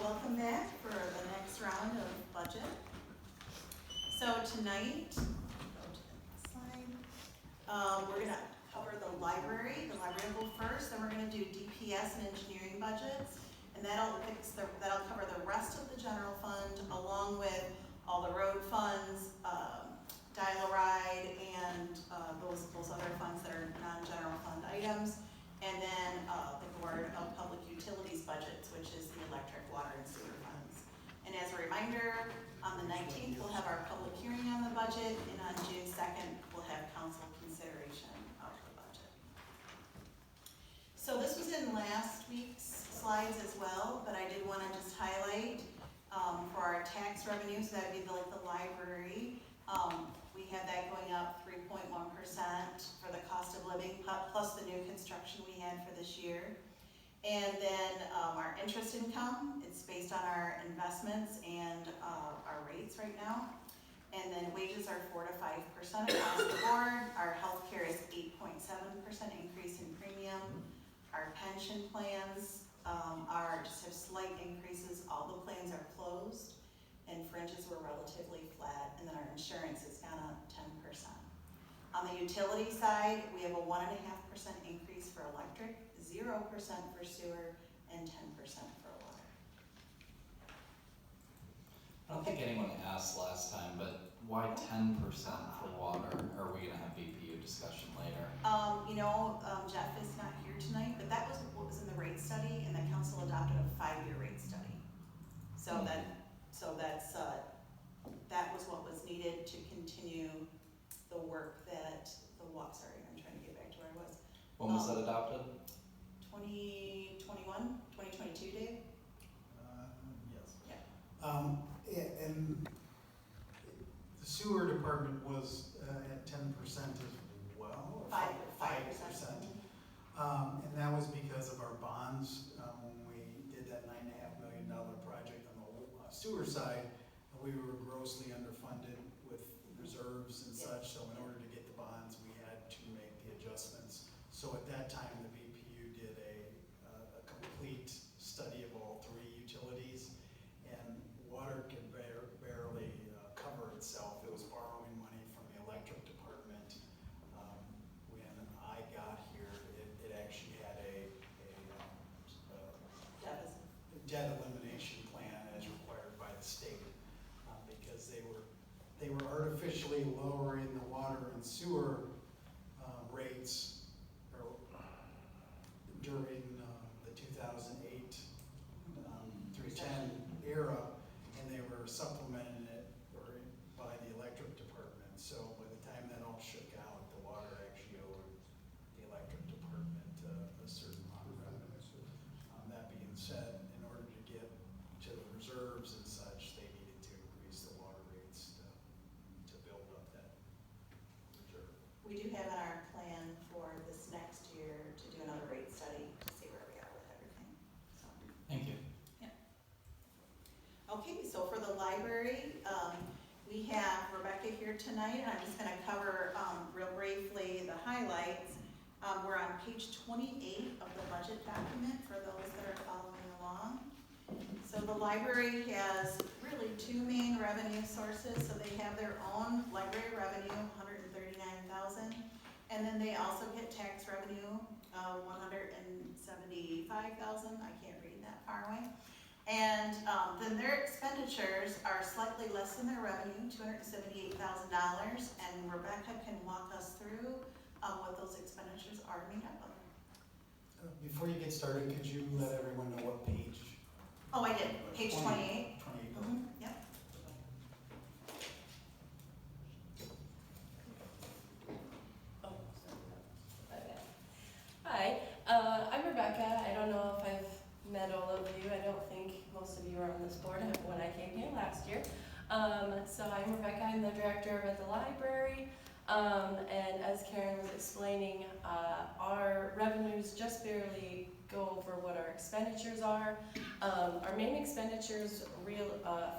welcome back for the next round of budget. So tonight, go to the next slide. We're gonna cover the library will go first, then we're gonna do DPS and engineering budgets, and that'll cover the rest of the general fund along with all the road funds, dial-a-ride, and those other funds that are non-general fund items. And then the Board of Public Utilities budgets, which is the electric, water, and sewer funds. And as a reminder, on the 19th, we'll have our public hearing on the budget, and on June 2nd, we'll have council consideration of the budget. So this was in last week's slides as well, but I did want to just highlight for our tax revenue, so that would be like the library. We have that going up 3.1% for the cost of living, plus the new construction we had for this year. And then our interest income, it's based on our investments and our rates right now. And then wages are 4 to 5% across the board. Our healthcare is 8.7% increase in premium. Our pension plans just have slight increases. All the plans are closed, and fringes were relatively flat, and then our insurance has gone up 10%. On the utility side, we have a 1.5% increase for electric, 0% for sewer, and 10% for water. I don't think anyone asked last time, but why 10% for water? Or are we gonna have BPU discussion later? Jeff is not here tonight, but that was what was in the rate study, and the council adopted a 5-year rate study. So that was what was needed to continue the work that sorry, I'm trying to get back to where I was. When was that adopted? 2021, 2022, Dave? Yes. Yeah. And the sewer department was at 10% as well? 5%. And that was because of our bonds. When we did that $9.5 million project on the sewer side, we were grossly underfunded with reserves and such, so in order to get the bonds, we had to make the adjustments. So at that time, the BPU did a complete study of all 3 utilities, and water could barely cover itself. It was borrowing money from the electric department. When I got here, it actually had a debt elimination plan as required by the state, because they were artificially lowering the water and sewer rates during the 2008 through 10 era, and they were supplementing it by the electric department. So by the time that all shook out, the water actually owed the electric department a certain amount of revenue. That being said, in order to get to the reserves and such, they needed to increase the water rates to build up that reserve. We do have our plan for this next year to do another rate study to see where we are with everything. So. Thank you. Yeah. Okay, so for the library, we have Rebecca here tonight, and I'm just going to cover real briefly the highlights. We're on page 28 of the budget document for those that are following along. So the library has really 2 main revenue sources. So they have their own library revenue, $139,000, and then they also get tax revenue, $175,000. I can't read that far away. And then their expenditures are slightly less than their revenue, $278,000. And Rebecca can walk us through what those expenditures are made up of. Before you get started, could you let everyone know what page? Oh, I did. Page 28. 28. Yep. Hi, I'm Rebecca. I don't know if I've met all of you. I don't think most of you were on this board when I came here last year. So I'm Rebecca. I'm the director at the library. And as Karen was explaining, our revenues just barely go over what our expenditures are. Our main expenditures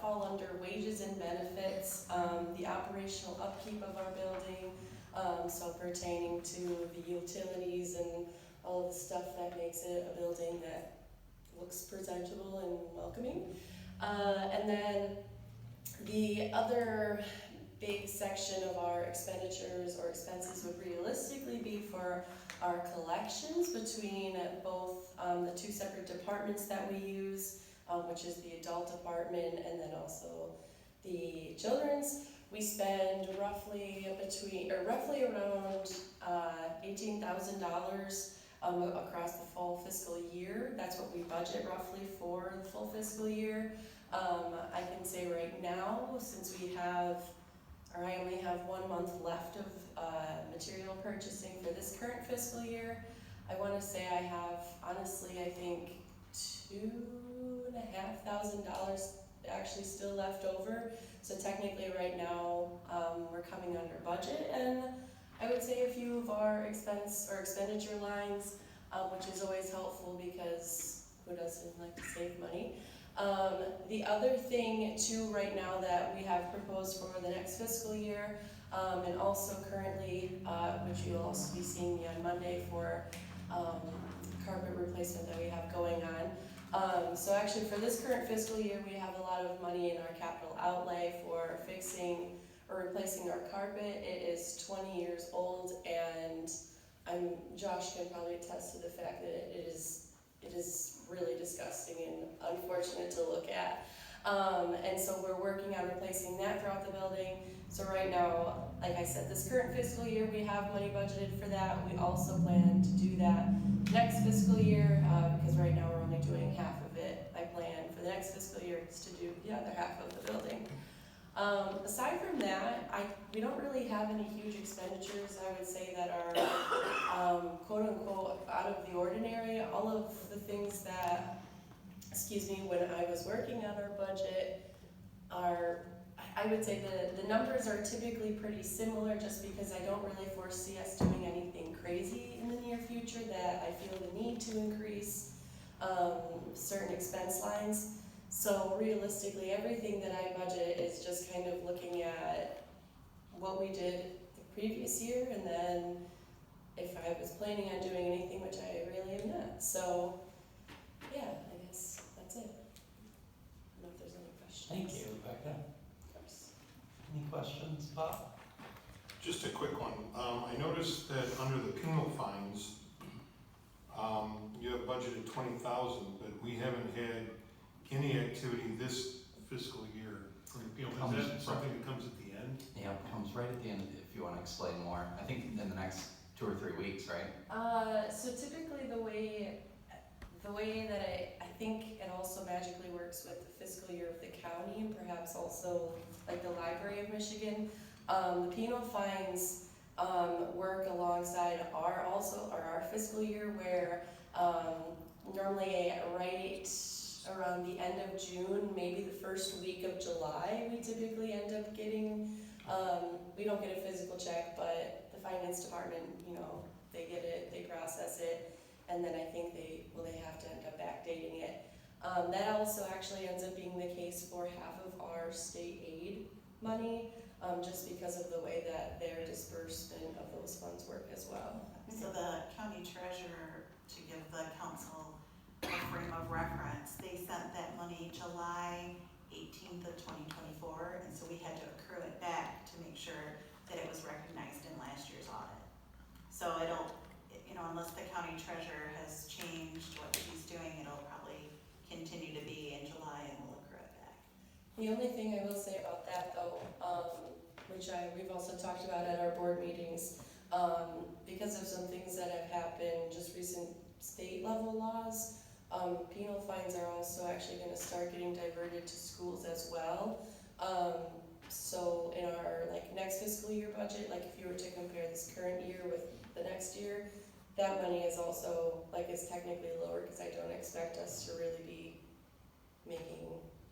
fall under wages and benefits, the operational upkeep of our building, so pertaining to the utilities and all of the stuff that makes it a building that looks presentable and welcoming. And then the other big section of our expenditures or expenses would realistically be for our collections between both the two separate departments that we use, which is the adult department and then also the children's. We spend roughly around $18,000 across the full fiscal year. That's what we budget roughly for the full fiscal year. I can say right now, since I only have 1 month left of material purchasing for this current fiscal year, I want to say I have, honestly, I think $2,500 actually still left over. So technically right now, we're coming under budget, and I would say a few of our expense or expenditure lines, which is always helpful because who doesn't like to save money? The other thing too right now that we have proposed for the next fiscal year, and also currently, which you'll also be seeing me on Monday for carpet replacement that we have going on. So actually for this current fiscal year, we have a lot of money in our capital outlay for fixing or replacing our carpet. It is 20 years old, and Josh can probably attest to the fact that it is really disgusting and unfortunate to look at. And so we're working on replacing that throughout the building. So right now, like I said, this current fiscal year, we have money budgeted for that. We also plan to do that next fiscal year, because right now we're only doing half of it. I plan for the next fiscal year is to do the other half of the building. Aside from that, we don't really have any huge expenditures, I would say, that are quote unquote out of the ordinary. All of the things that, when I was working on our budget are, I would say the numbers are typically pretty similar, just because I don't really foresee us doing anything crazy in the near future that I feel the need to increase certain expense lines. So realistically, everything that I budget is just kind of looking at what we did the previous year, and then if I was planning on doing anything, which I really am not. So yeah, I guess that's it. I don't know if there's any questions. Thank you, Rebecca. Of course. Any questions, Bob? Just a quick one. I noticed that under the penal fines, you have budgeted 20,000, but we haven't had any activity this fiscal year for the penal. Is that something that comes at the end? Yeah, it comes right at the end, if you want to explain more. I think in the next 2 or 3 weeks, right? So typically the way that I think it also magically works with the fiscal year of the county, and perhaps also like the Library of Michigan, the penal fines work alongside our fiscal year, where normally right around the end of June, maybe the first week of July, we typically end up getting, we don't get a physical check, but the finance department, they get it, they process it, and then I think they have to end up backdating it. That also actually ends up being the case for half of our state aid money, just because of the way that their disbursement of those funds work as well. So the county treasurer, to give the council a frame of reference, they sent that money July 18th of 2024, and so we had to accrue it back to make sure that it was recognized in last year's audit. So unless the county treasurer has changed what she's doing, it'll probably continue to be in July, and we'll accrue it back. The only thing I will say about that though, which we've also talked about at our board meetings, because of some things that have happened, just recent state level laws, penal fines are also actually going to start getting diverted to schools as well. So in our next fiscal year budget, if you were to compare this current year with the next year, that money is also is technically lower, because I don't expect us to really be making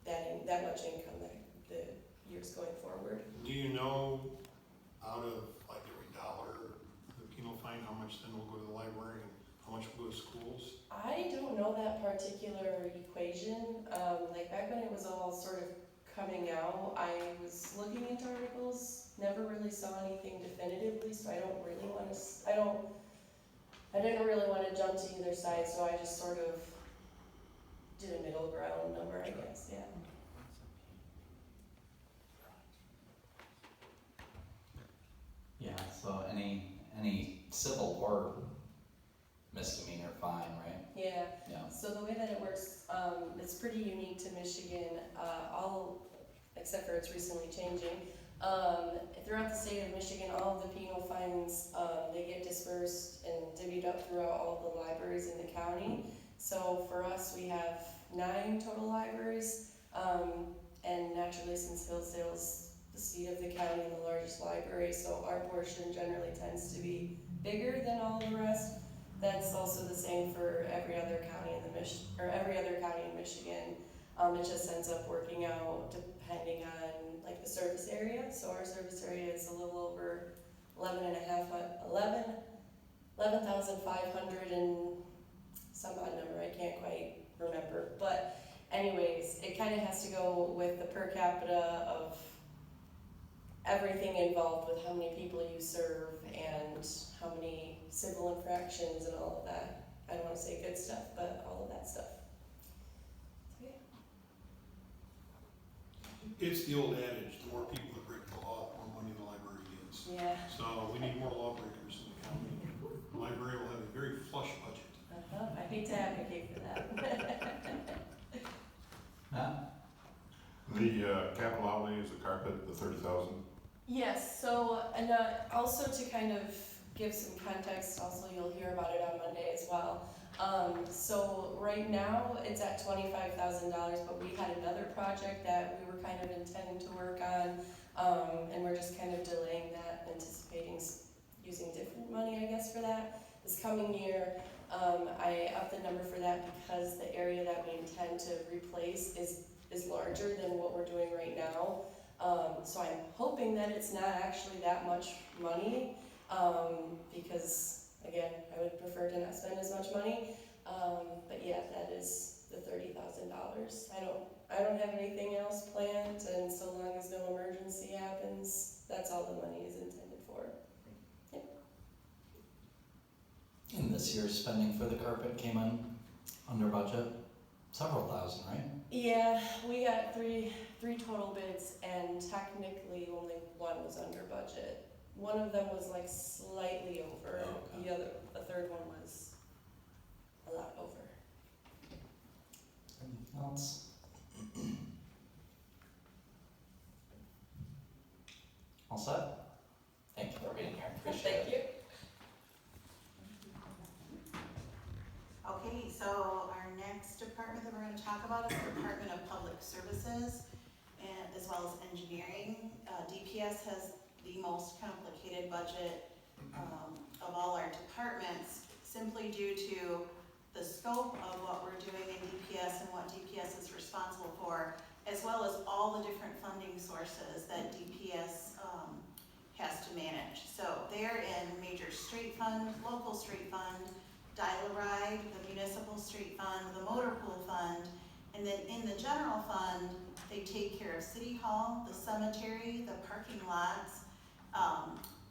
that much income the years going forward. Do you know, out of every dollar the penal fine, how much then will go to the library and how much will go to schools? I don't know that particular equation. Back when it was all sort of coming out, I was looking into articles, never really saw anything definitively, so I didn't really want to jump to either side, so I just sort of or misdemeanor fine, right? Yeah, Yeah. so the way that it works, it's pretty unique to Michigan, except for it's recently changing. Throughout the state of Michigan, all of the penal fines, they get dispersed and divvied up throughout all the libraries in the county. So for us, we have 9 total libraries, and naturally, since Hillsdale's the seat of the county and the largest library, so our portion generally tends to be bigger than all the rest. That's also the same for every other county in Michigan. It just ends up working out depending on like the service area. So our service area is a little over 11,500 and some odd number, I can't quite remember. But anyways, it kind of has to go with the per capita of everything involved with how many people you serve and how many civil infractions and all of that. I don't want to say good stuff, but all of that stuff. So yeah. It's the old adage, the more people that break the law, the more money the library gets. Yeah. So we need more lawbreakers in the county. The library will have a very flush budget. I hate to advocate for that. Matt? The capital outlay is the carpet, the 30,000. Yes, so, and also to kind of give some context, also you'll hear about it on Monday as well. So right now it's at $25,000, but we had another project that we were kind of intending to work on, and we're just kind of delaying that, anticipating using different money, I guess, for that. This coming year, I upped the number for that because the area that we intend to replace is larger than what we're doing right now. So I'm hoping that it's not actually that much money, because again, I would prefer to not spend as much money. But yeah, that is the $30,000. I don't have anything else planned, and so long as no emergency happens, that's all the money is intended for. Yep. And this year's spending for the carpet came in under budget, several thousand, right? Yeah, we got three total bids, and technically only one was under budget. One of them was like slightly over, Oh, okay. the third one was a lot over. Anything else? All set? Thank you for being here, appreciate it. Thank you. Okay, so our next department that we're gonna talk about is the Department of Public Services, and as well as engineering. DPS has the most complicated budget of all our departments, simply due to the scope of what we're doing in DPS and what DPS is responsible for, as well as all the different funding sources that DPS has to manage. So they're in major street fund, local street fund, Dial-A-Ride, the municipal street fund, the motor pool fund, and then in the general fund, they take care of City Hall, the cemetery, the parking lots,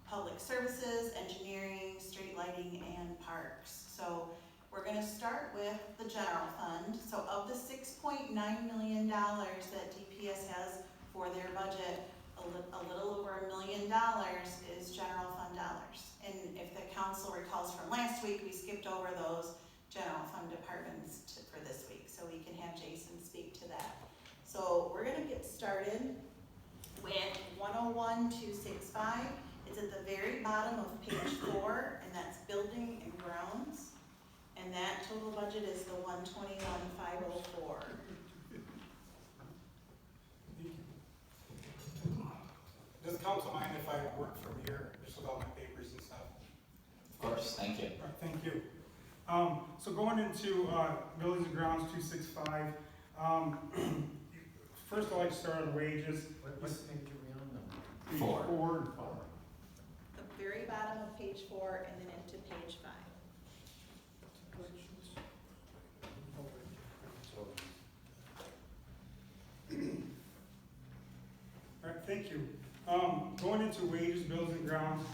public services, engineering, street lighting, and parks. So we're gonna start with the general fund. So of the $6.9 million that DPS has for their budget, a little over $1 million is general fund dollars. And if the council recalls from last week, we skipped over those general fund departments for this week, so we can have Jason speak to that. So we're gonna get started with 101-265. It's at the very bottom of page 4, and that's building and grounds. And that total budget is the 121,504. Does the council mind if I work from here, just with all my papers and stuff? Of course, thank you. All right, thank you. So going into buildings and grounds 265, first I'd like to start on wages. What page are we on now? Page 4. 4. The very bottom of page 4 and then into page 5. All right, thank you. Going into wages, bills and grounds,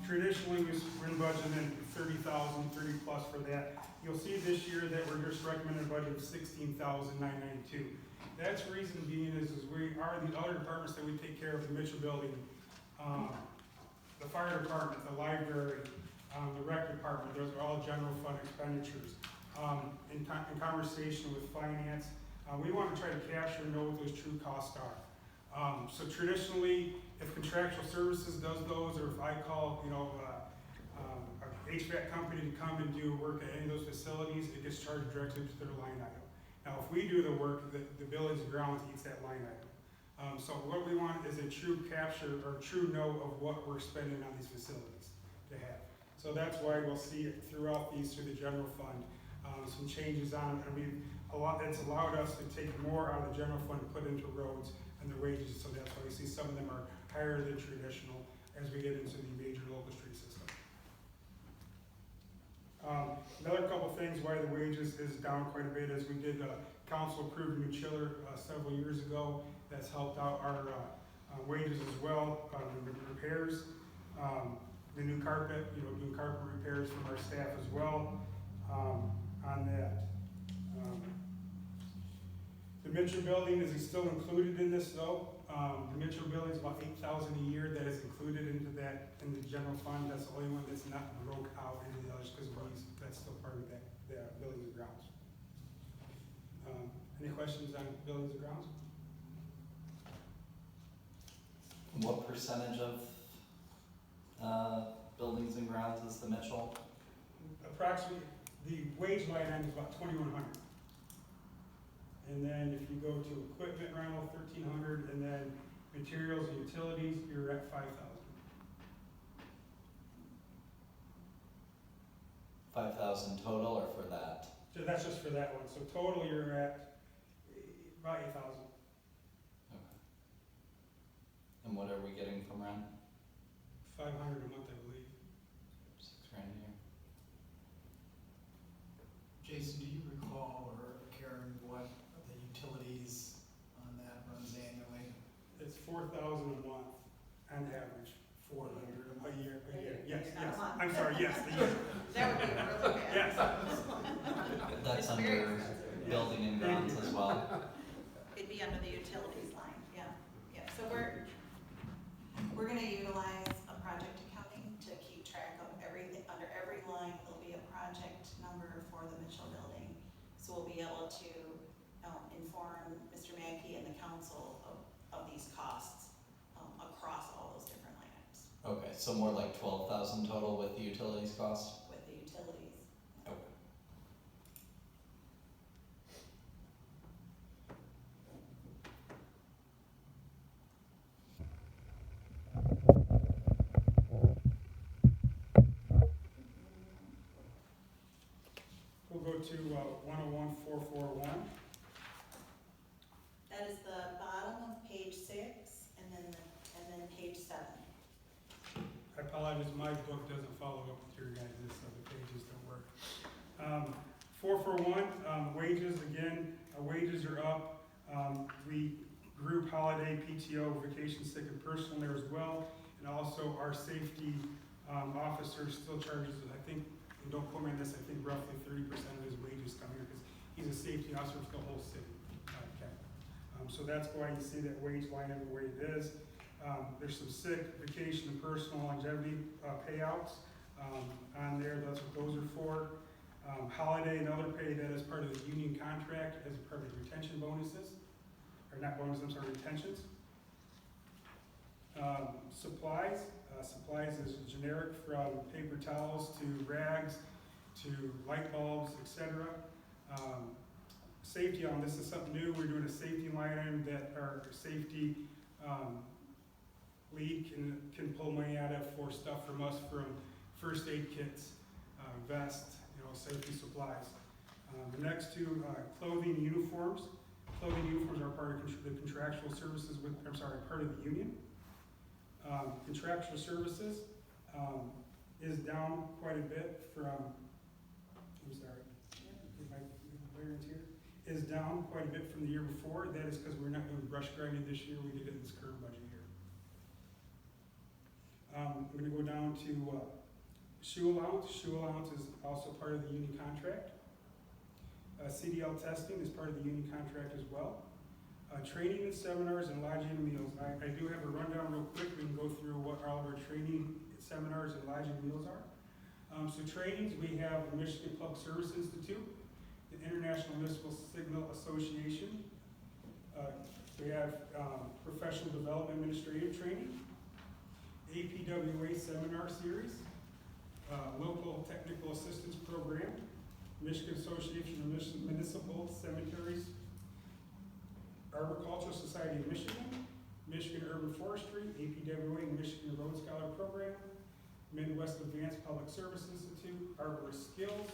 traditionally we've been budgeting 30,000, 30 plus for that. You'll see this year that we're just recommending a budget of 16,992. That's reason being is we are the other departments that we take care of, the Mitchell building, the fire department, the library, the rec department, those are all general fund expenditures. In conversation with finance, we want to try to capture and know what those true costs are. So traditionally, if contractual services does those, or if I call, a HVAC company to come and do work at any of those facilities, it gets charged directly to their line item. Now, if we do the work, the buildings and grounds eats that line item. So what we want is a true capture or true know of what we're spending on these facilities to have. So that's why we'll see it throughout these through the general fund, some changes on, it's allowed us to take more out of the general fund and put into roads and the wages, so that's why we see some of them are higher than traditional as we get into the major local street system. Another couple things why the wages is down quite a bit is we did, council approved a new chiller several years ago. That's helped out our wages as well, the repairs, the new carpet, doing carpet repairs from our staff as well on that. The Mitchell building is still included in this though. The Mitchell building is about $8,000 a year that is included into that, in the general fund. That's the only one that's not broke out into the others because that's still part of that, the buildings and grounds. Any questions on buildings and grounds? What percentage of buildings and grounds is the Mitchell? Approximately, the wage line item is about $2,100. And then if you go to equipment rental, $1,300, and then materials and utilities, you're at $5,000. 5,000 total or for that? So that's just for that one. So total, you're at about 8,000. Okay. And what are we getting from rent? $500 a month, I believe. $6,000 a year. Jason, do you recall, or Karen, what the utilities on that runs annually? It's $4,000 a month on average. 400 A year. Yes, Not a yes. month. I'm sorry, yes, the year. That would be really bad. Yes. That's It's very under expensive. building and grounds as well? It'd be under the utilities line, yeah. So we're gonna utilize a project accounting to keep track of everything, under every line, there'll be a project number for the Mitchell building. So we'll be able to, inform Mr. Mackey and the council of these costs, across all those different line items Okay, so more like 12,000 total with the utilities cost? with the utilities. Okay. We'll go to 101,441. That is the bottom of page 6, and then page 7. I apologize, my book doesn't follow up with your guys', so the pages don't work. 441, wages, again, wages are up. We group holiday, PTO, vacation, sick, and personal there as well. And also our safety officer still charges, I think, and don't quote me on this, I think roughly 30% of his wages come here because he's a safety officer for the whole city. So that's why you see that wage line item the way it is. There's some sick, vacation, and personal longevity payouts on there. That's what those are for. Holiday and other pay, that is part of the union contract as part of the retention bonuses. Or not bonuses, I'm sorry, retentions. Supplies. Supplies is generic from paper towels to rags to light bulbs, etc. Safety on this is something new. We're doing a safety line item that our safety lead can pull money out of for stuff from us, from first aid kits, vests, safety supplies. The next two, clothing uniforms. Clothing uniforms are part of the contractual services part of the union. Contractual services is down quite a bit from, is down quite a bit from the year before. That is because we're not doing brush grinding this year, we did it in this current budget year. I'm going to go down to shoe allowance. Shoe allowance is also part of the union contract. CDL testing is part of the union contract as well. Training and seminars and lodging and meals. I do have a rundown real quick. We can go through what all of our training, seminars, and lodging and meals are. So trainings, we have the Michigan Public Service Institute, the International Municipal Signal Association. We have Professional Development Administrative Training, APWA Seminar Series, Local Technical Assistance Program, Michigan Association of Municipal Cemeteries, Arboricultural Society of Michigan, Michigan Urban Forestry, APWA Michigan Road Scholar Program, Midwest Advanced Public Service Institute, Arborist Skills,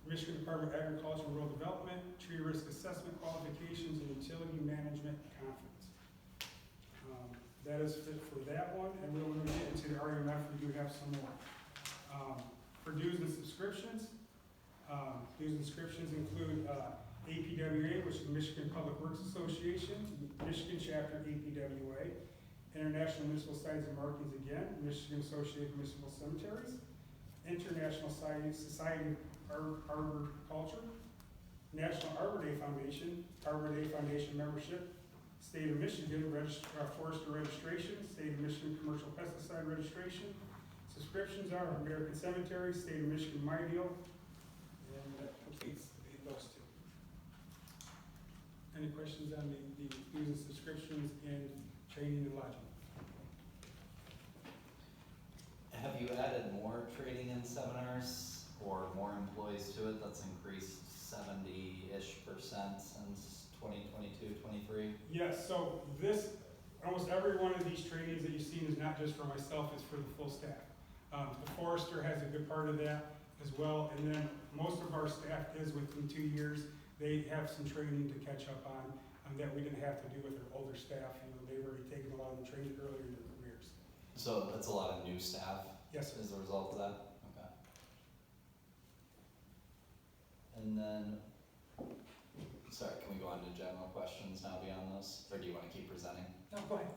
Michigan Department of Agriculture and Rural Development, Tree Risk Assessment Qualifications and Utility Management Conference. That is it for that one, and when we get into the RMF, we do have some more. For dues and subscriptions, include APWA, which is Michigan Public Works Association, Michigan Chapter APWA, International Municipal Sites and Markings again, Michigan Association of Municipal Cemeteries, International Society of Arboriculture, National Arbor Day Foundation membership, State of Michigan Forester registration, State of Michigan Commercial Pesticide registration. Subscriptions are American Cemetery, State of Michigan MyDeal, and that completes those two. Any questions on the dues and subscriptions in training and lodging? Have you added more training and seminars or more employees to it? That's increased 70-ish% since 2022, 23? Yes, so almost every one of these trainings that you've seen is not just for myself, it's for the full staff. The forester has a good part of that as well, and then most of our staff is within 2 years. They have some training to catch up on that we didn't have to do with our older staff. They've already taken a lot of the training earlier in their careers. So that's a lot of new staff? Yes, sir. As a result of that? Okay. And then, sorry, can we go on to general questions now beyond those? Or do you want to keep presenting? No, go ahead.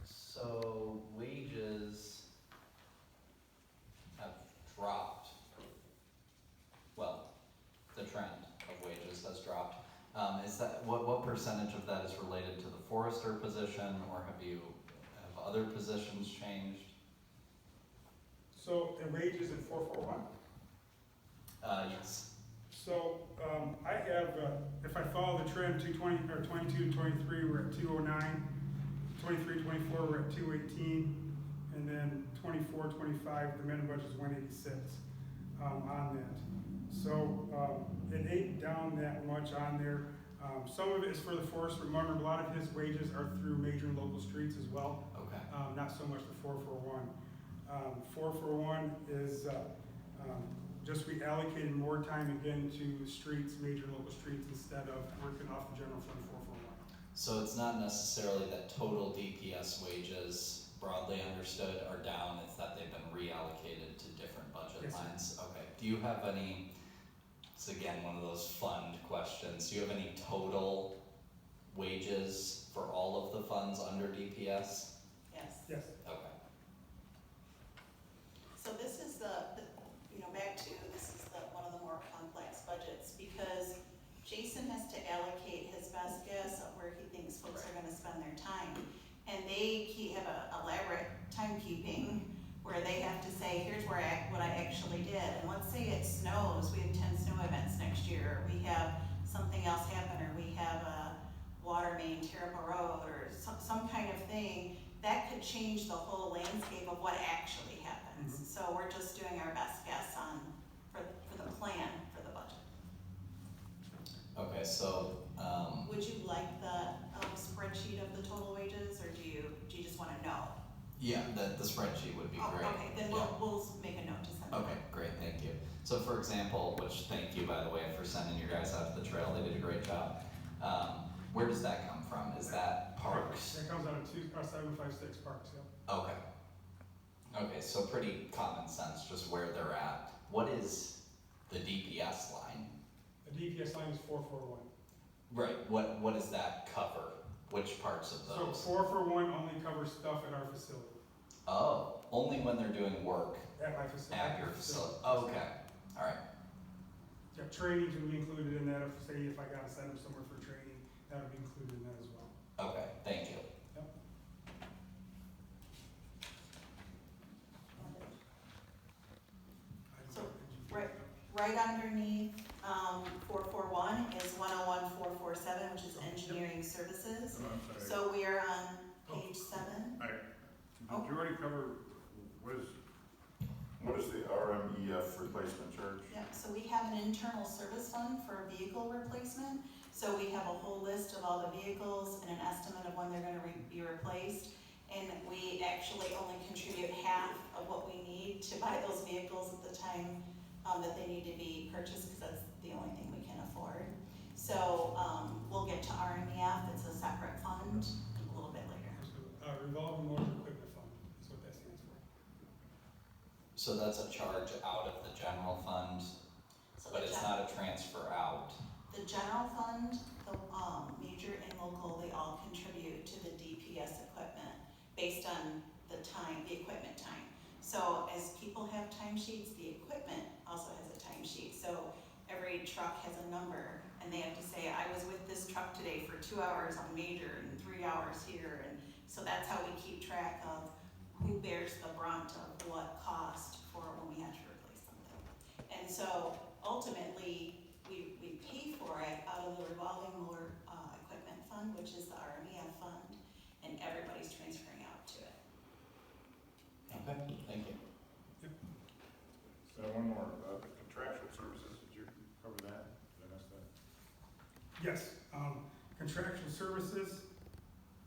So wages have dropped. Well, the trend of wages has dropped. Is that what percentage of that is related to the forester position, or have other positions changed? So the wages in 441. Yes. So I have, if I follow the trend, 220 or 22, 23, we're at 209. 23, 24, we're at 218, and then 24, 25, the minimum budget is 186 on that. So it ain't down that much on there. Some of it is for the forest. Remember, a lot of his wages are through major and local streets as well. Okay. Not so much the 441. 441 is just we allocated more time again to streets, major and local streets, instead of working off the general fund 441. So it's not necessarily that total DPS wages, broadly understood, are down, it's that they've been reallocated to different budget Yes, sir. lines? Okay. Do you have any, it's again one of those fund questions, do you have any total wages for all of the funds under DPS? Yes. Yes. Okay. So this is one of the more complex budgets, because Jason has to allocate his best guess of where he thinks folks are gonna spend their time. And they have a elaborate timekeeping where they have to say, here's what I actually did. And let's say it snows, we have 10 snow events next year, we have something else happen, or we have a water main tear up a road, or some kind of thing, that could change the whole landscape of what actually happens. Mhm. So we're just doing our best guess for the plan for the budget. Okay, so, Would you like the spreadsheet of the total wages, or do you just wanna know? yeah, the spreadsheet would be Oh, great. okay, then Yeah. we'll make a note to send it. Okay, great, thank you. So for example, which thank you, by the way, for sending your guys out to the trail, they did a great job. Where does that come from? Is that parks? That comes out of 756 parks, yep. Okay. Okay, so pretty common sense, just where they're at. What is the DPS line? The DPS line is 441. Right, what does that cover? Which parts of So those? 441 only covers stuff at our facility, Oh, only when they're doing work at my facility. at your facility. Okay, alright, Yeah, trainings would be included in that. If I gotta send them somewhere for training, that would be included in that as well. okay, thank you. Yep. right underneath, 441 is 101447, which is engineering services. Oh, I'm sorry. So we are on page 7. Did you already cover, what is the RMEF replacement charge? Yep, so we have an internal service fund for vehicle replacement. So we have a whole list of all the vehicles and an estimate of when they're gonna be replaced. And we actually only contribute half of what we need to buy those vehicles at the time that they need to be purchased, because that's the only thing we can afford. So we'll get to RMEF, it's a separate fund, a little bit later. Revolving motor equipment fund is what that stands for. So that's a charge out of the general fund, So but the it's not a transfer out. The general fund, the major and local, they all contribute to the DPS equipment based on the time, the equipment time. So as people have timesheets, the equipment also has a timesheet. So every truck has a number, and they have to say, I was with this truck today for 2 hours on major and 3 hours here. And so that's how we keep track of who bears the brunt of what cost for when we have to replace something. And so ultimately, we pay for it out of the revolving motor equipment fund, which is the RMEF fund, and everybody's transferring out to it. Okay, thank you. So one more, contractual services, did you cover that? Did I miss that? Yes, contractual services,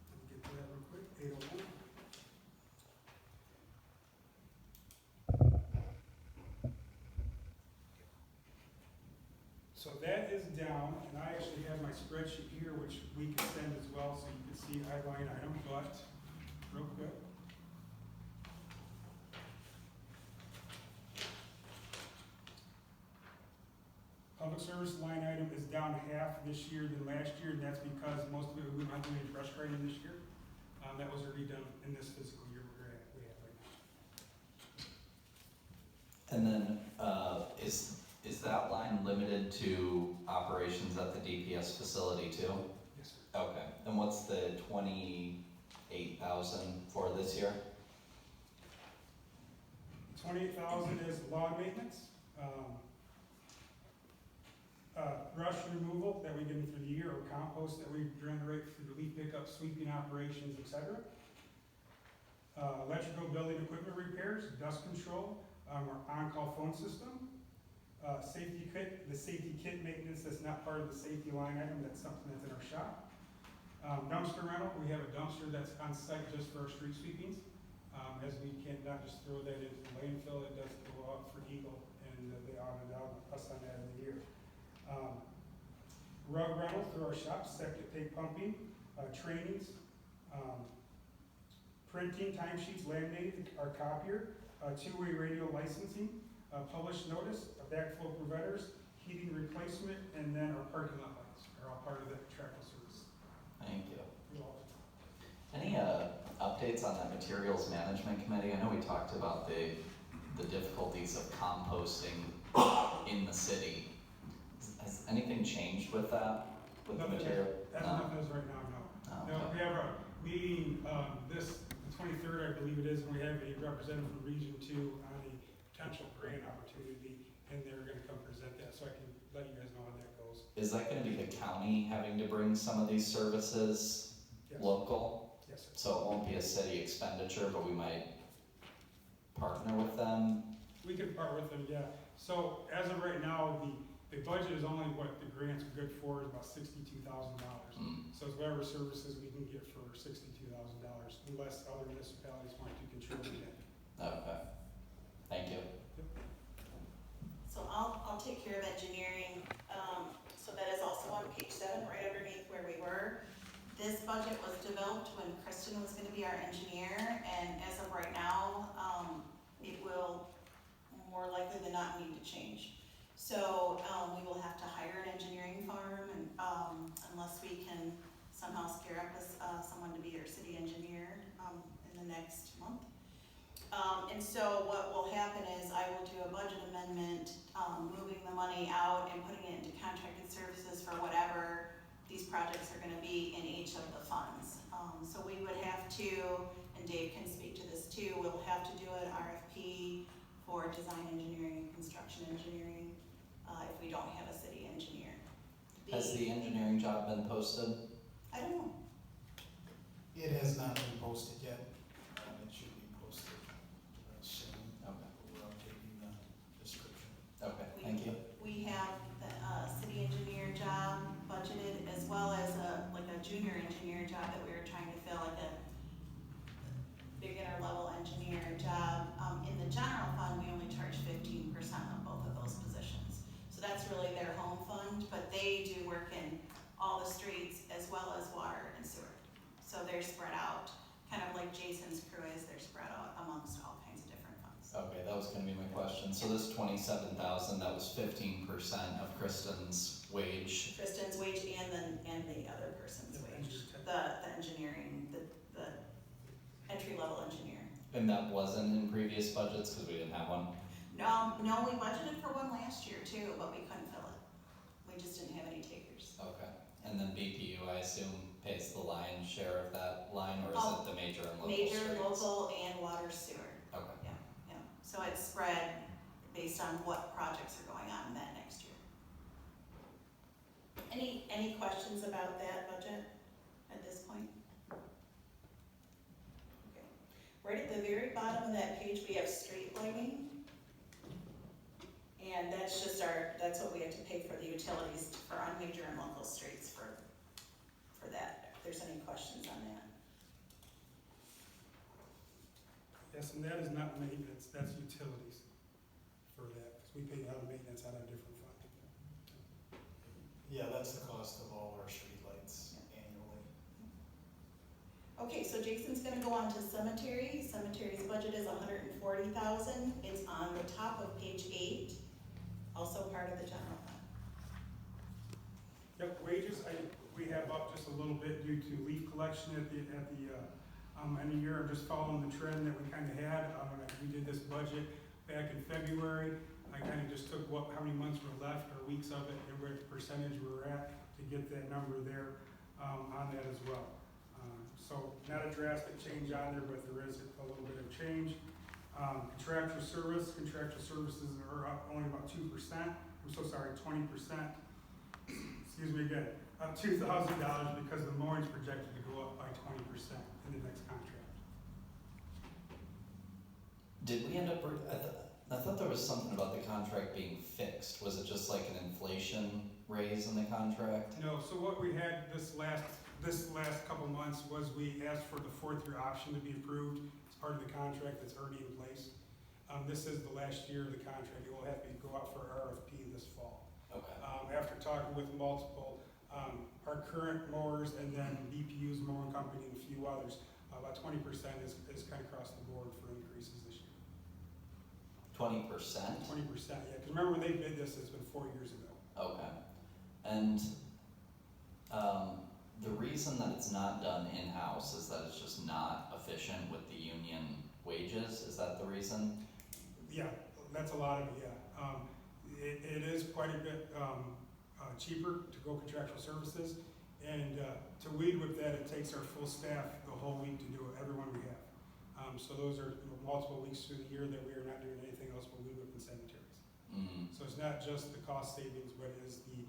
let me get to that real quick, 801. So that is down, and I actually have my spreadsheet here, which we can send as well, so you can see line item, but, real quick. Public service line item is down half this year than last year, and that's because most of it, we might do any brush grading this year. That was already done in this fiscal year we have right now. And then, is that line limited to operations at the DPS facility too? Yes, sir. Okay, and what's the 28,000 for this year? 28,000 is lawn maintenance, brush removal that we get in through the year, or compost that we generate through the leaf pickup, sweeping operations, etc. Electrical building equipment repairs, dust control, our on-call phone system, safety kit, the safety kit maintenance that's not part of the safety line item, that's something that's in our shop. Dumpster rental, we have a dumpster that's on site just for our street sweepings. As we can't not just throw that into the landfill, it does go out for Eagle, and they audit us on that every year. Rug rental through our shop, septic tank pumping, trainings, printing, timesheets, laminating, our copier, two-way radio licensing, published notice, backflow preventers, heating replacement, and then our parking lot lights are all part of the contractual service. Thank you. You're welcome. Any updates on that materials management committee? I know we talked about the difficulties of composting in the city. Has anything changed with that, with the material? That's nothing as right now, no. No, No, we have a meeting, the 23rd, I believe it is, and we have a representative from Region 2 on a potential grant opportunity, and they're gonna come present that, so I can let you guys know how that goes. Is that gonna be the county having to bring some of these services Yes. local? Yes, sir. So it won't be a city expenditure, but we might partner with them? We can part with them, yeah. So as of right now, the budget is only what the grant's good for, is about $62,000. Mm, So it's whatever services we can get for $62,000, unless other municipalities want to contribute it. okay, thank you. So I'll take care of engineering. So that is also on page 7, right underneath where we were. This budget was developed when Kristen was gonna be our engineer, and as of right now, it will more likely than not need to change. So, we will have to hire an engineering firm, and, unless we can somehow scare up someone to be our city engineer, in the next month. And so what will happen is I will do a budget amendment, moving the money out and putting it into contracted services for whatever these projects are gonna be in each of the funds. So we would have to, and Dave can speak to this too, we'll have to do an RFP for design engineering and construction engineering. if we don't have a city engineer. Has the engineering job been posted? I don't know. It has not been posted yet. It should be posted soon. Okay, We're updating the description. okay, thank you. We have the, city engineer job budgeted, as well as like a junior engineer job that we were trying to fill, like a beginner level engineer job. In the general fund, we only charge 15% of both of those positions. So that's really their home fund, but they do work in all the streets as well as water and sewer. So they're spread out, kind of like Jason's crew is, they're spread out amongst all kinds of different funds. Okay, that was gonna be my question. So this 27,000, that was 15% of Kristen's wage. Kristen's wage and the other person's wage, the engineering, the entry level engineer. And that wasn't in previous budgets, cause we didn't have one? No, we budgeted for one last year too, but we couldn't fill it. We just didn't have any takers. Okay, and then BPU, I assume, pays the lion's share of that line, or is it the major and local Major, streets? local, and water sewer, Okay, yeah. So it's spread based on what projects are going on that next year. Any questions about that budget at this point? Okay. Right at the very bottom of that page, we have street lighting. And that's just that's what we have to pay for the utilities for on major and local streets for that, if there's any questions on that. Yes, and that is not maintenance, that's utilities for that, because we pay out of maintenance out of a different fund. Yeah, that's the cost of all our streetlights annually. Okay, so Jason's gonna go on to cemetery. Cemetery's budget is $140,000. It's on the top of page 8, also part of the general fund. Yep, wages, we have up just a little bit due to leaf collection at the end of the year. I'm just following the trend that we kind of had. We did this budget back in February. I kind of just took how many months were left or weeks of it and what percentage we were at to get that number there on that as well. So not a drastic change on there, but there is a little bit of change. Contractual services are up only about 2%. I'm so sorry, 20%. Excuse me again, up $2,000 because the mooring's projected to go up by 20% in the next contract. did we end up, I thought there was something about the contract being fixed. Was it just like an inflation raise in the contract? No, so what we had this last couple months was we asked for the 4th-year option to be approved. It's part of the contract that's already in place. This is the last year of the contract. It will have to go out for RFP this fall. Okay, After talking with multiple, our current mowers and then BPU's mowing company and a few others, about 20% is kind of across the board for increases this year. 20%? 20%, yeah, because remember when they bid this, it's been 4 years ago. Okay, and, the reason that it's not done in-house is that it's just not efficient with the union wages, is that the reason? Yeah, that's a lot of it, yeah. It is quite a bit cheaper to go contractual services, and to weed whip that, it takes our full staff the whole week to do it, everyone we have. So those are multiple weeks through the year that we are not doing anything else but weed whipping cemeteries. Mm, So it's not just the cost savings, but it is the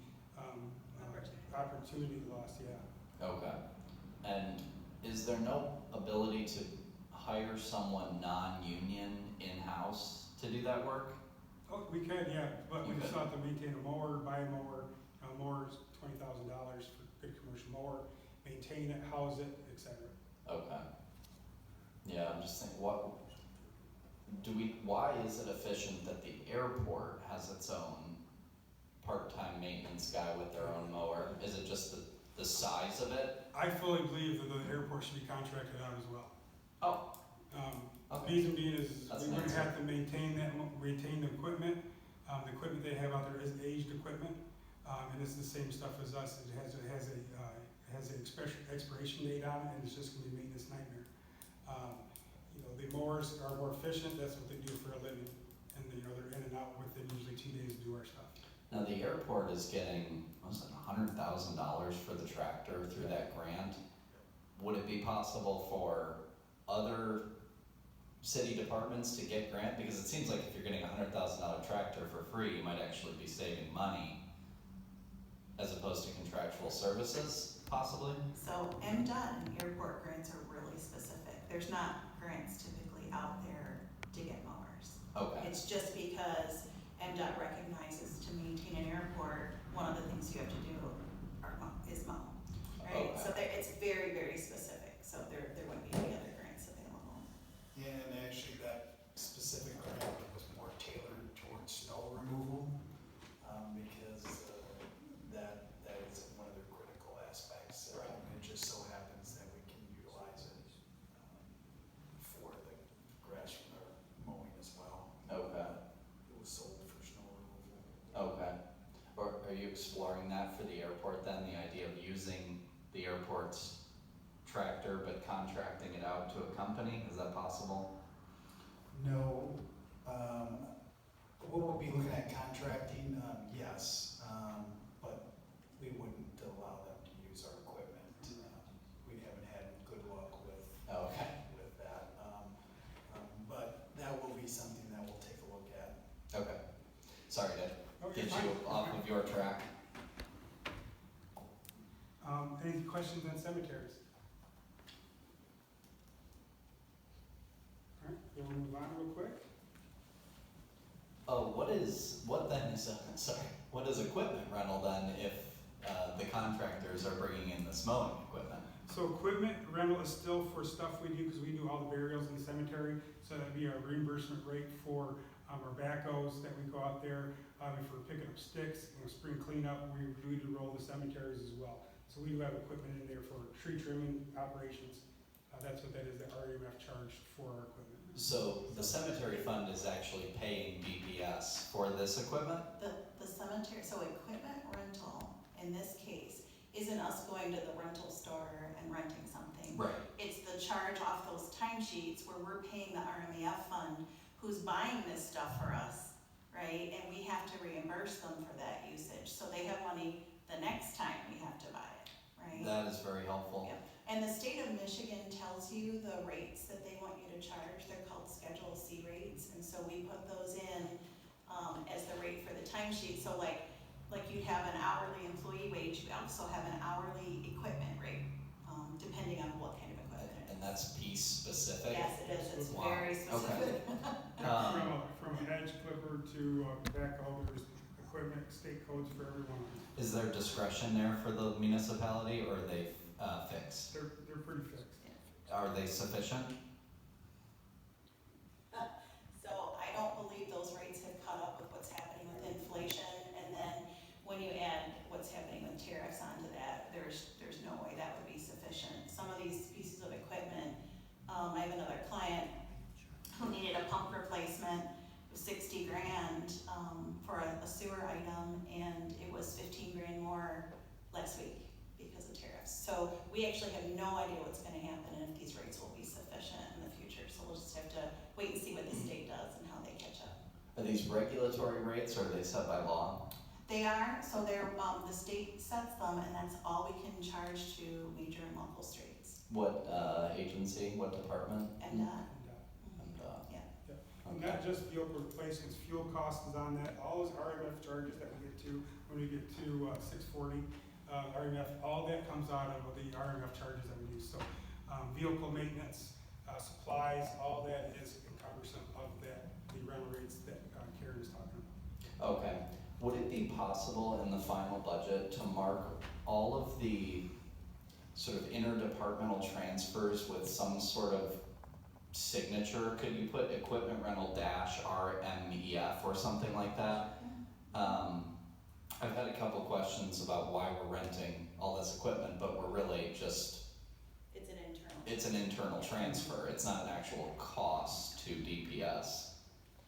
opportunity loss, yeah. okay, and is there no ability to hire someone non-union in-house to do that work? Oh, we can, yeah, but we You just could. have to maintain a mower, buy a mower. Mower's $20,000 for a good commercial mower, maintain it, house it, etc. Okay. Yeah, I'm just thinking, why is it efficient that the airport has its own part-time maintenance guy with their own mower? Is it just the size of it? I fully believe that the airport should be contracted out as well. Oh, okay. Reason being is That's we're gonna nice. have to maintain the equipment. The equipment they have out there is aged equipment, and it's the same stuff as us. It has an expiration date on it, and it's just gonna be a maintenance nightmare. The mowers are more efficient. That's what they do for a living, and they're in and out within usually 2 days to do our stuff. Now, the airport is getting, what was it, $100,000 for the tractor through that grant. Would it be possible for other city departments to get grant? Because it seems like if you're getting a $100,000 tractor for free, you might actually be saving money as opposed to contractual services, possibly? So MDOT and airport grants are really specific. There's not grants typically out there to get mowers. Okay, It's just because MDOT recognizes to maintain an airport, one of the things you have to do is mow, right? So it's very, very specific, so there wouldn't be any other grants available. Yeah, and actually that specific grant was more tailored towards snow removal, because that is one of their critical aspects. It just so happens that we can utilize it for the grass from our mowing as well. okay, It was sold for snow removal. okay. Or are you exploring that for the airport then, the idea of using the airport's tractor but contracting it out to a company? Is that possible? No, what we'll be looking at contracting, yes, but we wouldn't allow them to use our equipment. We haven't had good luck with Okay, that. But that will be something that we'll take a look at. okay. Sorry to Okay, get fine. you off of your track. Any questions on cemeteries? All right, we'll move on real quick. Oh, what is equipment rental then if the contractors are bringing in this mowing equipment? So equipment rental is still for stuff we do, because we do all the burials in the cemetery, so that'd be our reimbursement rate for our backhoes that we go out there. If we're picking up sticks, spring cleanup, we do roll the cemeteries as well. So we do have equipment in there for tree trimming operations. That's what that is, the REMF charge for our equipment. So the cemetery fund is actually paying DPS for this equipment? The cemetery, so equipment rental, in this case, isn't us going to the rental store and renting something. Right. It's the charge off those timesheets where we're paying the RMEF fund who's buying this stuff for us, right? And we have to reimburse them for that usage. So they have money the next time we have to buy it, right? That is very helpful. Yep. And the state of Michigan tells you the rates that they want you to charge. They're called Schedule C rates. And so we put those in as the rate for the timesheet. So like you'd have an hourly employee wage, you also have an hourly equipment rate, depending on what kind of equipment it is. And that's piece specific? Yes, it is. It's Wow. very specific. From a hedge clipper to backhoe, there's equipment, state codes for everyone. Is there discretion there for the municipality or are they fixed? They're pretty fixed. Are they sufficient? So I don't believe those rates have caught up with what's happening with inflation. And then when you add what's happening with tariffs onto that, there's no way that would be sufficient. Some of these pieces of equipment, I have another client who needed a pump replacement, it was 60 grand for a sewer item, and it was 15 grand more last week because of tariffs. So we actually have no idea what's gonna happen and if these rates will be sufficient in the future. So we'll just have to wait and see what the state does and how they catch up. Are these regulatory rates or are they set by law? They are, so they're, the state sets them, and that's all we can charge to major and local streets. What agency, what department? And, And, And okay. not just vehicle replacements, fuel cost is on that, all those RMF charges that we get to, when we get to 640, RMF, all that comes out of the RMF charges that we use. So vehicle maintenance, supplies, all that is cumbersome of that, the rental rates that Karen is talking about. Okay, would it be possible in the final budget to mark all of the sort of interdepartmental transfers with some sort of signature? Could you put equipment rental dash RMEF or something like that? I've had a couple questions about why we're renting all this equipment, but we're really just, it's an internal transfer. It's not an actual cost to DPS.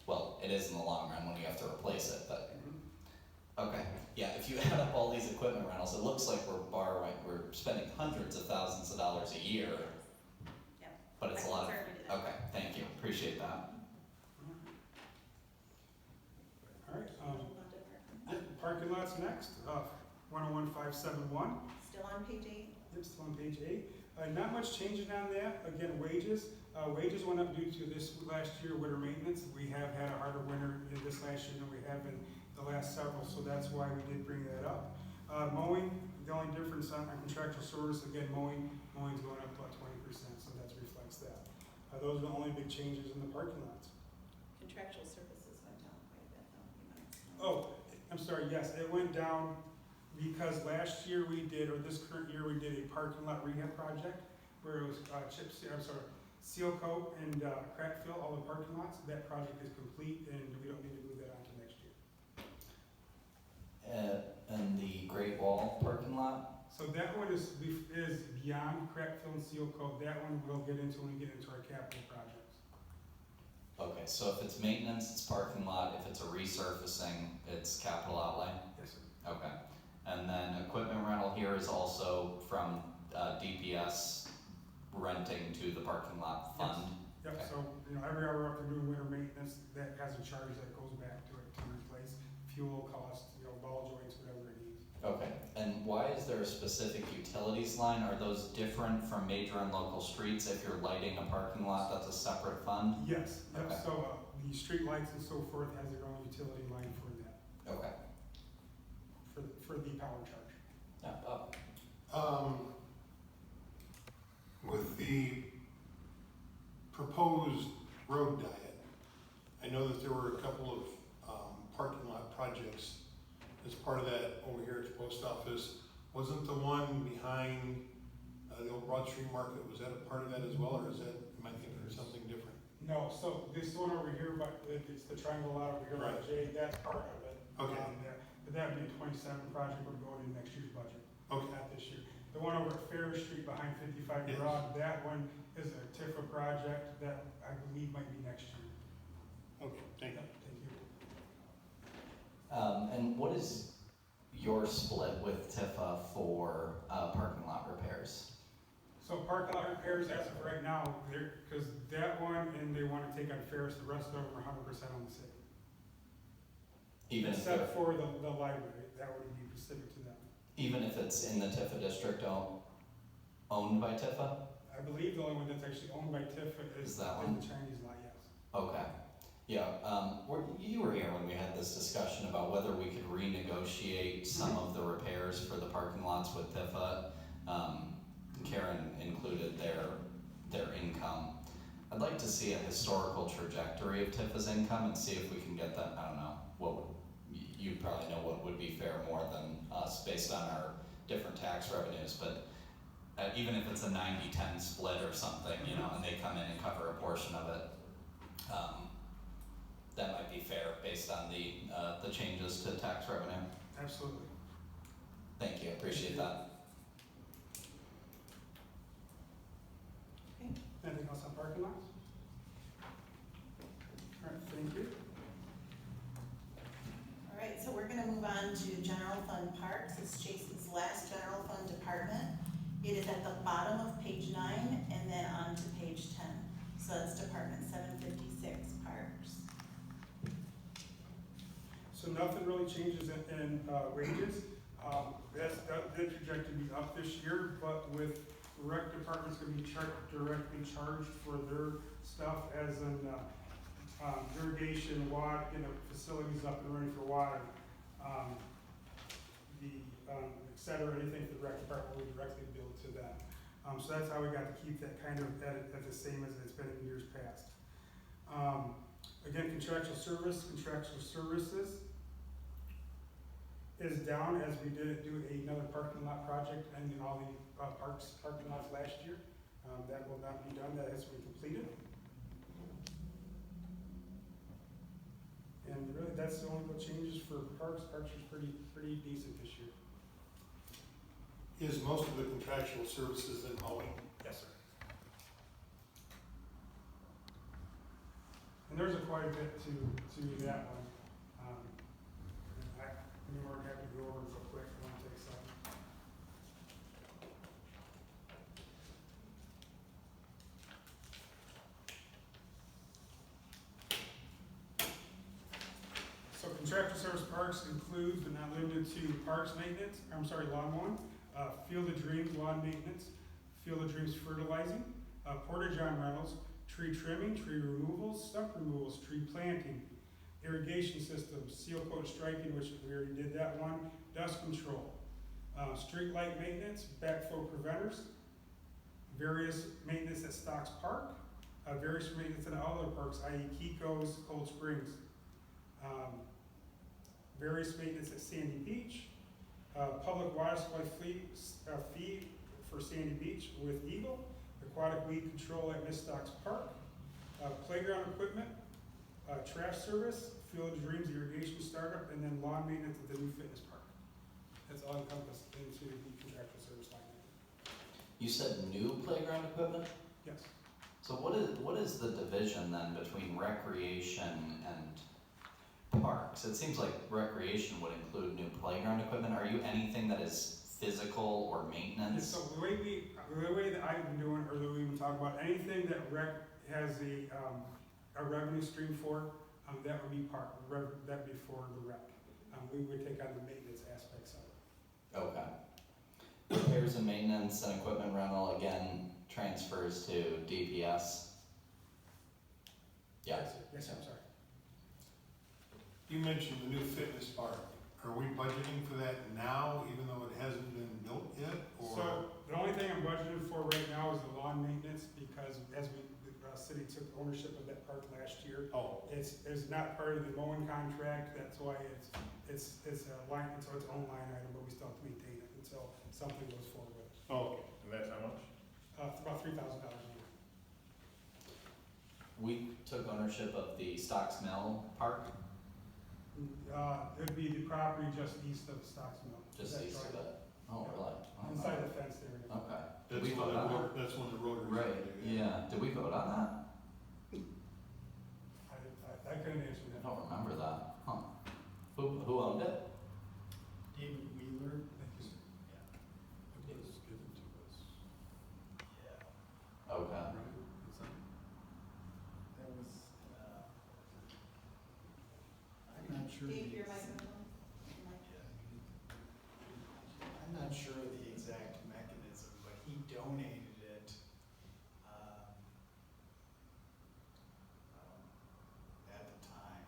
Well, it is in the long run when you have to replace it, but, okay. Yeah, if you add up all these equipment rentals, it looks like we're spending hundreds of thousands of dollars a year. Yep. But it's a lot of, okay, thank you, appreciate that. All right, parking lots next, 101571. Still on page 8? Yep, still on page 8. Not much changing on that. Again, wages. Wages went up due to this last year winter maintenance. We have had a harder winter in this last year than we have in the last several, so that's why we did bring that up. Mowing, the only difference on contractual service, again, mowing's going up about 20%, so that reflects that. Those are the only big changes in the parking lots. Contractual services went down quite a bit though. You might explain. Oh, I'm sorry, yes, it went down because last year we did, or this current year, we did a parking lot rehab project where it was seal coat and crack fill all the parking lots. That project is complete and we don't need to move that on to next year. And the Great Wall parking lot? So that one is beyond crack fill and seal coat. That one we'll get into when we get into our capital projects. Okay, so if it's maintenance, it's parking lot. If it's a resurfacing, it's capital outlay? Yes, sir. Okay. And then equipment rental here is also from DPS renting to the parking lot fund? Yep, Okay. so, every hour after doing winter maintenance, that has a charge that goes back to it to replace fuel costs, ball joints, whatever it needs. Okay, and why is there a specific utilities line? Are those different from major and local streets? If you're lighting a parking lot, that's a separate fund? Yes, yep, Okay. so the street lights and so forth has their own utility line for that, Okay. for the power charge. Yeah, With the proposed road diet, I know that there were a couple of parking lot projects as part of that over here at the post office. Wasn't the one behind the old Broad Street Market, was that a part of that as well, or is that, am I thinking of something different? No, so this one over here, but it's the triangle lot over here, Right. by Jay, that's part of it. Okay. But that'd be a 27 project would go into next year's budget, Okay. not this year. The one over at Fair Street behind 55 Yes. Broad, that one is a TIFA project that I believe might be next year. Okay, thank you. Thank you. and what is your split with Tifa for parking lot repairs? So parking lot repairs, as of right now, because that one, and they want to take on Ferris, the rest of them are 100% on the city. Even if they're, Except for the library, that would be specific to them. even if it's in the Tifa district owned by Tifa? I believe the only one that's actually owned by TIFA Is is that the one? Chinese lot, yes. Okay, yeah, you were here when we had this discussion about whether we could renegotiate some of the repairs for the parking lots with Tifa. Karen included their income. I'd like to see a historical trajectory of Tifa's income and see if we can get that, I don't know, you probably know what would be fair more than us based on our different tax revenues, but even if it's a 90-10 split or something, and they come in and cover a portion of it, that might be fair based on the changes to tax revenue. Absolutely. Thank you, appreciate that. Okay. Anything else on parking lots? All right, thank you. All right, so we're gonna move on to general fund parks. It's Jason's last general fund department. It is at the bottom of page 9 and then on to page 10. So that's Department 756, parks. So nothing really changes in wages. That projected to be up this year, but with rec departments gonna be directly charged for their stuff as in irrigation, water, facilities up and running for water, et cetera, anything for the rec department will be directly billed to them. So that's how we got to keep that kind of at the same as it's been in years past. Again, contractual services is down as we did do another parking lot project and all the parking lots last year. That will not be done, that has been completed. And really, that's the only real changes for parks. Parks is pretty decent this year. Is most of the contractual services in mowing? Yes, sir. And there's quite a bit to that one. I'm more than happy to go over it real quick if you want to take some. So contractual service parks includes but not limited to parks maintenance, lawn mowing, field of dreams lawn maintenance, Field of Dreams fertilizing, Porta-John rentals, tree trimming, tree removals, stump removals, tree planting, irrigation systems, seal coat striping, which we already did that one, dust control, street light maintenance, backflow preventers, various maintenance at Stocks Park, various maintenance in all other parks, i.e. Kiko's, Cold Springs, various maintenance at Sandy Beach, public water supply fee for Sandy Beach with Eagle, aquatic weed control at Miss Stocks Park, playground equipment, trash service, Field of Dreams irrigation startup, and then lawn maintenance at the new fitness park. That's all encompassed into the contractual service line. You said new playground equipment? Yes. So what is the division then between recreation and parks? It seems like recreation would include new playground equipment. Are you anything that is physical or And maintenance? so the way that I've been doing, or that we've been talking about, anything that rec has a revenue stream for, that would be that'd be for the rec. We would take on the maintenance aspects of it. Okay. Repairs and maintenance and equipment rental, again, transfers to DPS. Yeah. Yes, I'm sorry. You mentioned the new fitness park. Are we budgeting for that now, even though it hasn't been built yet, or? So the only thing I'm budgeting for right now is the lawn maintenance, because as the city took ownership of that park last year, Oh, it's not part of the mowing contract. That's why it's a line, so it's own line item, but we still have to maintain it until something goes forward with it. Oh, and that's how much? It's about $3,000 a year. We took ownership of the Stocks Mill Park, It'd be the property just east of Stocks Mill. just That's east of right. it. Oh, really? Oh, Inside the fence there. okay. Did that's we when vote on that? that's when the rotary. Right, yeah. Did we vote on that? I couldn't answer I that. don't remember that. Huh. Who owned it? David Wheeler. It was given to us. Yeah. Okay. That was, I'm not sure. Dave, the your ex- microphone? I'm not sure of the exact mechanism, but he donated it, at the time.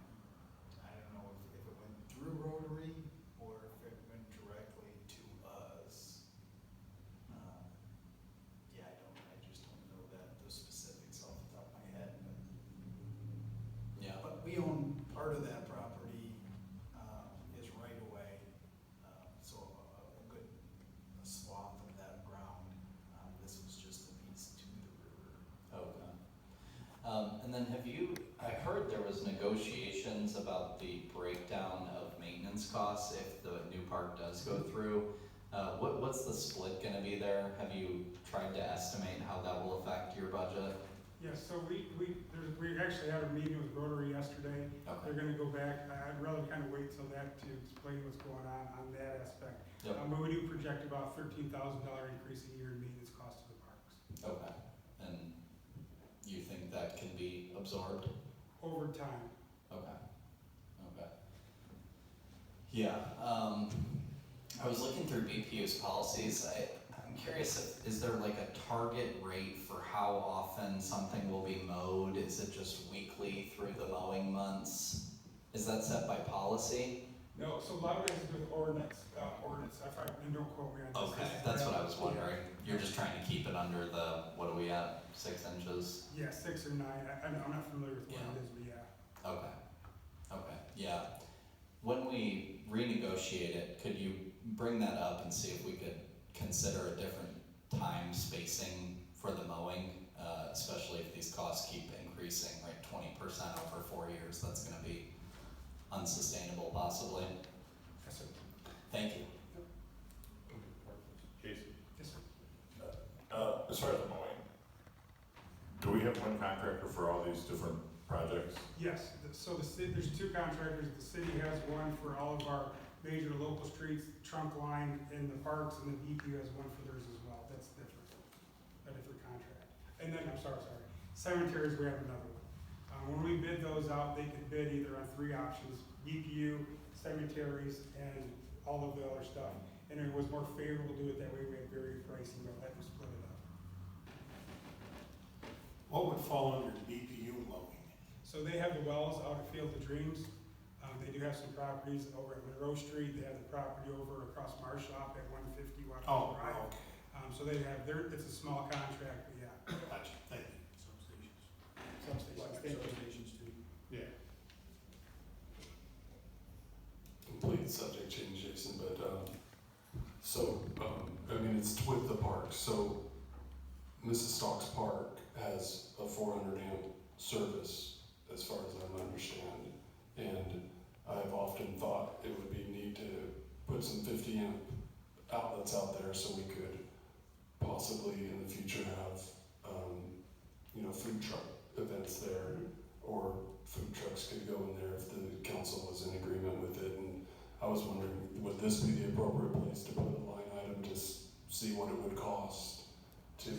I don't know if it went through Rotary or if it went directly to us. Yeah, I just don't know those specifics off the top of my head, Yeah. but we own part of that property, is right away, so a good swath of that ground. This was just the piece to the river. Okay. And then I heard there was negotiations about the breakdown of maintenance costs if the new park does go through. What's the split gonna be there? Have you tried to estimate how that will affect your budget? Yes, so we actually had a meeting with Rotary yesterday. Okay. They're gonna go back. I'd rather kind of wait till that to explain what's going on that aspect. Yep. But we do project about $13,000 increase a year in maintenance costs to the parks. Okay. And you think that can be absorbed? Over time. Okay. Okay. Yeah, I was looking through BPU's policies. I'm curious, is there like a target rate for how often something will be mowed? Is it just weekly through the mowing months? Is that set by policy? No, so a lot of it is with ordinance, and don't quote me on this. Okay, that's what I was wondering. You're just trying to keep it under the, what are we at, 6 inches? Yeah, 6 or 9. I'm not familiar with what Yeah. it is, but yeah. Okay, okay, yeah. When we renegotiate it, could you bring that up and see if we could consider a different time spacing for the mowing? Especially if these costs keep increasing, right, 20% over 4 years, that's gonna be unsustainable possibly. Yes, sir. Thank you. Jason, Yes, sir. as far as the mowing, do we have one contractor for all these different projects? Yes, so there's 2 contractors. The city has one for all of our major local streets, trunk line in the parks, and the DPU has one for theirs as well. That's different, a different contract. And then, I'm sorry, cemeteries, we have another one. When we bid those out, they could bid either on 3 options: DPU, cemeteries, and all of the other stuff. And it was more favorable to do it that way. We had varied pricing, but that was split it up. What would fall under BPU mowing? So they have the wells out at Field of Dreams. They do have some properties over at Monroe Street. They have the property over across Marshall at 150 Washington Oh, Drive. okay, So they have, it's a small contract, but yeah, gotcha, thank you. substations. Thank you. Substations too. Yeah. Complete subject change, Jason, but, I mean, it's with the park, so Mrs. Stocks Park has a 400 amp service, as far as I understand, and I've often thought it would be neat to put some 50 amp outlets out there so we could possibly in the future have, food truck events there, or food trucks could go in there if the council was in agreement with it. And I was wondering, would this be the appropriate place to put a line item to see what it would cost to, if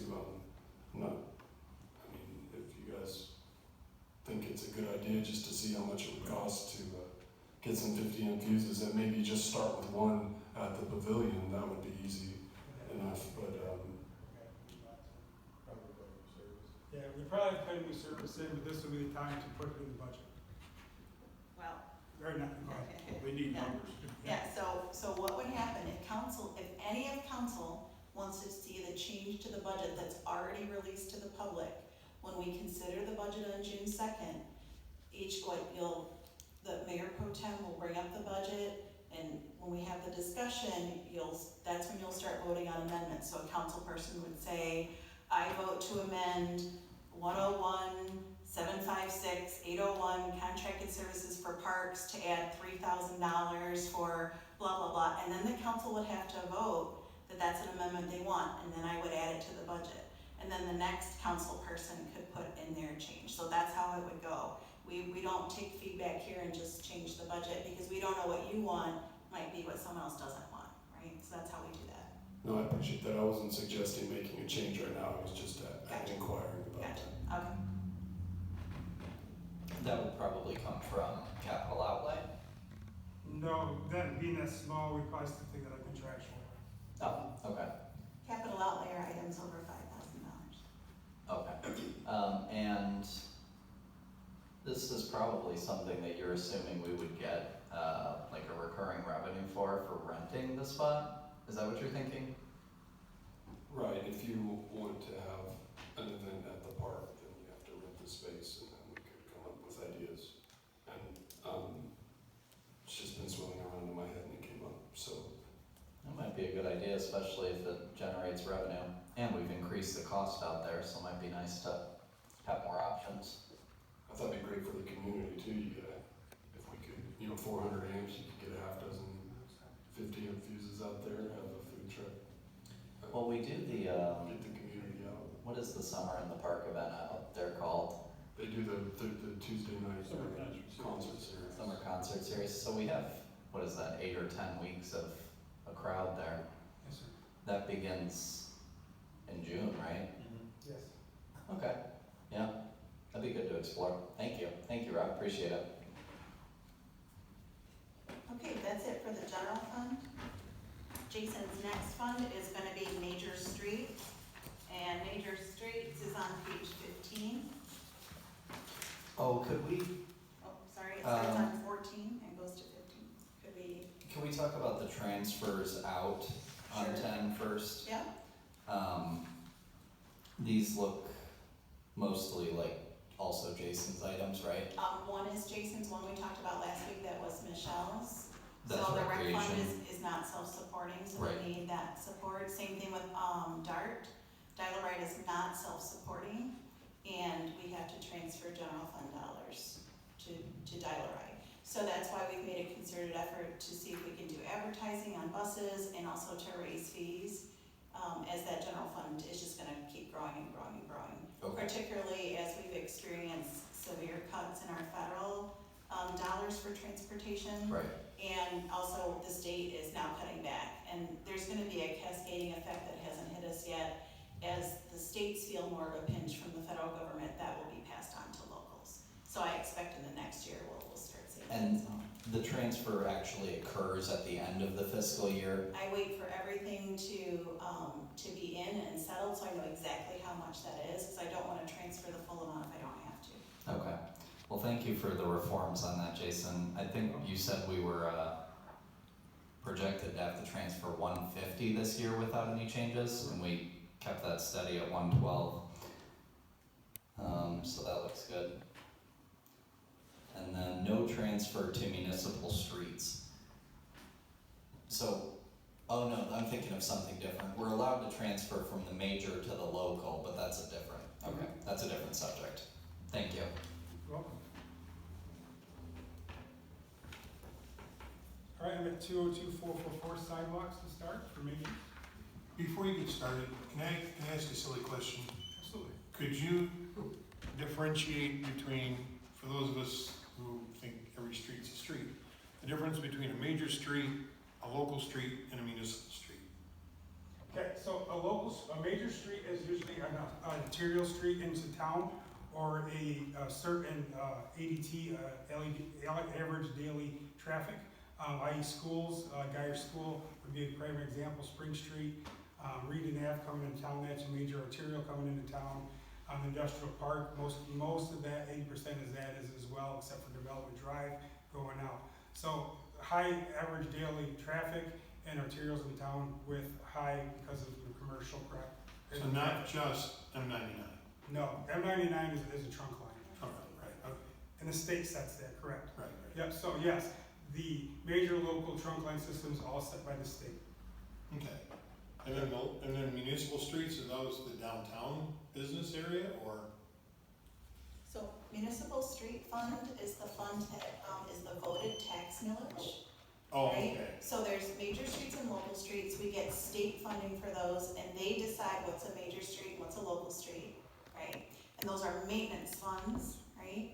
you guys think it's a good idea, just to see how much it would cost to get some 50 amp fuses, and maybe just start with one at the pavilion. That would be easy enough, but Yeah, we probably have to put a new service in, but this will be the time to put it in the budget. Well, Or not, We need Yeah. numbers. yeah, so what would happen if any of council wants to see the change to the budget that's already released to the public, when we consider the budget on June 2nd, the mayor pro tem will bring up the budget, and when we have the discussion, that's when you'll start voting on amendments. So a council person would say, I vote to amend 101-756-801 contracted services for parks to add $3,000 for blah, blah, blah. And then the council would have to vote that that's an amendment they want, and then I would add it to the budget. And then the next council person could put in their change. So that's how it would go. We don't take feedback here and just change the budget, because we don't know what you want might be what someone else doesn't want, right? So that's how we do that. no, I appreciate that. I wasn't suggesting making a change right now. I was just Gotcha. inquiring about Gotcha, that. okay. That would probably come from capital outlay. No, that being that small, we probably still take that like contractual. Oh, okay, Capital outlay are items over $5,000. okay. And this is probably something that you're assuming we would get, like a recurring revenue for renting the spot? Is that what you're thinking? Right, if you want to have an event at the park, then you have to rent the space, and then we could come up with ideas. And, it's just been swimming around in my head and it came up, so. That might be a good idea, especially if it generates revenue. And we've increased the cost out there, so it might be nice to have more options. I thought it'd be great for the community too, if we could, 400 amps, you could get a half dozen 50 amp fuses out there, have a food truck. Well, we do the, Get the community out. what is the summer in the park event out there called? They do the Tuesday night Summer concert series. Summer concert series, so we have, what is that, 8 or 10 weeks of a crowd there. Yes, sir. That begins in June, right? Yes. Okay, yeah, that'd be good to explore. Thank you, Rob, appreciate it. Okay, that's it for the general fund. Jason's next fund is gonna be major streets, and major streets is on page 15. Oh, could we, Oh, sorry, it starts on 14 and goes to 15. Could we, can we talk about the transfers out on Sure. 10 first? yeah? These look mostly like also Jason's items, right? One is Jason's, one we talked about last week, that was Michelle's. That's So the rec fund recreation. is not self-supporting, so Right. we need that support. Same thing with, DART. Dial-A-Ride is not self-supporting, and we have to transfer general fund dollars to Dial-A-Ride. So that's why we've made a concerted effort to see if we can do advertising on buses and also to raise fees, as that general fund is just gonna keep growing and growing and growing. Okay, Particularly as we've experienced severe cuts in our federal, dollars for transportation. right, And also the state is now cutting back, and there's gonna be a cascading effect that hasn't hit us yet. As the states feel more of a pinch from the federal government, that will be passed on to locals. So I expect in the next year we'll start seeing that And as well. the transfer actually occurs at the end of the fiscal year? I wait for everything to be in and settled, so I know exactly how much that is, because I don't wanna transfer the full amount if I don't have to. Okay, well, thank you for the reforms on that, Jason. I think you said we were, projected to have to transfer 150 this year without any changes, and we kept that steady at 112. So that looks good. And then no transfer to municipal streets. So, oh no, I'm thinking of something different. We're allowed to transfer from the major to the local, but that's a different, okay, that's a different subject. Thank you. Welcome. All right, I'm at 202-444 sidewalks to start for me. Before you get started, can I ask a silly question? Absolutely. Could you differentiate between, for those of us who think every street's a street, the difference between a major street, a local street, and a municipal street? Okay, so a major street is usually an arterial street into town, or a certain ADT, average daily traffic, i.e. schools. Geyer School would be a prime example. Spring Street, Reed and Ave coming into town, that's a major arterial coming into town. Industrial Park, most of that, 80% is that as well, except for Development Drive going out. So high average daily traffic and arterials in town with high because of the commercial crap. So not just M99? No, M99 is a trunk line. Trunk line, right, okay. And the state sets that, correct? Right. Yep, so yes, the major local trunk line systems all set by the state. Okay. And then municipal streets, are those the downtown business area, or? So municipal street fund is the fund that is the voted tax millage. Oh, Right? okay. So there's major streets and local streets, we get state funding for those, and they decide what's a major street, what's a local street, right? And those are maintenance funds, right?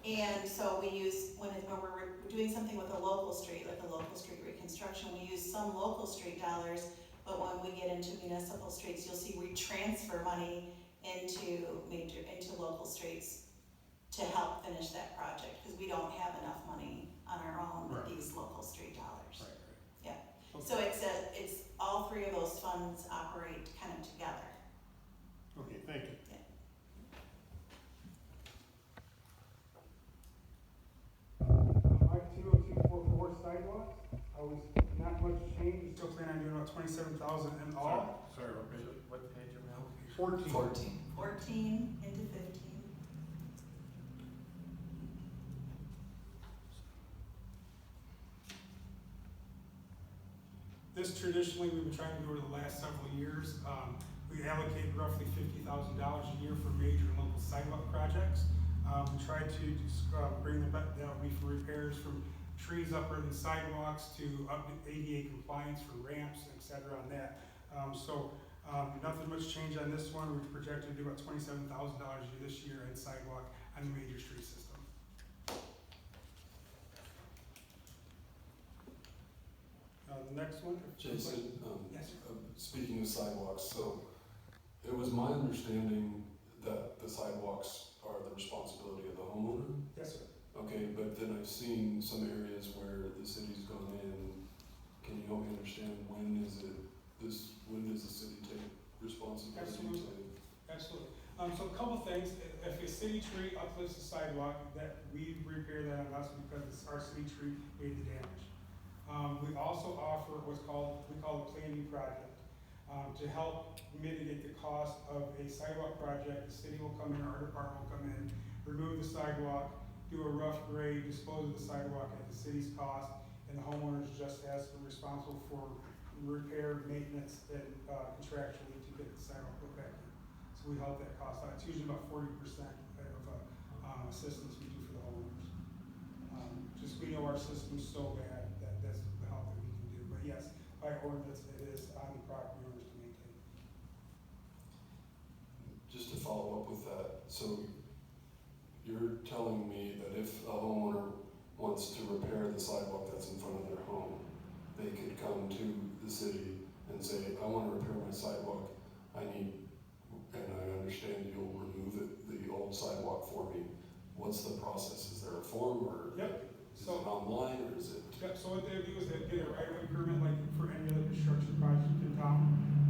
And so we use, when we're doing something with a local street, like a local street reconstruction, we use some local street dollars, but when we get into municipal streets, you'll see we transfer money into local streets to help finish that project, because we don't have enough money on our own with Right. these local street dollars. Right. Yeah. Okay. So it's all three of those funds operate kind of together. Okay, thank you. My 202-444 sidewalks, I was not much change, we still plan on doing about 27,000 in all. Sorry, what page are we on? 14. 14. 14 into 15. This traditionally, we've been trying to do over the last several years. We allocate roughly $50,000 a year for major and local sidewalk projects. We try to bring them back, that would be for repairs from trees uprooting sidewalks to ADA compliance for ramps, et cetera on that. Nothing much change on this one. We're projected to do about $27,000 this year in sidewalk on the major street system. The next one. Jason, Yes, sir. speaking of sidewalks, so it was my understanding that the sidewalks are the responsibility of the homeowner. Yes, sir. Okay, but then I've seen some areas where the city's gone in. Can you help me understand when does the city take responsibility Absolutely. to? Absolutely. So a couple things, if a city tree uplifts the sidewalk, that we repair that on us because it's our city tree made the damage. We also offer we call a Plan B project, to help mitigate the cost of a sidewalk project. The city will come in, our department will come in, remove the sidewalk, do a rough grade, dispose of the sidewalk at the city's cost, and the homeowners just as responsible for repair, maintenance, and contractually to get the sidewalk put back in. So we help that cost out. It's usually about 40% of assistance we do for the homeowners. Just we know our system's so bad that that's the help that we can do. But yes, by ordinance, it is on the property owners to maintain. Just to follow up with that, so you're telling me that if a homeowner wants to repair the sidewalk that's in front of their home, they could come to the city and say, I want to repair my sidewalk, and I understand you'll remove the old sidewalk for me. What's the process? Is there a form or? Yep. Is So- it online or is it? Yeah, so what they do is they get a right-of-way permit, like for any other construction project in town.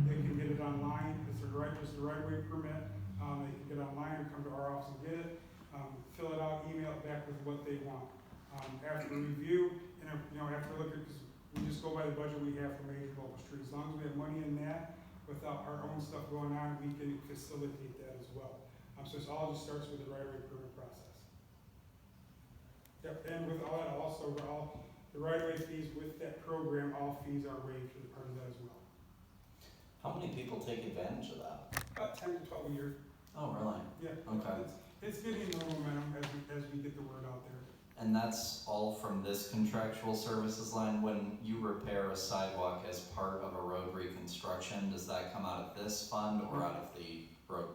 They can get it online, it's the right-of-way permit, they can get it online or come to our office and get it, fill it out, email it back with what they want. After review, and, after looking, because we just go by the budget we have for major local streets, as long as we have money in that, without our own stuff going on, we can facilitate that as well. So it all just starts with the right-of-way permit process. Yep, and with all that, also, the right-of-way fees with that program, all fees are waived for the part of that as well. How many people take advantage of that? About 10 to 12 a year. Oh, really? Yeah. Okay. It's getting more momentum as we get the word out there. And that's all from this contractual services line? When you repair a sidewalk as part of a road reconstruction, does that come out of this fund or out of the road,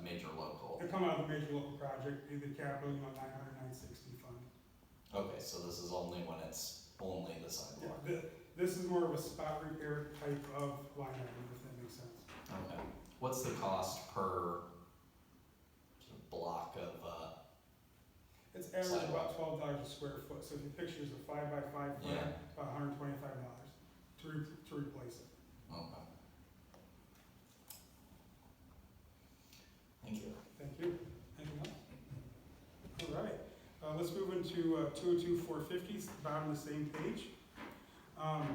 major local? They come out of the major local project, either capital, 900, 960 fund. Okay, so this is only when it's only the sidewalk? Yeah, this is more of a spot repair type of line item, if that makes sense. Okay. What's the cost per sort of block of, It's average Sidewalk. about $12 a square foot, so if you picture it's a 5x5 flat, Yeah. it's about $125 to replace it. okay. Thank you. Thank you. Anything else? All right, let's move into 202-450, bottom of the same page. All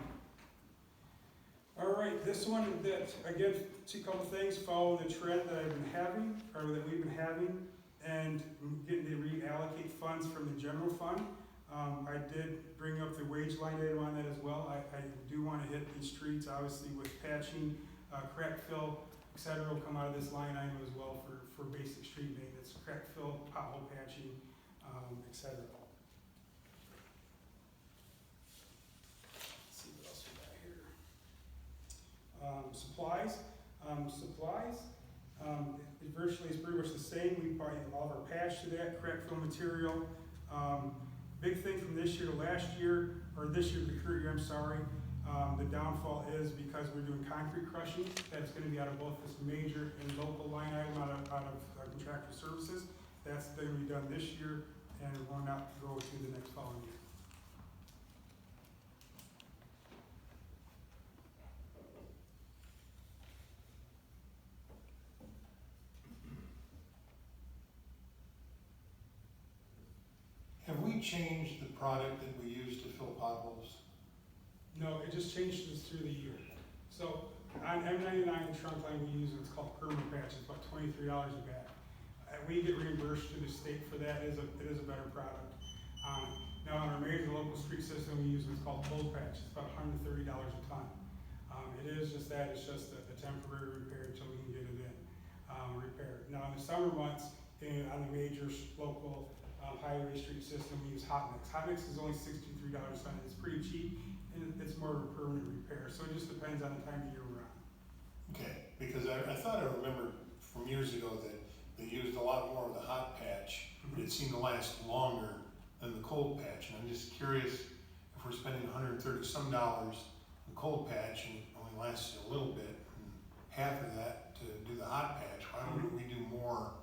right, this one, that, again, two couple things, follow the trend that I've been having, or that we've been having, and getting to reallocate funds from the general fund. I did bring up the wage line item on that as well. I do want to hit these streets, obviously with patching, crack fill, et cetera, will come out of this line item as well for basic street maintenance, crack fill, pothole patching, et cetera. Let's see what else we got here. Supplies, it virtually is pretty much the same. We buy all of our patch to that, crack fill material. Big thing from this year to last year, or this year to the current year, I'm sorry, the downfall is because we're doing concrete crushing. That's gonna be out of both this major and local line item out of contractual services. That's gonna be done this year and will not go to the next following year. Have we changed the product that we use to fill potholes? No, it just changes through the year. So on M99 trunk line, we use what's called permanent patch. It's about $23 a bag. We get reimbursed to the state for that. It is a better product. Now on our major local street system, we use what's called cold patch. It's about $130 a ton. It is just that. It's just a temporary repair until we can get it in repaired. Now in the summer months, on the major local highway street system, we use hot mix. Hot mix is only $63 a ton. It's pretty cheap, and it's more of a permanent repair. So it just depends on the time of year we're on. Okay, because I thought I remembered from years ago that they used a lot more of the hot patch, but it seemed to last longer than the cold patch. And I'm just curious, if we're spending $130 some on cold patch and it only lasts a little bit, and half of that to do the hot patch, why don't we do more?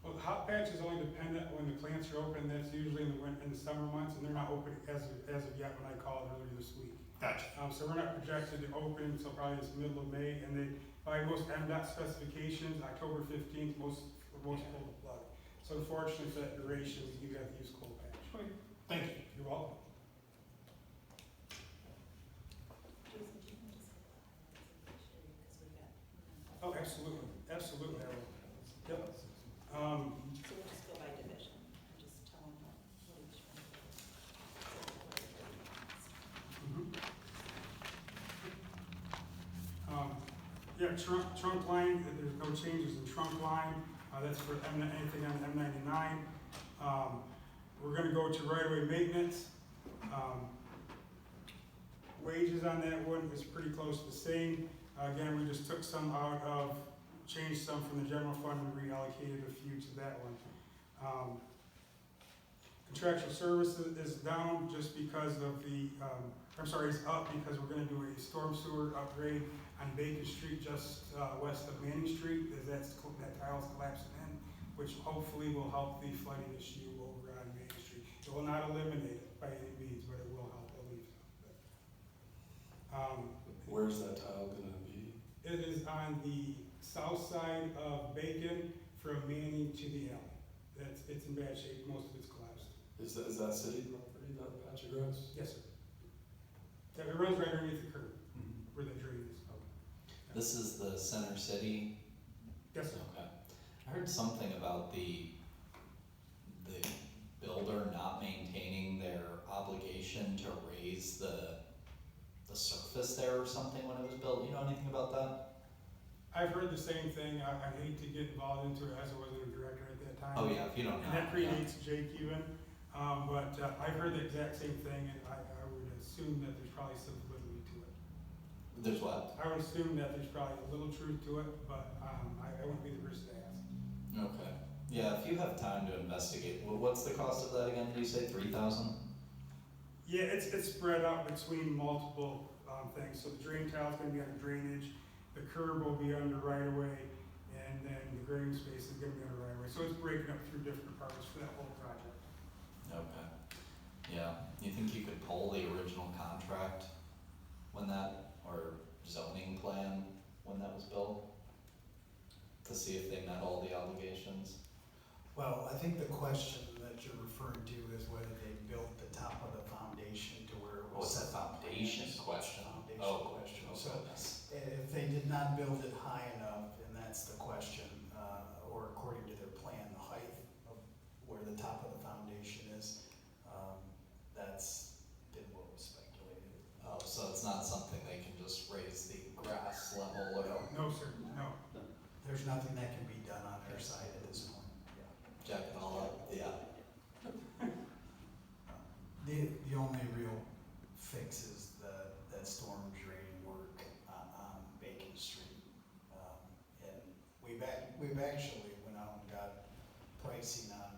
Well, the hot patch is only dependent when the plants are open. That's usually in the summer months, and they're not open as of yet when I called earlier this week. Gotcha. So we're not projected to open until probably this middle of May, and they, by most MDOT specifications, October 15th, most pull the plug. So unfortunately for that duration, you got to use cold patch. Thank you. You're welcome. Oh, absolutely, absolutely, I will. Yep. So we'll just go by division, and just tell them what each one is. Trunk line, there's no changes in trunk line, that's for anything on M99. We're gonna go to right-of-way maintenance. Wages on that one is pretty close to the same. Again, we just took some out of, changed some from the general fund and reallocated a few to that one. Contractual services is down just because of the, it's up because we're gonna do a storm sewer upgrade on Bacon Street just west of Manning Street, as that tile's collapsing in, which hopefully will help the flooding issue over on Main Street. It It will not eliminate it by any means, but it will help alleviate it. Where's that tile gonna be? It is on the south side of Bacon from Manning to the alley. It's in bad shape, most of it's collapsed. Is that city property, that patch of grass? Yes, sir. Yeah, it runs right underneath the curb where the drain is. This is the Center City. Yes, sir. Okay. I heard something about the builder not maintaining their obligation to raise the surface there or something when it was built. You know anything about that? I've heard the same thing. I hate to get involved into it as I wasn't a director at that time. Oh yeah, if you don't know. And that yeah. predates Jake even. But I've heard the exact same thing, and I would assume that there's probably some validity to it. There's what? I would assume that there's probably a little truth to it, but I wouldn't be the person to ask. Okay. Yeah, if you have time to investigate, what's the cost of that again? Did you say 3,000? Yeah, it's spread out between multiple things. So the drain tile's gonna be under drainage, the curb will be under right of way, and then the green space is gonna be under right of way. So it's breaking up through different departments for that whole project. Okay. Yeah. You think you could pull the original contract when that, or zoning plan when that was built? To see if they met all the obligations? Well, I think the question that you're referring to is whether they built the top of the foundation to where it was. What's the foundation question? Foundation Oh, question. oh So goodness. if they did not build it high enough, and that's the question, or according to their plan, the height of where the top of the foundation is, that's been what was speculated. Oh, so it's not something they can just raise the grass level or? No, sir, no. There's nothing that can be done on their side at this point. Jack it all up, yeah. The only real fix is that storm drain work on Bacon Street. And we've actually went out and got pricing on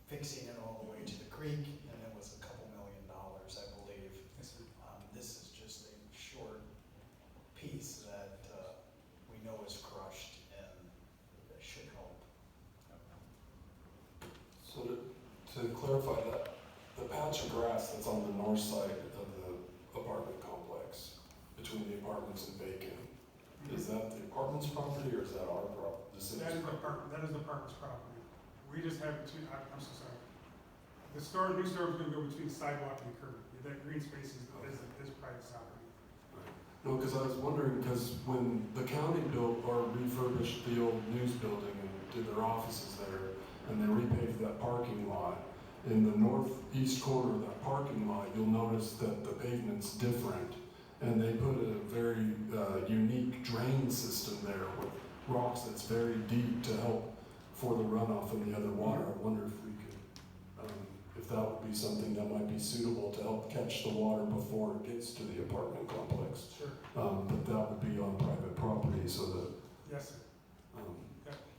fixing it all the way to the creek, and it was $2 million, I believe. Yes, sir. This is just a short piece that we know is crushed, and that should help. So to clarify that, the patch of grass that's on the north side of the apartment complex, between the apartments and Bacon, is that the apartment's property or is that our property? That is the apartment's property. We just have between, I'm so sorry. The new store is gonna go between the sidewalk and the curb. That green space is private property. No, because I was wondering, because when the county built or refurbished the old news building and did their offices there, and they repaved that parking lot, in the northeast corner of that parking lot, you'll notice that the pavement's different. And they put a very unique drain system there with rocks that's very deep to help for the runoff and the other water. I wonder if we could, if that would be something that might be suitable to help catch the water before it gets to the apartment complex. Sure. But that would be on private property, so that, Yes, sir.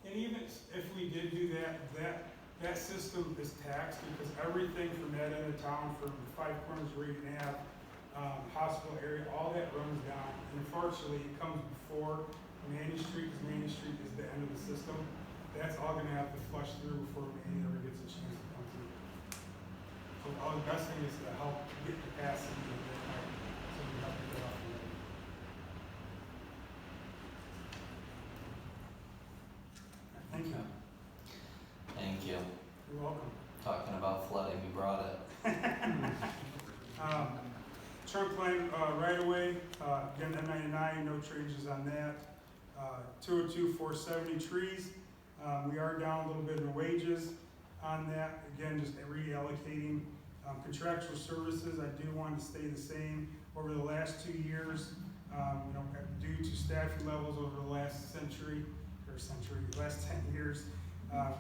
And even if we did do that system is taxed because everything from that end of town, from the Five Corners where you can have hospital area, all that runs down. And unfortunately, it comes before Manny Street, because Manny Street is the end of the system. That's all gonna have to flush through before Manny ever gets a chance to come through. So all the best thing is to help get capacity in that part, so we have to get off the road. Thank you. Thank you. You're welcome. Talking about flooding, you brought it. Trunk line right away, again, M99, no changes on that. 202, 470 trees, we are down a little bit in wages on that. Again, just reallocating contractual services. I do want to stay the same over the last 2 years. Due to staffing levels over the last last 10 years,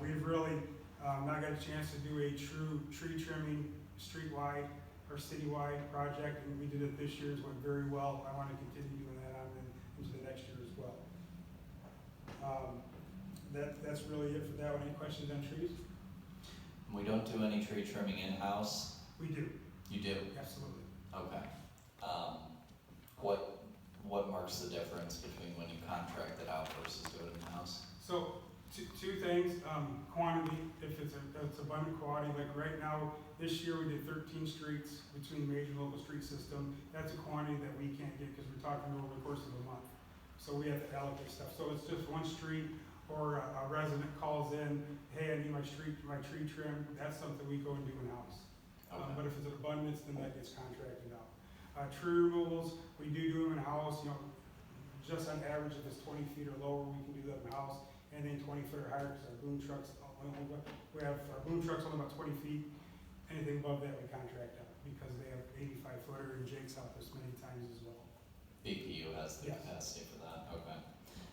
we've really not got a chance to do a true tree trimming streetwide or citywide project, and we did it this year. It went very well. I want to continue doing that on into the next year as well. That's really it for that one. Any questions on trees? We don't do any tree trimming in-house? We do, You do? absolutely. Okay. What marks the difference between when you contract it out versus do it in-house? So Two things, quantity, if it's abundant quantity, like right now, this year we did 13 streets between the major local street system. That's a quantity that we can't get because we're talking over the course of a month. So we have to allocate stuff. So it's just one street, or a resident calls in, hey, I need my tree trim, that's something we go and do in-house. Okay. But if it's an abundance, then that gets contracted out. Tree removals, we do them in-house, just on average, if it's 20 feet or lower, we can do that in-house. Anything 20 foot or higher, because our boom trucks, we have our boom trucks only about 20 feet. Anything above that, we contract out, because they have 85 footer, and Jake's helped us many times as well. BPU has the Yes. capacity for that, okay.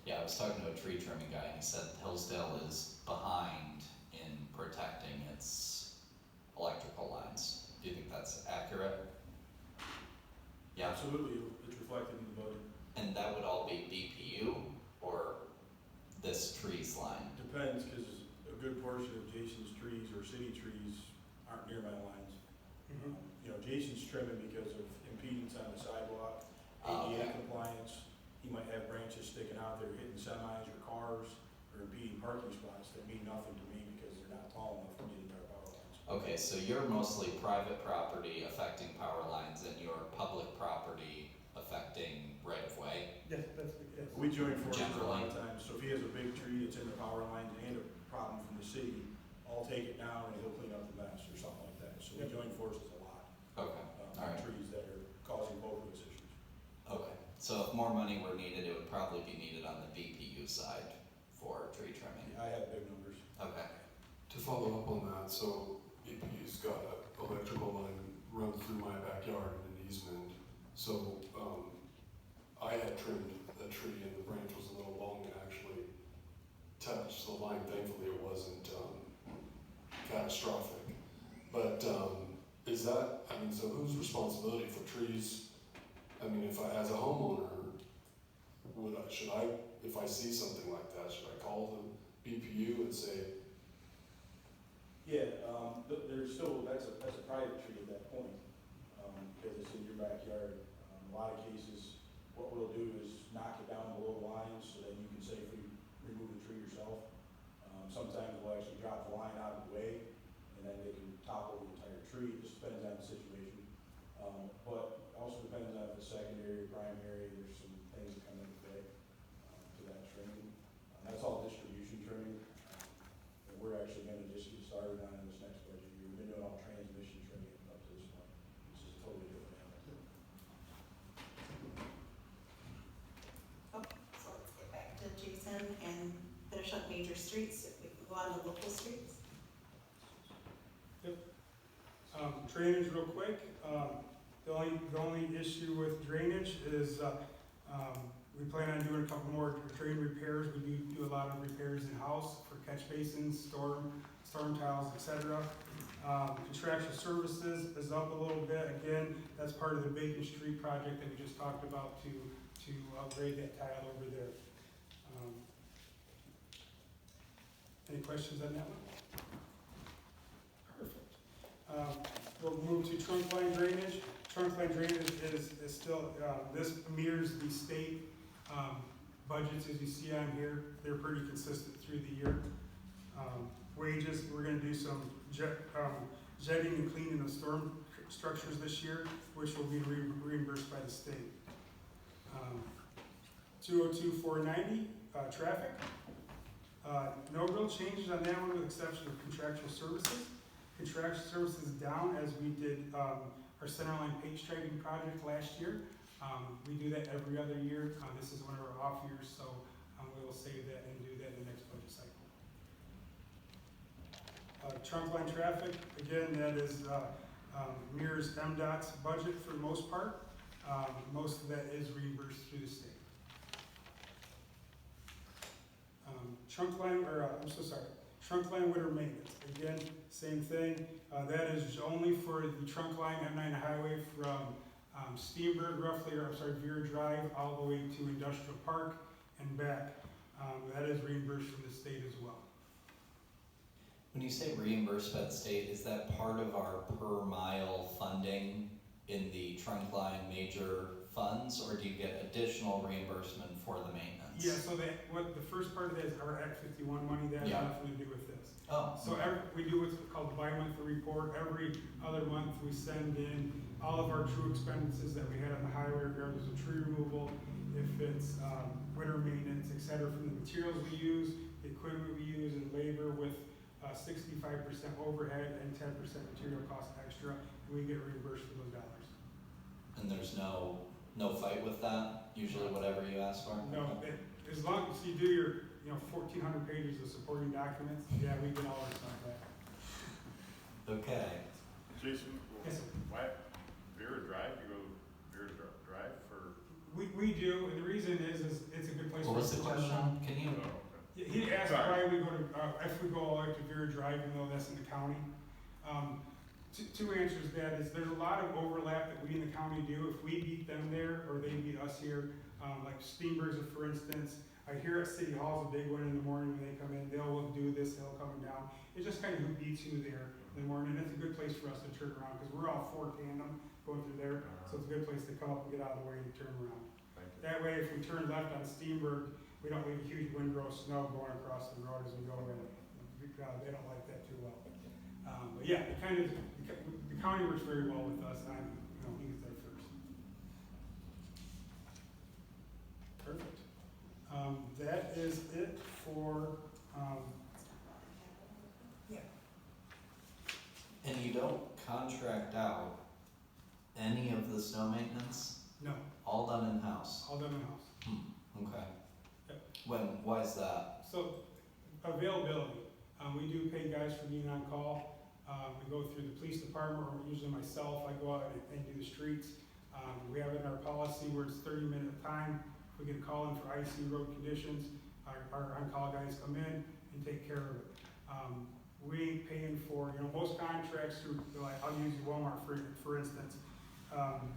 Yeah, I was talking to a tree trimming guy, and he said Hillsdale is behind in protecting its electrical lines. Do you think that's accurate? Yeah, Absolutely, it's reflected in the budget. and that would all be BPU, or this trees line? Depends, because a good portion of Jason's trees or city trees aren't near my lines. Jason's trimming because of impedance on the sidewalk, ADA Okay. compliance. He might have branches sticking out there hitting semis or cars, or impeding parking spots that mean nothing to me because they're not tall enough to get into our power lines. Okay, so you're mostly private property affecting power lines, and your public property affecting right of way? Yes, yes. We join forces a lot Generally. of times, so if he has a big tree that's in the power lines and a problem from the city, I'll take it down and he'll clean up the mess or something like that. So we Yep. join forces a lot Okay, on alright, trees that are causing both of those issues. okay. So if more money were needed, it would probably be needed on the BPU side for tree trimming. I have big numbers. Okay, To follow up on that, so BP's got an electrical line run through my backyard in an easement. So, I had trimmed a tree and the branch was a little long and actually touched the line. Thankfully, it wasn't, catastrophic. But, is that, so whose responsibility for trees? If I, as a homeowner, if I see something like that, should I call the BPU and say, Yeah, there's still, that's a private tree at that point, because it's in your backyard. A lot of cases, what we'll do is knock it down below the line so that you can safely remove the tree yourself. Sometimes we'll actually drop the line out of the way, and then they can topple the entire tree. It just depends on the situation. But also depends on if it's secondary or primary. There's some things that come into play to that trimming. That's all distribution trimming. And we're actually gonna just get started on this next budget year. We've been doing all transmission trimming up to this point. This is a totally different animal. Okay, so let's get back to Jason and finish up major streets, if we can go on to local streets. Drainage real quick, the only issue with drainage is, we plan on doing a couple more drain repairs. We do a lot of repairs in-house for catch basins, storm tiles, etc. Contractual services is up a little bit. Again, that's part of the Bacon Street project that we just talked about to upgrade that tile over there. Any questions on that one? Perfect. We'll move to trunk line drainage. Trunk line drainage is still, this mirrors the state budgets as you see on here. They're pretty consistent through the year. Wages, we're gonna do some jetting and cleaning of storm structures this year, which will be reimbursed by the state. 202-490, traffic. No real changes on that one with the exception of contractual services. Contractual services down as we did our centerline paint striping project last year. We do that every other year. This is one of our off years, so we will save that and do that in the next budget cycle. Trunk line traffic, again, that is mirrors MDOT's budget for the most part. Most of that is reimbursed through the state. Trunk line winter maintenance. Again, same thing. That is only for the trunk line M9 highway from Steenberg Vera Drive all the way to Industrial Park and back. That is reimbursed from the state as well. when you say reimbursed by the state, is that part of our per mile funding in the trunk line major funds, or do you get additional reimbursement for the maintenance? Yeah, so what the first part of that is our Act 51 money, that has Yeah. nothing to do with this. Oh, So we do what's called the bi-monthly report. Every other month, we send in all of our true expenses that we had on the highway, regardless of tree removal, if it's winter maintenance, et cetera, from the materials we use, the equipment we use, and labor with 65% overhead and 10% material cost extra, and we get reimbursed for those dollars. and there's no fight with that? Usually whatever you ask for? No, as long as you do your, 1,400 pages of supporting documents, yeah, we get all our stuff back. Okay. Jason, Yes, sir. why, Vera Drive, you go Vera Drive for? We do, and the reason is it's a good place What for was us the to turn question? around. Can you? Oh, okay. He asked Sorry. why we go to, if we go all the way to Vera Drive, even though that's in the county. Two answers to that is there's a lot of overlap that we in the county do. If we beat them there, or they beat us here, like Steenberg's, for instance, I hear at City Hall is a big one in the morning when they come in, they'll do this, they'll coming down. It's just kind of who beats who there in the morning, and it's a good place for us to turn around, because we're all four tandem going through there, so it's a good place to come up and get out of the way and turn around. Thank you. That way, if we turn left on Steenberg, we don't leave a huge windrow of snow going across the road as we go in. They don't like that too well. But yeah, the county works very well with us, and he's there first. Perfect. That is it for, And you don't contract out any of the snow maintenance? no, All done in-house? all done in-house. Okay. Yep. Why is that? So, availability, we do pay guys for being on call. We go through the police department, or usually myself, I go out and do the streets. We have it in our policy where it's 30-minute time. If we get a call in for icy road conditions, our on-call guys come in and take care of it. We ain't paying for, most contracts through, like, I'll use Walmart for instance.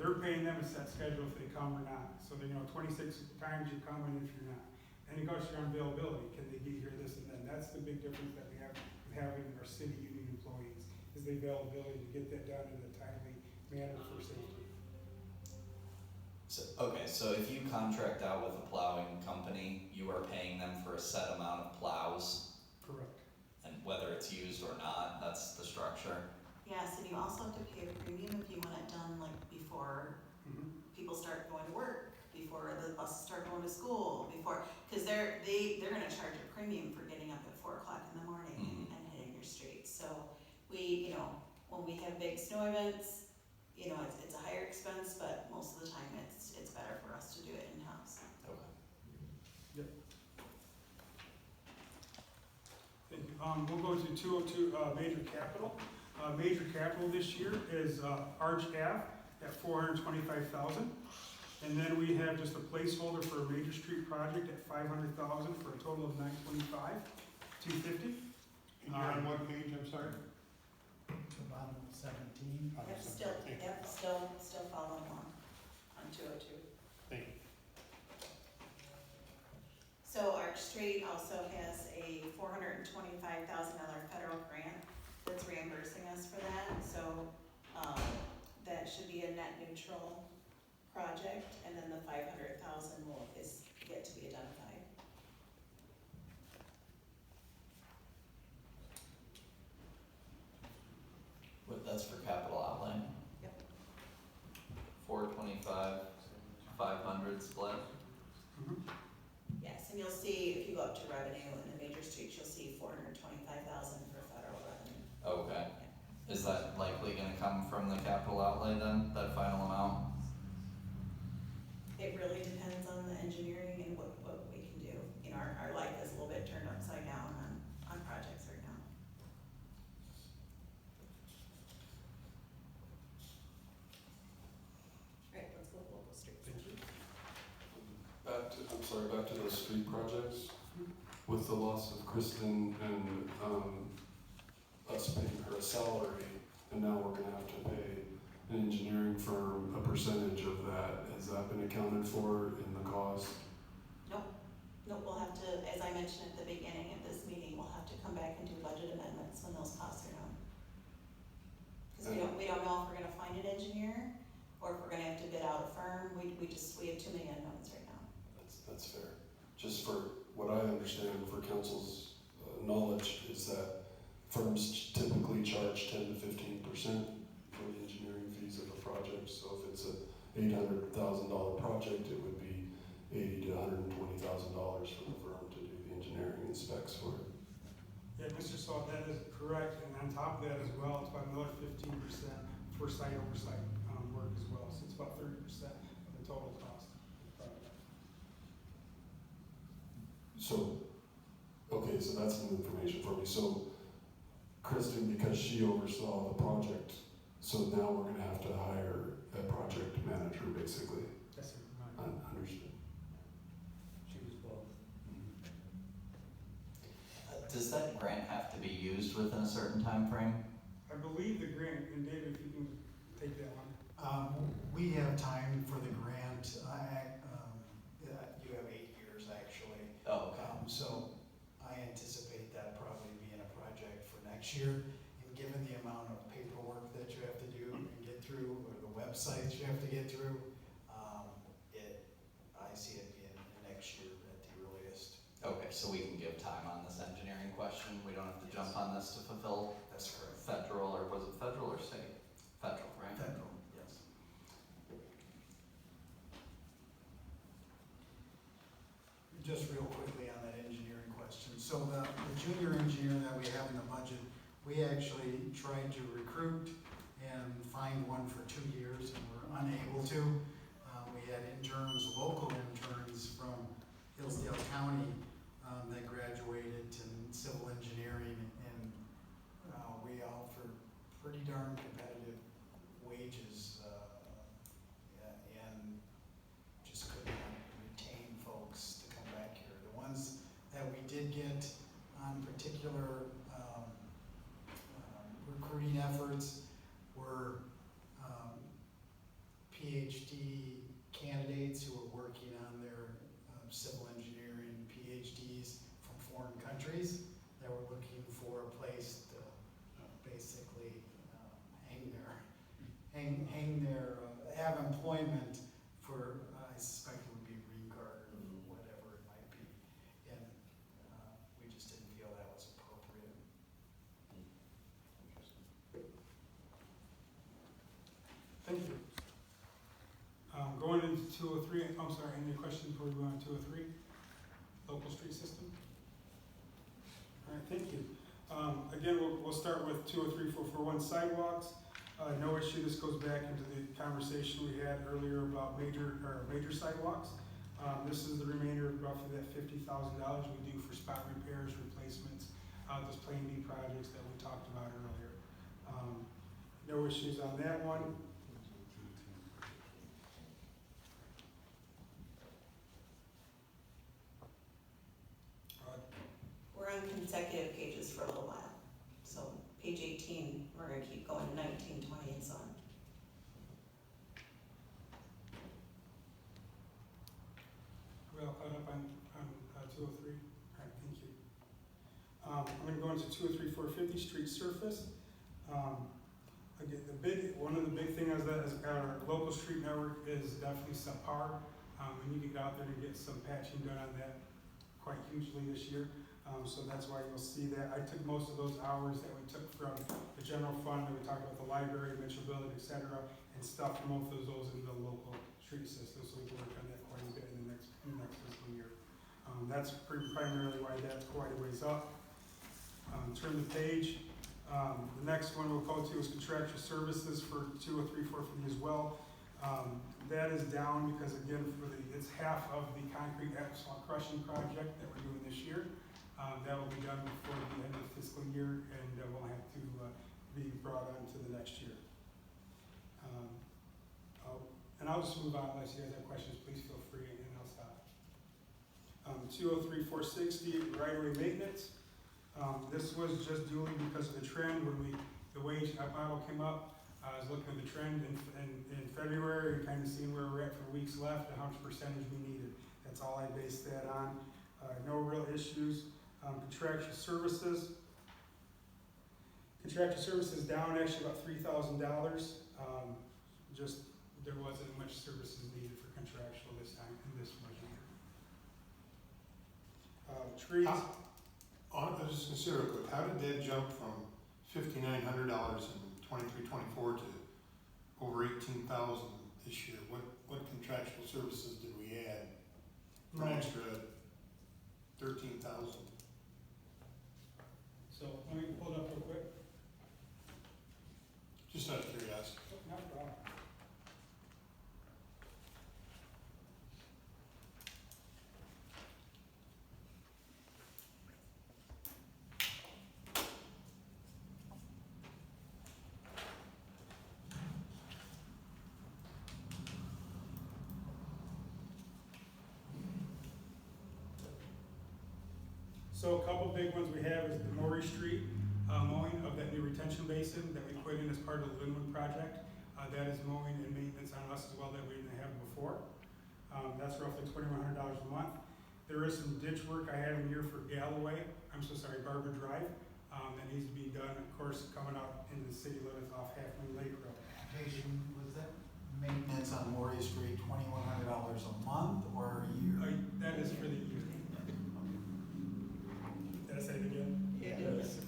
They're paying them a set schedule if they come or not. So they 26 times you come and if you're not. And it goes to your availability. Can they get here, this and then? That's the big difference that we have with having our city union employees, is the availability to get that done in a timely manner for safety. So if you contract out with a plowing company, you are paying them for a set amount of plows, Correct. and whether it's used or not, that's the structure. Yes, and you also have to pay a premium if you want it done like before people start going to work, before the buses start going to school, because they're gonna charge a premium for getting up at 4 o'clock in the morning and hitting your streets. So we, when we have big snow events, it's a higher expense, but most of the time it's better for us to do it in-house. Okay. Thank you. We'll go to 202, major capital. Major capital this year is Arch Ave at $425,000. And then we have just a placeholder for a major street project at $500,000 for a total of $925,250. And you're on what page, I'm sorry? The bottom of 17. Still following along on 202. Thank you. So Arch Street also has a $425,000 federal grant that's reimbursing us for that, so, that should be a net neutral project, and then the $500,000 is yet to be identified. That's for capital outlay? Yep. 425, 500 split? Yes, and you'll see, if you go up to revenue in the major streets, you'll see $425,000 for federal revenue. Okay. Is that likely gonna come from the capital outlay then, that final amount? It really depends on the engineering and what we can do. Our life is a little bit turned upside down on projects right now. All right, let's go to local streets. Back to those street projects. With the loss of Kristen and us paying her a salary, and now we're gonna have to pay an engineering firm a percentage of that. Has that been accounted for in the cost? Nope, we'll have to, as I mentioned at the beginning of this meeting, we'll have to come back and do budget amendments when those costs are known. Because we don't know if we're gonna find an engineer, or if we're gonna we have too many unknowns right now. That's fair. Just for what I understand for council's knowledge is that firms typically charge 10 to 15% for the engineering fees of a project. So if it's a $800,000 project, it would be $80,000 to $120,000 for the firm to do the engineering and specs for it. Yeah, Mr. Salt, that is correct, and on top of that as well, it's about another 15% for site oversight work as well, so it's about 30% of the total cost of the project. So, okay, so that's new information for me. So Kristen, because she oversaw the project, so now we're gonna have to hire a project manager, basically. Yes, sir. Right. Understood. She was both. Does that grant have to be used within a certain time frame? I believe the grant, and David, if you can take that one. We have time for the grant. You have 8 years, actually. Oh, okay. So I anticipate that probably being a project for next year. And given the amount of paperwork that you have to do and get through, or the websites you have to get through, I see it being next year at the earliest. Okay, so we can give time on this engineering question. We don't have to jump on this to fulfill That's correct. federal, or was it federal or state? Federal, right? Federal, yes. Just real quickly on that engineering question. So the junior engineer that we have in the budget, we actually tried to recruit and find one for 2 years and were unable to. We had interns, local interns from Hillsdale County that graduated in civil engineering, and we offer pretty darn competitive wages and just couldn't retain folks to come back here. The ones that we did get on particular recruiting efforts were PhD candidates who were working on their civil engineering PhDs from foreign countries that were looking for a place to basically have employment for, I suspect it would be a green card or whatever it might be. And we just didn't feel that was appropriate. Thank you. Going into 203, I'm sorry, any questions before we go on to 203? Local street system? All right, thank you. Again, we'll start with 203-441 sidewalks. No issue, this goes back into the conversation we had earlier about major sidewalks. This is the remainder of roughly that $50,000 we do for spot repairs, replacements, those Plan B projects that we talked about earlier. No issues on that one. We're on consecutive pages for a little while. So page 18, we're gonna keep going to 19, 20, and so on. We all caught up on 203? All right, thank you. I'm gonna go into 203-450 street surface. Again, one of the big things is our local street network is definitely subpar. We need to get out there and get some patching done on that quite hugely this year. So that's why you'll see that. I took most of those hours that we took from the general fund, that we talked about the library, Mitchell Building, et cetera, and stuffed most of those into the local street system, so we can work on that quite a bit in the next fiscal year. That's primarily why that's quite a ways up. Turn the page. The next one we'll go to is contractual services for 203-450 as well. That is down because, again, it's half of the concrete asphalt crushing project that we're doing this year. That will be done before the end of the fiscal year, and will have to be brought on to the next year. And I'll just move on unless you guys have questions. Please feel free, and I'll stop. 203-460 right-of-way maintenance. This was just duly because of the trend when the wage model came up. I was looking at the trend in February and kind of seeing where we're at for weeks left and how much percentage we needed. That's all I based that on. No real issues. Contractual services. Contractual services down actually about $3,000. Just there wasn't much much services needed for contractual this time, in this budget year. Trees, Just consider it, how did that jump from $5,900 in 23-24 to over 18,000 this year? What contractual services did we add for an extra 13,000? so let me pull it up real quick. Just out of curiosity. No problem. So a couple big ones we have is the Maury Street mowing of that new retention basin that we put in as part of the Linwood project. That is mowing and maintenance on us as well that we didn't have before. That's roughly $2,100 a month. There is some ditch work I have in here for Barber Drive, that needs to be done, of course, coming out into the city limits off Half Moon Lake Road. Jason, was that maintenance on Maury Street $2,100 a month or a year? That is for the year. Did I say it again? Yeah. Getting really expensive.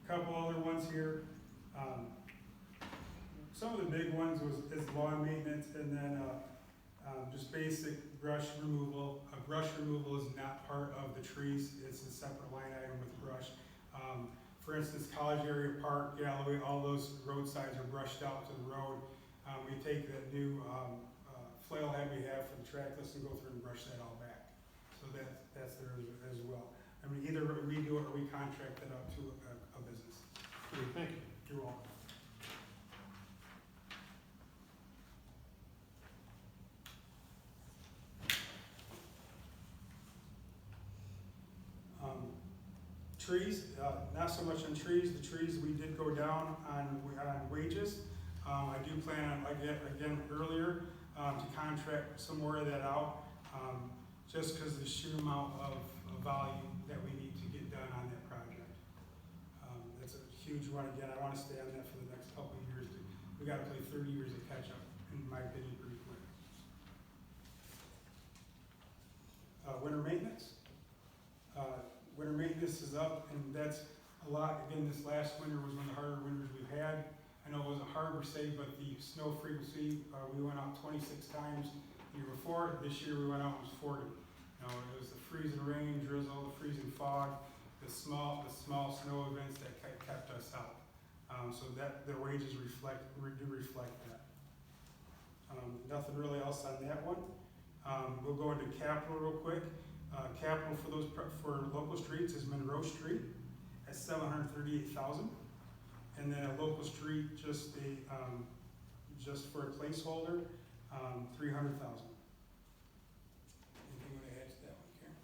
Couple other ones here. Some of the big ones is lawn maintenance and then just basic brush removal. Brush removal is not part of the trees. It's a separate line item with brush. For instance, College Area Park, Galloway, all those roadsides are brushed out to the road. We take that new flail head we have for the track list and go through and brush that all back. So that's there as well. I mean, either we do it or we contract it out to a business. Thank you. You're welcome. Trees, not so much on trees. The trees we did go down on wages. I do plan on, again earlier, to contract some more of that out, just because of the sheer amount of volume that we need to get done on that project. That's a huge one. Again, I want to stay on that for the next couple of years. We got to play 30 years of catch up, in my opinion, pretty quick. Winter maintenance. Winter maintenance is up, and that's a lot. Again, this last winter was one of the harder winters we've had. I know it wasn't hard per se, but the snow frequency, we went out 26 times the year before. This year we went out almost 40. You know, it was the freezing rain, drizzle, the freezing fog, the small snow events that kept us out. So that the wages do reflect that. Nothing really else on that one. We'll go into capital real quick. Capital for local streets is Monroe Street at $738,000, and then a local street just for a placeholder, $300,000. Anything you want to add to that one, Karen?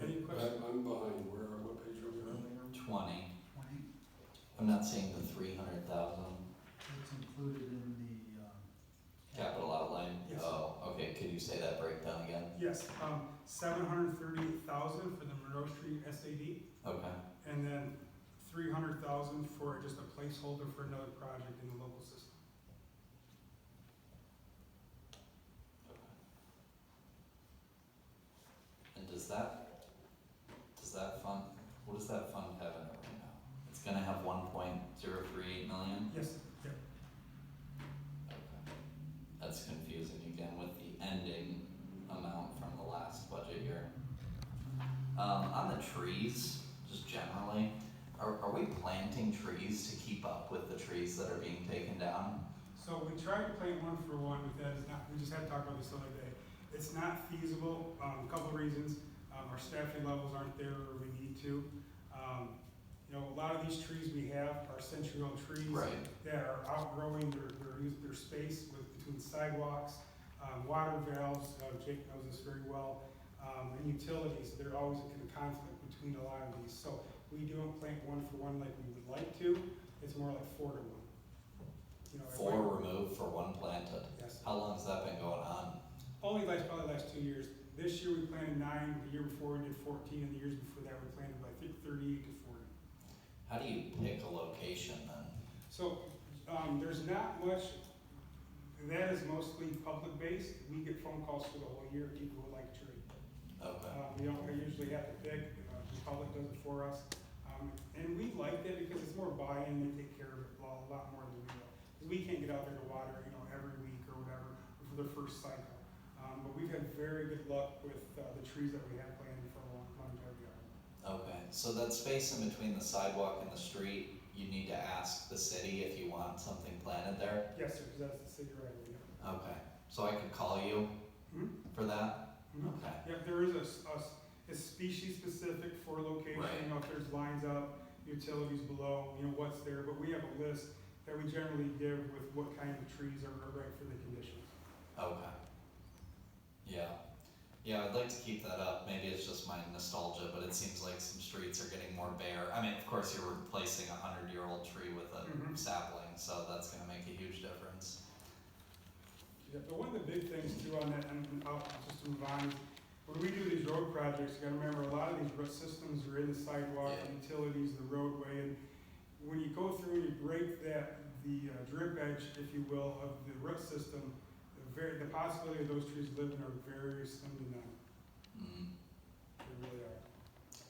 Any questions? I'm behind, what page are we on? 20. 20? I'm not seeing the 300,000 It's included in the, capital outlay. Yes. Oh, okay, could you say that breakdown again? Yes, $738,000 for the Monroe Street SAD, Okay. and then $300,000 for just a placeholder for another project in the local system. And does that fund, what does that fund have in it right now? It's gonna have 1.038 million? Yes, yep. Okay. That's confusing again with the ending amount from the last budget year. On the trees, just generally, are we planting trees to keep up with the trees that are being taken down? So we tried to plant one for one, but that is not, we just had to talk about this the other day. It's not feasible, a couple of reasons. Our staffing levels aren't there where we need to. You know, a lot of these trees we have are century-old trees Right. that are outgrowing their space between sidewalks, water valves, Jake knows this very well, and utilities. They're always in conflict between a lot of these. So we don't plant one for one like we would like to. It's more like 4 to 1. You know, 4 removed for 1 planted. Yes. How long has that been going on? Probably the last 2 years. This year we planted 9, the year before we did 14, and the years before that we planted, I think, 38 to 40. How do you pick a location then? So, there's not much, that is mostly public based. We get phone calls for the whole year, people would like a tree. Okay, We don't usually have to pick, the public does it for us. And we like that because it's more buy-in, they take care of it a lot more than we do. Because we can't get out there to water, every week or whatever for the first cycle. But we've had very good luck with the trees that we have planted for a long time ago. okay, so that space in between the sidewalk and the street, you need to ask the city if you want something planted there? Yes, sir, because that's the city right away. Okay, so I could call you Mhm. for that? Mhm. Okay, Yeah, there is a species specific for location, Right. if there's lines up, utilities below, what's there, but we have a list that we generally give with what kind of trees are right for the conditions. okay. Yeah, I'd like to keep that up, maybe it's just my nostalgia, but it seems like some streets are getting more bare. I mean, of course, you're replacing a 100-year-old tree with a Mhm. sapling, so that's gonna make a huge difference. Yeah, but one of the big things too on that, and I'll just move on, when we do these road projects, you gotta remember, a lot of these root systems are in the sidewalk, Yeah. the utilities, the roadway, and when you go through and you break the drip edge, if you will, of the root system, the possibility of those trees living are very slim to none. Mm. They really are.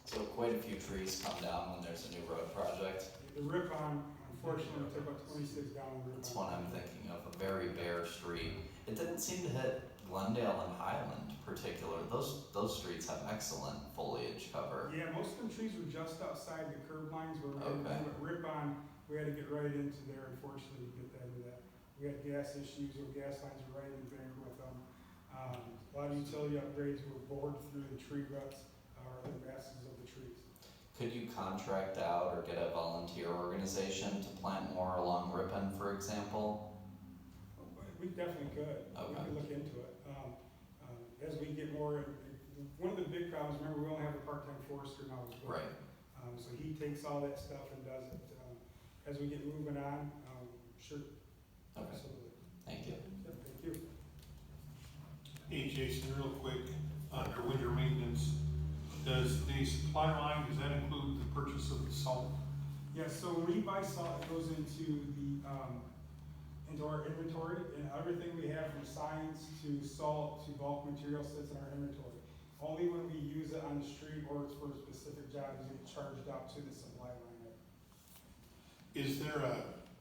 So quite a few trees come down when there's a new road project. The rip-on, unfortunately, took about 26 down the rip-on. That's one I'm thinking of, a very bare street. It didn't seem to hit Glendale and Highland particular. Those streets have excellent foliage cover. Yeah, most of them trees were just outside the curb lines where we had Okay. to do it rip-on. We had to get right into there, unfortunately, to get that into that. We had gas issues, or gas lines were right in the bank with them. A lot of utility upgrades were bored through the tree roots, or the masses of the trees. Could you contract out or get a volunteer organization to plant more along Ripon, for example? We definitely could. We Okay. could look into it. As we get more, one of the big problems, remember, we only have a part-time forester now as well. Right. So he takes all that stuff and does it. As we get moving on, sure, Okay, absolutely. thank you. Yep, thank you. Hey Jason, real quick, under winter maintenance, does the supply line, does that include the purchase of the salt? Yeah, so when we buy salt, it goes into into our inventory, and everything we have from signs to salt to bulk material sits in our inventory. Only when we use it on the street or it's for a specific job does it get charged out to the supply line. Is there a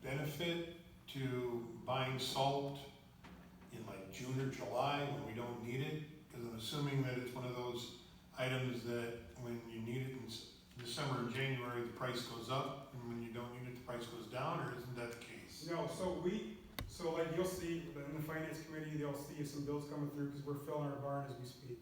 benefit to buying salt in like June or July when we don't need it? Because I'm assuming that it's one of those items that when you need it in December and January, the price goes up, and when you don't need it, the price goes down, or isn't that the case? No, so like you'll see in the finance committee, they'll see some bills coming through because we're filling our barn as we speak.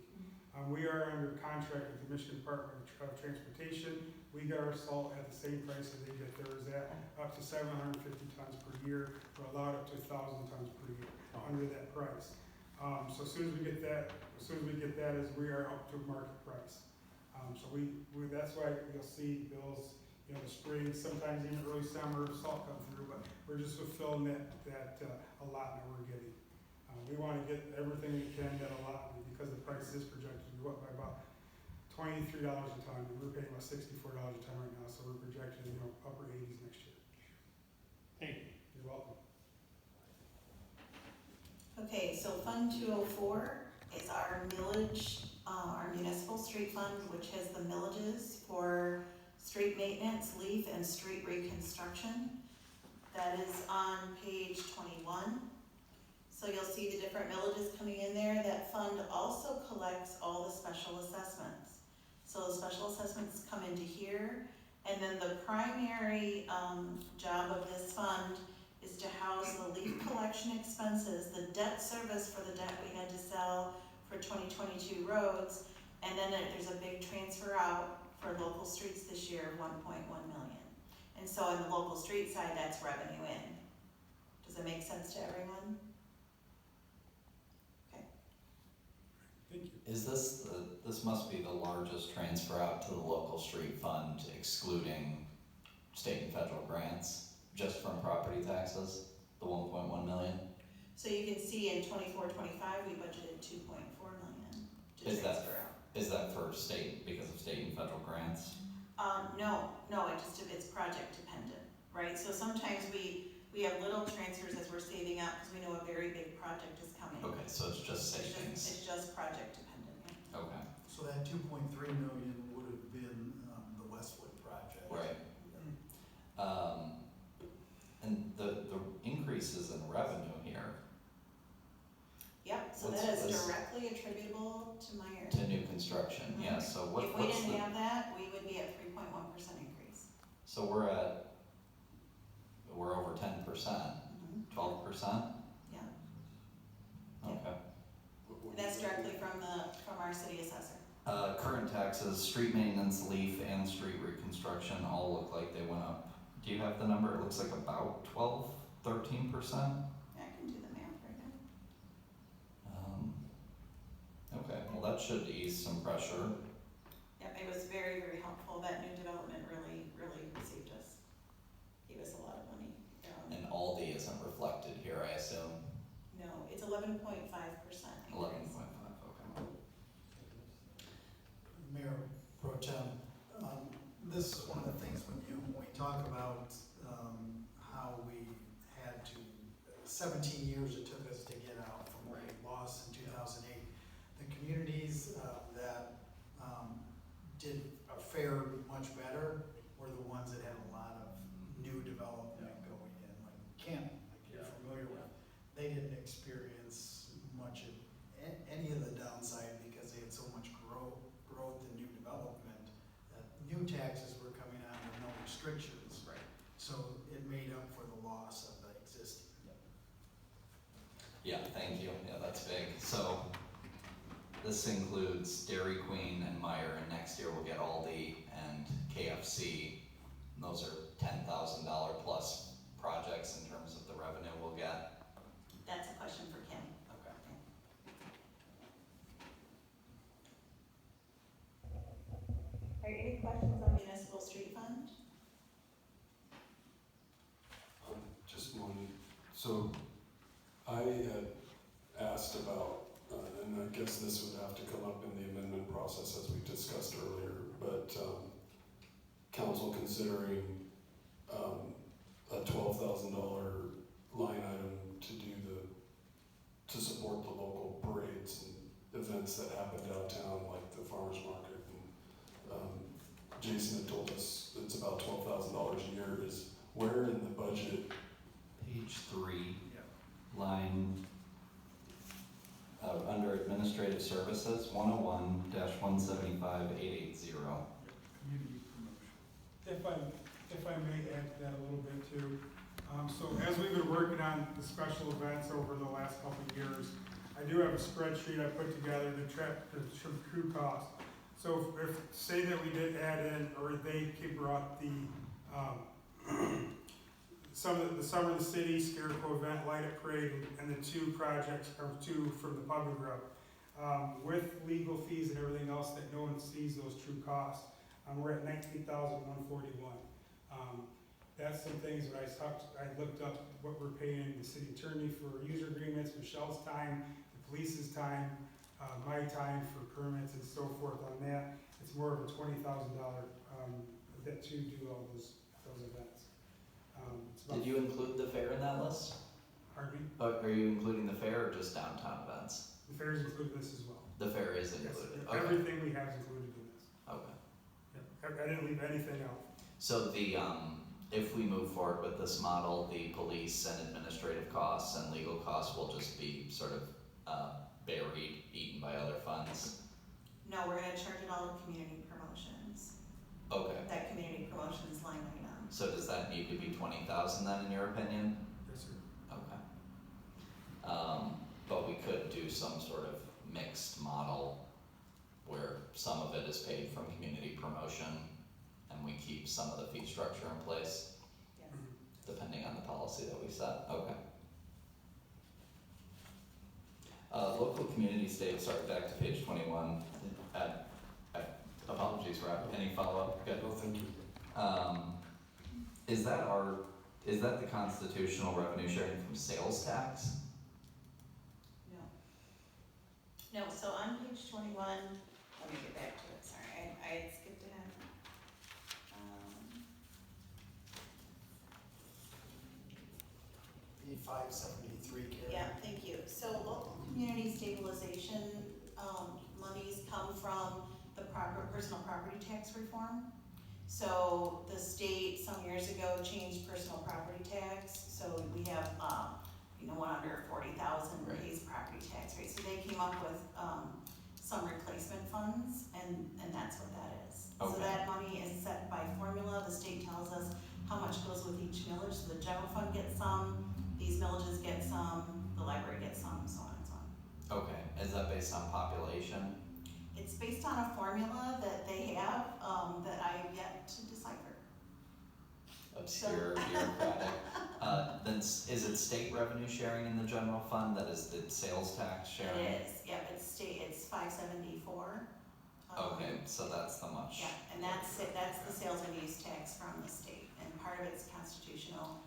We are under contract with the Michigan Department of Transportation. We get our salt at the same price that they get theirs at, up to 750 tons per year. We're allowed up to 1,000 tons per year under that price. So as soon as we get that, is we are up to market price. So that's why you'll see bills, the spring, sometimes even early summer, salt come through, but we're just fulfilling that allotment we're getting. We want to get everything we can that allotment because the price is projected to go up by about $23 a ton, and we're paying about $64 a ton right now, so we're projected, upper 80s next year. Thank you. You're welcome. Okay, so Fund 204 is our millage, our municipal street fund, which has the millages for street maintenance, leaf, and street reconstruction. That is on page 21. So you'll see the different millages coming in there. That fund also collects all the special assessments. So the special assessments come into here, and then the primary job of this fund is to house the leaf collection expenses, the debt service for the debt we had to sell for 2022 roads, and then there's a big transfer out for local streets this year of 1.1 million. And so on the local street side, that's revenue in. Does it make sense to everyone? Thank you. Is this must be the largest transfer out to the local street fund excluding state and federal grants, just from property taxes, the 1.1 million? So you can see in 24-25, we budgeted 2.4 million to Is that- transfer out. Is that for state, because of state and federal grants? No, it's project dependent, right? So sometimes we have little transfers as we're saving up, because we know a very big project is coming. Okay, so it's just It's savings. It's just project dependent, yeah. Okay, So that 2.3 million would have been the Westwood project. right. And the increases in revenue here Yep, so What's that is this? directly attributable to Meyer. to new construction, yeah, so If we what's didn't the, have that, we would be at 3.1% increase. so we're over 10%, 12%? Yeah, Okay. and that's directly from our city assessor. Current taxes, street maintenance, leaf, and street reconstruction all look like they went up. Do you have the number? It looks like about 12, 13%. Yeah, I can do the math right now. Okay, well, that should ease some pressure. Yep, it was very, very helpful. That new development really, really saved us. Gave us a lot of money. And Aldi isn't reflected here, I assume. No, it's 11.5%. 11.5, okay. Mayor Pro Tem, this is one of the things when we talk about how we had to, 17 years it took us to get out from what we lost in 2008. The communities that did fare much better were the ones that had a lot of new development going in, like Kent, like you're familiar with. They didn't experience much of any of the downside because they had so much growth and new development that new taxes were coming on with no restrictions. Right. So it made up for the loss of the existing. Yeah, thank you. Yeah, that's big. So this includes Dairy Queen and Meijer, and next year we'll get Aldi and KFC. And those are $10,000 plus projects in terms of the revenue we'll get. That's a question for Kim. Okay. Are there any questions on municipal street fund? Just one, so I had asked about, and I guess this would have to come up in the amendment process as we discussed earlier, but council considering a $12,000 line item to support the local parades and events that happen downtown, like the farmer's market. And Jason had told us it's about $12,000 a year. Is where in the budget? Page 3, line under administrative services, 101-175-880. Community promotion. If I may add to that a little bit too. So as we've been working on the special events over the last couple of years, I do have a spreadsheet I put together to track the crew cost. So if say that we did add in, or they brought the the Summer of the City, Scarecrow event, Light Up Parade, and the two projects, or two from the public group, with legal fees and everything else that no one sees those true costs, we're at $19,141. That's some things that I looked up what we're paying the city attorney for user agreements, Michelle's time, the police's time, my time for permits and so forth on that. It's more of a $20,000 that to do all those events. Did you include the fair in that list? Pardon me? Are you including the fair or just downtown events? The fair is included in this as well. The fair is Yes, included. Okay. everything we have is included in this. Okay. Yep. I didn't leave anything out. So if we move forward with this model, the police and administrative costs and legal costs will just be sort of buried, eaten by other funds? No, we're gonna charge it all to community promotions. Okay. That community promotions line item. So does that need to be 20,000 then, in your opinion? Yes, sir. Okay. But we could do some sort of mixed model where some of it is paid from community promotion and we keep some of the fee structure in place, Yes. depending on the policy that we set. Okay. Local community state, sorry, back to page 21. Apologies, Rob. Any follow-up? Good. No, thank you. Is that the constitutional revenue sharing from sales tax? No, so on page 21, let me get back to it, sorry, I had skipped ahead. 573, Karen. Yeah, thank you. So local community stabilization, monies come from the personal property tax reform. So the state some years ago changed personal property tax, so we have, one under 40,000 Right. pays property tax rate. So they came up with, some replacement funds, and that's what that is. So Okay. that money is set by formula. The state tells us how much goes with each millage. So the general fund gets some, these villages get some, the library gets some, so on and so on. Okay, is that based on population? It's based on a formula that they have, that I have yet to decipher. Obscure, bureaucratic. Then is it state revenue sharing in the general fund, that is the sales tax sharing? It is, yep, it's 574. Okay, so that's the much. Yeah, and that's it, that's the sales and use tax from the state, and part of it's constitutional,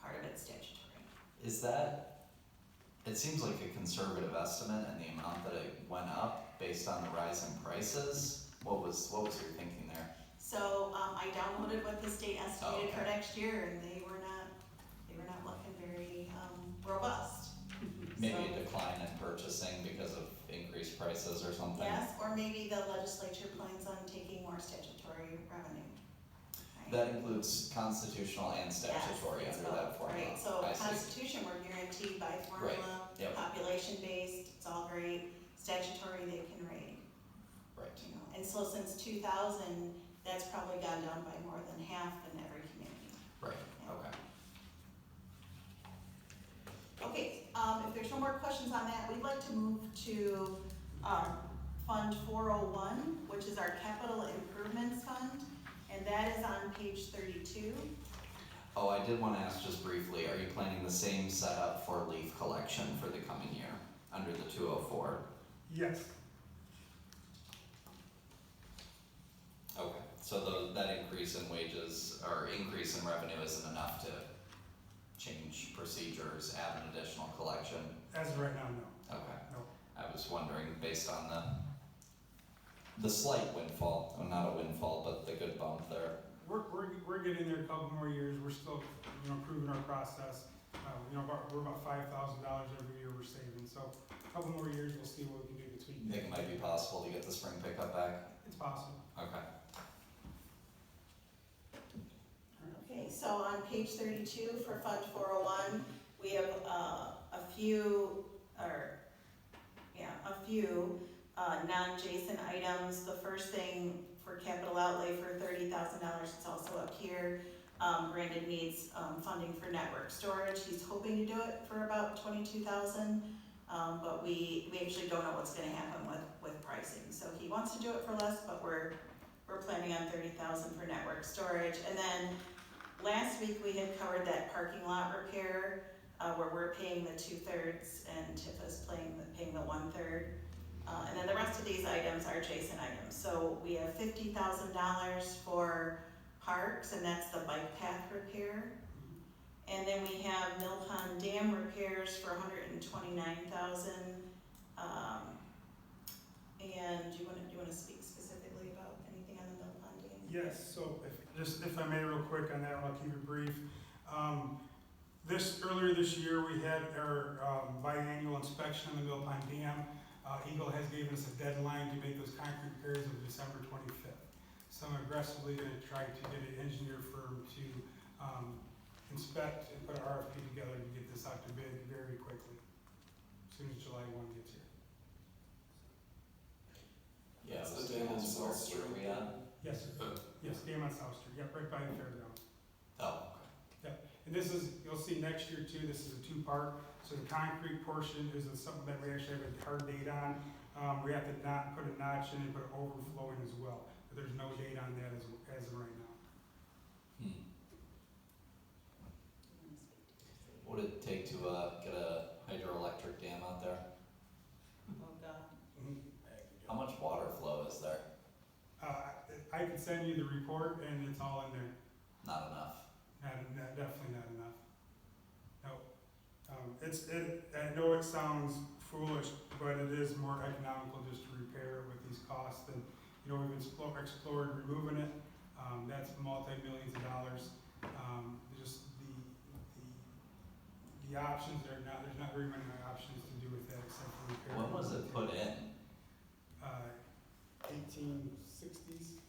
part of it's statutory. Is that, it seems like a conservative estimate and the amount that it went up based on the rise in prices. What was your thinking there? So, I downloaded what the state estimated for Okay. next year, and they were not looking very, robust. Maybe So- a decline in purchasing because of increased prices or something? Yes, or maybe the legislature plans on taking more statutory revenue. Right? That includes constitutional and statutory Yes, under it's that both, formula. right? So I see. constitution, we're guaranteed by formula, Yep. population-based, it's all great. Statutory, they can rate, Right. And so since 2000, that's probably gone down by more than half in every community. Right, Yeah. okay. Okay, if there's no more questions on that, we'd like to move to, Fund 401, which is our capital improvements fund, and that is on page 32. Oh, I did wanna ask just briefly, are you planning the same setup for leaf collection for the coming year, under the 204? Yes, Okay, so that increase in wages, or increase in revenue isn't enough to change procedures, add an additional collection? as of right now, no. Okay. No. I was wondering, based on the slight windfall, well, not a windfall, but the good bump there. We're getting there a couple more years, we're still, improving our process. We're about $5,000 every year we're saving, so a couple more years, we'll see what we can do You between. think it might be possible to get the spring pickup back? It's possible. Okay. Okay, so on page 32 for Fund 401, we have a few non-Jason items. The first thing for capital outlay for $30,000, it's also up here. Brandon needs funding for network storage. He's hoping to do it for about $22,000, but we actually don't know what's going to happen with pricing. So he wants to do it for less, but we're planning on $30,000 for network storage. And then last week we had covered that parking lot repair, where we're paying the 2/3 and Tifa's paying the 1/3. And then the rest of these items are Jason items. So we have $50,000 for parks, and that's the bike path repair. And then we have Mill Pond Dam repairs for $129,000. And do you want to speak specifically about anything on the Mill Pond Dam? Yes, so if I may real quick on that, I'll keep it brief. Earlier this year, we had our biannual inspection on the Mill Pond Dam. Eagle has given us a deadline to make those concrete repairs of December 25th. So I'm aggressively gonna try to get an engineer firm to inspect and put an RFP together to get this out to bid very quickly, as soon as July 1 gets here. Yeah, It's it was the dam on where South were Street. we at? Yes, sir. Yes, dam on South Street, yep, right by the fairgrounds. Oh, And this is, you'll see next year too, this is a two-part. So the concrete portion is something that we actually have a hard date on. We have to put a notch in and put an overflow in as well. But there's no date on that as of right now. What would it take to get a hydroelectric dam out there? Oh, God. How much water flow is there? I can send you the report and it's all in there. Not enough. Definitely not enough. No. I know it sounds foolish, but it is more economical just to repair it with these costs. And, we've explored removing it. That's multi-millions of dollars. Just the options, there's not very many options to do with that except for repair. When was it put in? 1860s,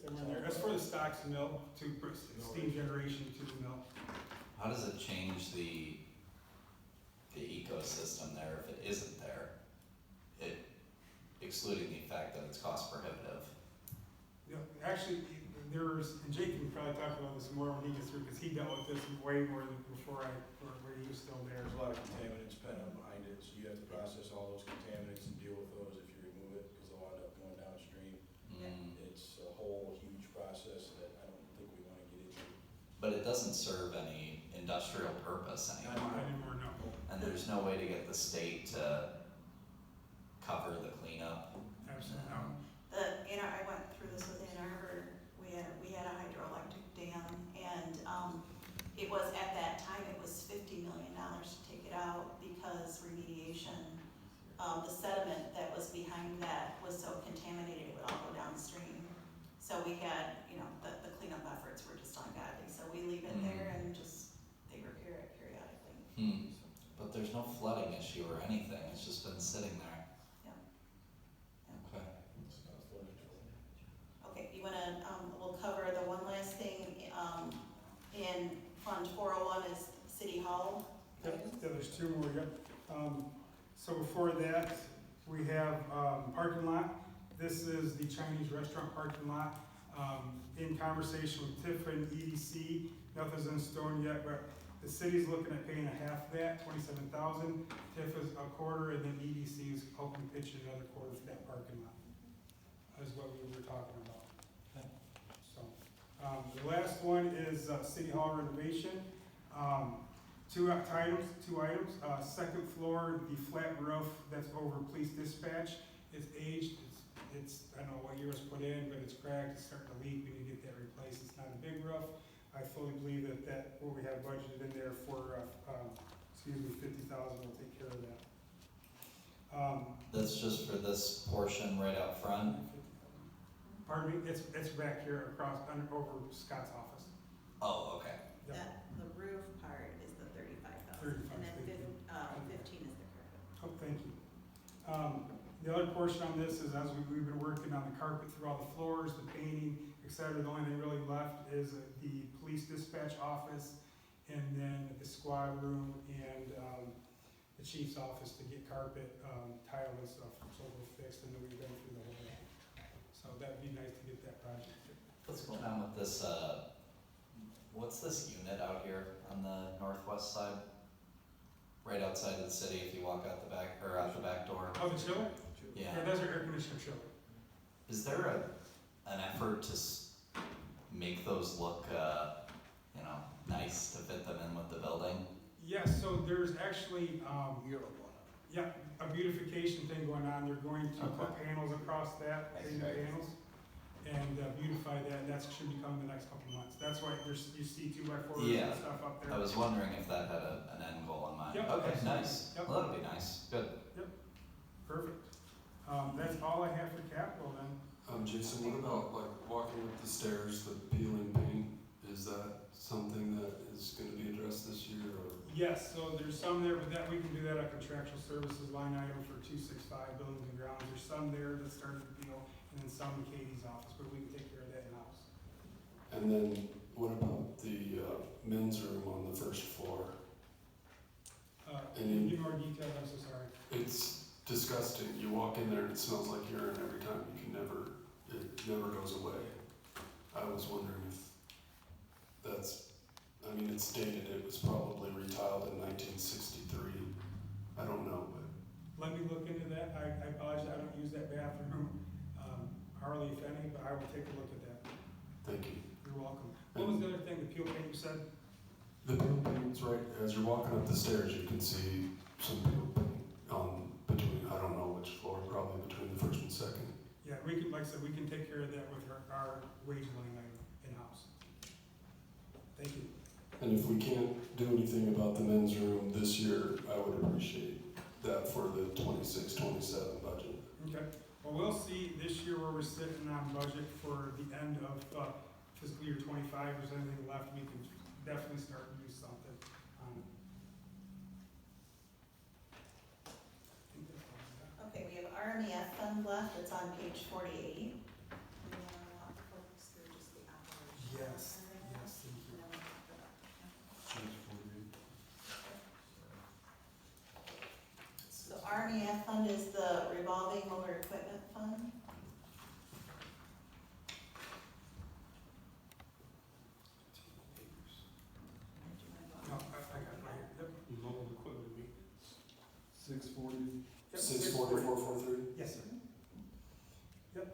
somewhere in there. That's for the stocks mill, to steam generation to the mill. How does it change the ecosystem there if it isn't there? Excluding the fact that it's cost prohibitive. Yeah, actually, and Jake can probably talk about this more when he gets through, because he dealt with this way more than before where he was still there. There's a lot of contaminants pent up behind it, so you have to process all those contaminants and deal with those if you remove it, because they'll end up going downstream. It's a whole huge process that I don't think we wanna get into. But it doesn't serve any industrial purpose Not anymore. anymore, no. And there's no way to get the state to cover the cleanup. Absolutely not. I went through this with Ann Arbor, we had a hydroelectric dam, and, it was, at that time, it was $50 million to take it out, because remediation, the sediment that was behind that was so contaminated, it would all go downstream. So we had, the cleanup efforts were just ungodly, so we leave it there and just, they repair it periodically. But there's no flooding issue or anything, it's just been sitting there. Okay. Okay, you wanna, we'll cover the one last thing, in Fund 401 is City Hall. Yep, yeah, there's two more, yep. So before that, we have, parking lot. This is the Chinese restaurant parking lot. In conversation with TIFA and EDC, nothing's in stone yet, but the city's looking at paying a half of that, $27,000. TIFA's a quarter, and then EDC is hoping to pitch another quarter for that parking lot. That's what we were talking about. So, the last one is City Hall renovation. Two items. Second floor, the flat roof that's over police dispatch is aged. I don't know what year it was put in, but it's cracked, it's starting to leak, we need to get that replaced. It's not a big roof. I fully believe that what we have budgeted in there for, $50,000 will take care of that. That's just for this portion right out front? Pardon me, it's back here over Scott's office. Oh, okay. Yep. The roof part is the 35,000, and then 15 is the carpet. Oh, thank you. The other portion on this is, as we've been working on the carpet through all the floors, the painting, et cetera, the only thing really left is the police dispatch office, and then the squad room, and the chief's office to get carpet, tile and stuff, so we're fixed, and then we've been through the whole thing. So that'd be nice to get that project. What's going on with this, what's this unit out here on the northwest side? Right outside of the city, if you walk out the back, or out the back door? Oh, the chiller? Yeah. Yeah, that's our air conditioner chiller. Is there an effort to make those look, nice to fit them in with the building? Yes, so there's actually, a beautification thing going on. They're going to put panels across that, painted panels, and beautify that. That should be coming the next couple months. That's why you see 2x4s Yeah. and stuff up there. I was wondering if that had an end goal in mind. Yep, Okay, absolutely. nice. Yep. Well, that'll be nice. Good. Perfect. That's all I have for capital then. Jason, what about like walking up the stairs, the peeling paint? Is that something that is gonna be addressed this year, or? Yes, so there's some there, but we can do that at contractual services line item for 265 buildings and grounds. There's some there that started to peel, and then some in Katie's office, but we can take care of that in-house. And then what about the men's room on the first floor? Can you give more details? I'm so sorry. It's disgusting. You walk in there and it smells like urine every time. It never goes away. I was wondering if it's dated. It was probably retiled in 1963. I don't know, but. Let me look into that. I apologize, I don't use that bathroom hardly if any, but I will take a look at that. Thank you. You're welcome. What was the other thing, the peel paint you said? The peel paint's right, as you're walking up the stairs, you can see some peel paint between, I don't know which floor, probably between the first and second. Yeah, we can, like I said, we can take care of that with our wage line item in-house. Thank you. And if we can't do anything about the men's room this year, I would appreciate that for the 26-27 budget. Okay, well, we'll see this year where we're sitting on budget for the end of fiscal year 25. If there's anything left, we can definitely start to do something. left, it's on page 48. Yes, yes, thank you. So RMEF fund is the revolving motor equipment fund. No, I got it right here. Yep. Mobile equipment maintenance. 640. Yep, 640,443? Yes, sir. Yep.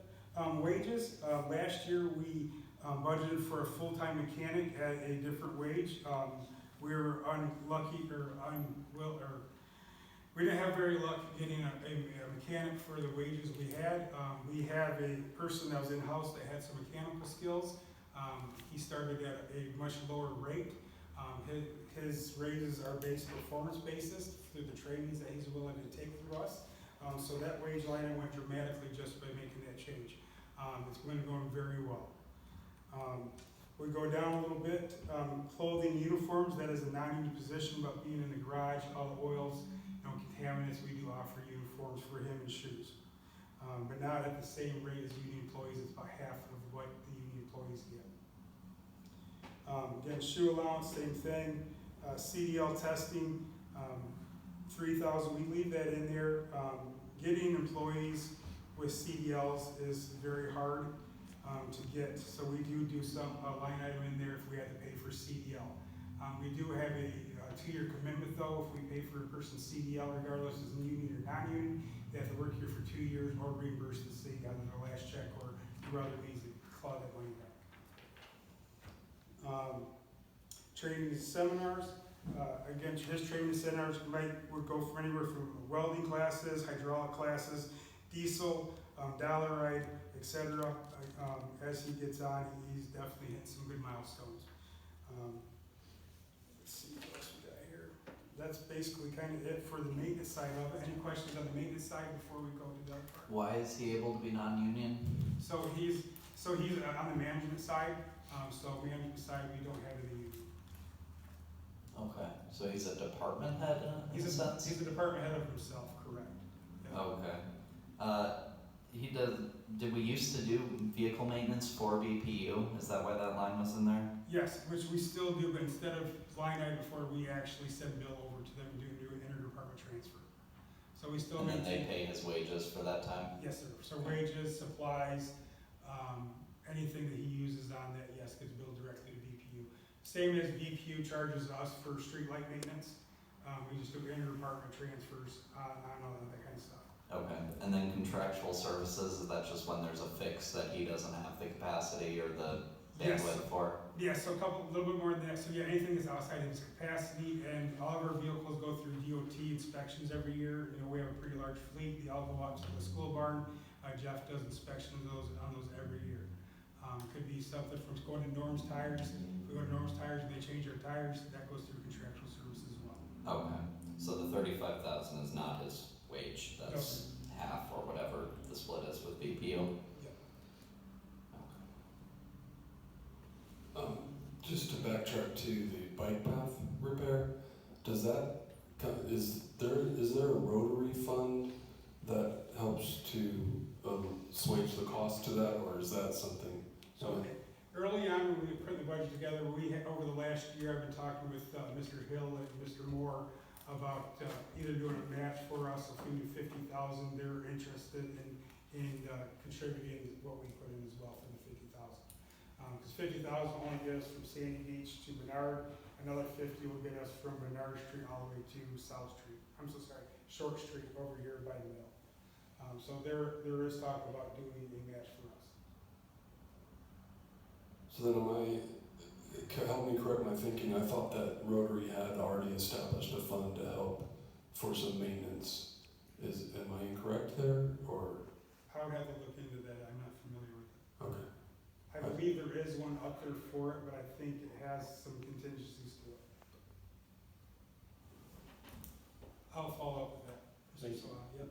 Wages, last year we budgeted for a full-time mechanic at a different wage. We were unlucky we didn't have very luck getting a mechanic for the wages we had. We have a person that was in-house that had some mechanical skills. He started at a much lower rate. His raises are based performance basis through the trainings that he's willing to take through us. So that wage line went dramatically just by making that change. It's been going very well. We go down a little bit, clothing, uniforms, that is a non-union position, but being in the garage, all the oils, contaminants, we do offer uniforms for him and shoes. But not at the same rate as union employees, it's about half of what the union employees get. Again, shoe allowance, same thing. CDL testing, 3,000, we leave that in there. Getting employees with CDLs is very hard to get, so we do some line item in there if we had to pay for CDL. We do have a 2-year commitment though. If we pay for a person's CDL, regardless if it's union or non-union, they have to work here for 2 years or reimburse the city on their last check or through other means to claw that money back. Training and seminars. Again, his training seminars would go from anywhere from welding classes, hydraulic classes, diesel, dollarite, etc. As he gets on, he's definitely hit some good milestones. Let's see what else we got here. That's basically kind of it for the maintenance side of it. Any questions on the maintenance side before we go to the other part? Why is he able to be non-union? So he's on the management side. So management side, we don't have any union. Okay, so he's a department head in a He's sense? a department head of himself, correct? Yeah. Okay. Did we used to do vehicle maintenance for BPU? Is that why that line was in there? Yes, which we still do, but instead of line item before, we actually send bill over to them and do an interdepartment transfer. So we still And then they maintain. pay his wages for that time? Yes, sir. So wages, supplies, anything that he uses on that, yes, gets billed directly to BPU. Same as BPU charges us for street light maintenance. We just do interdepartment transfers on all that kind of stuff. Okay, and then contractual services, is that just when there's a fix that he doesn't have the capacity or the Yes. bandwidth for? Yeah, so a little bit more than that. So yeah, anything that's outside of his capacity, and all of our vehicles go through DOT inspections every year. We have a pretty large fleet. They all go out to the school barn. Jeff does inspections on those every year. Could be something from going to Norm's Tires. If we go to Norm's Tires and they change our tires, that goes through contractual services as well. Okay, so the 35,000 is not his wage, that's half or whatever the split is with BPU? Just to backtrack to the bike path repair, is there a rotary fund that helps to swage the cost to that, or is that something? So early on, when we put the budget together, over the last year, I've been talking with Mr. Hill and Mr. Moore about either doing a match for us, if we do 50,000, they're interested in contributing what we put in as well for the 50,000. Because 50,000 only gets us from Sandy Beach to Bernard, another 50 will get us from Bernard Street all the way to South Street. I'm so sorry, Short Street over here by the mill. So there is talk about doing a match for us. So then help me correct my thinking, I thought that Rotary had already established a fund to help for some maintenance. Am I incorrect there, or? I would have to look into that, I'm not familiar with it. Okay. I believe there is one up there for it, but I think it has some contingencies to it. I'll follow up with that. Thank you. Yep.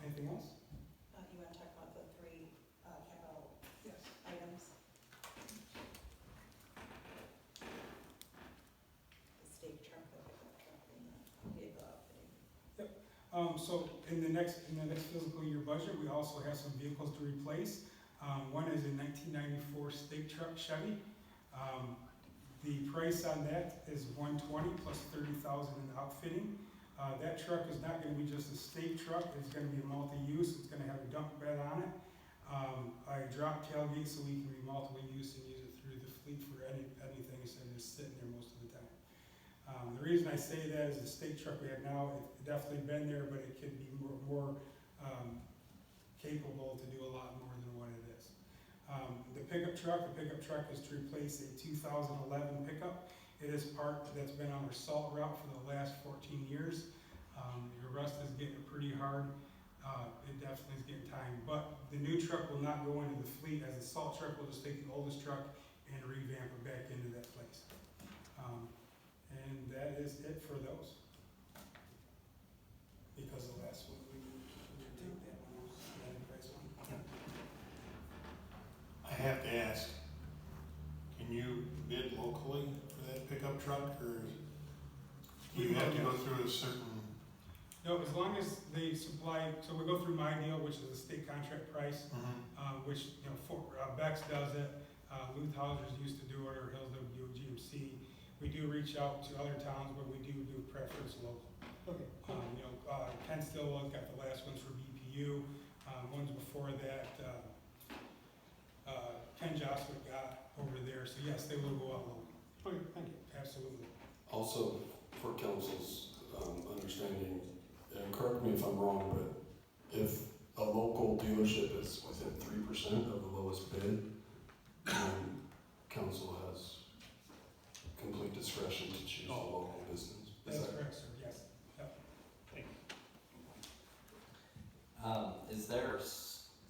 Anything else? You want to talk about the three capital Yes. items? So in the next fiscal year budget, we also have some vehicles to replace. One is a 1994 stake truck Chevy. The price on that is $120 plus $30,000 in outfitting. That truck is not going to be just a stake truck, it's going to be multi-use, it's going to have a dump bed on it. A drop tailgate so we can be multiple use and use it through the fleet for anything instead of just sitting there most of the time. The reason I say that is the stake truck we have now, it's definitely been there, but it could be more capable to do a lot more than what it is. The pickup truck is to replace a 2011 pickup. It is part that's been on our salt route for the last 14 years. Your rust is getting pretty hard. It definitely is getting time. But the new truck will not go into the fleet, as the salt truck will just take the oldest truck and revamp it back into that place. And that is it for those. Because the last one, we didn't take that one, that price one. I have to ask, can you bid locally for that pickup truck, or do you have to go through a certain? No, as long as they supply, so we go through my deal, which is a state contract price, which, Bex does it, Luthauser's used to do it, or Hillsdale do GMC. We do reach out to other towns, but we do preference local. Okay. Ken Stillwell's got the last ones for BPU, ones before that, Ken Joswick got over there, so yes, they will go out local. Okay, thank you. Absolutely. Also, for council's understanding, and correct me if I'm wrong, but if a local dealership is within 3% of the lowest bid, then council has complete discretion to choose the local business. That's correct, sir, yes. Yep. Is there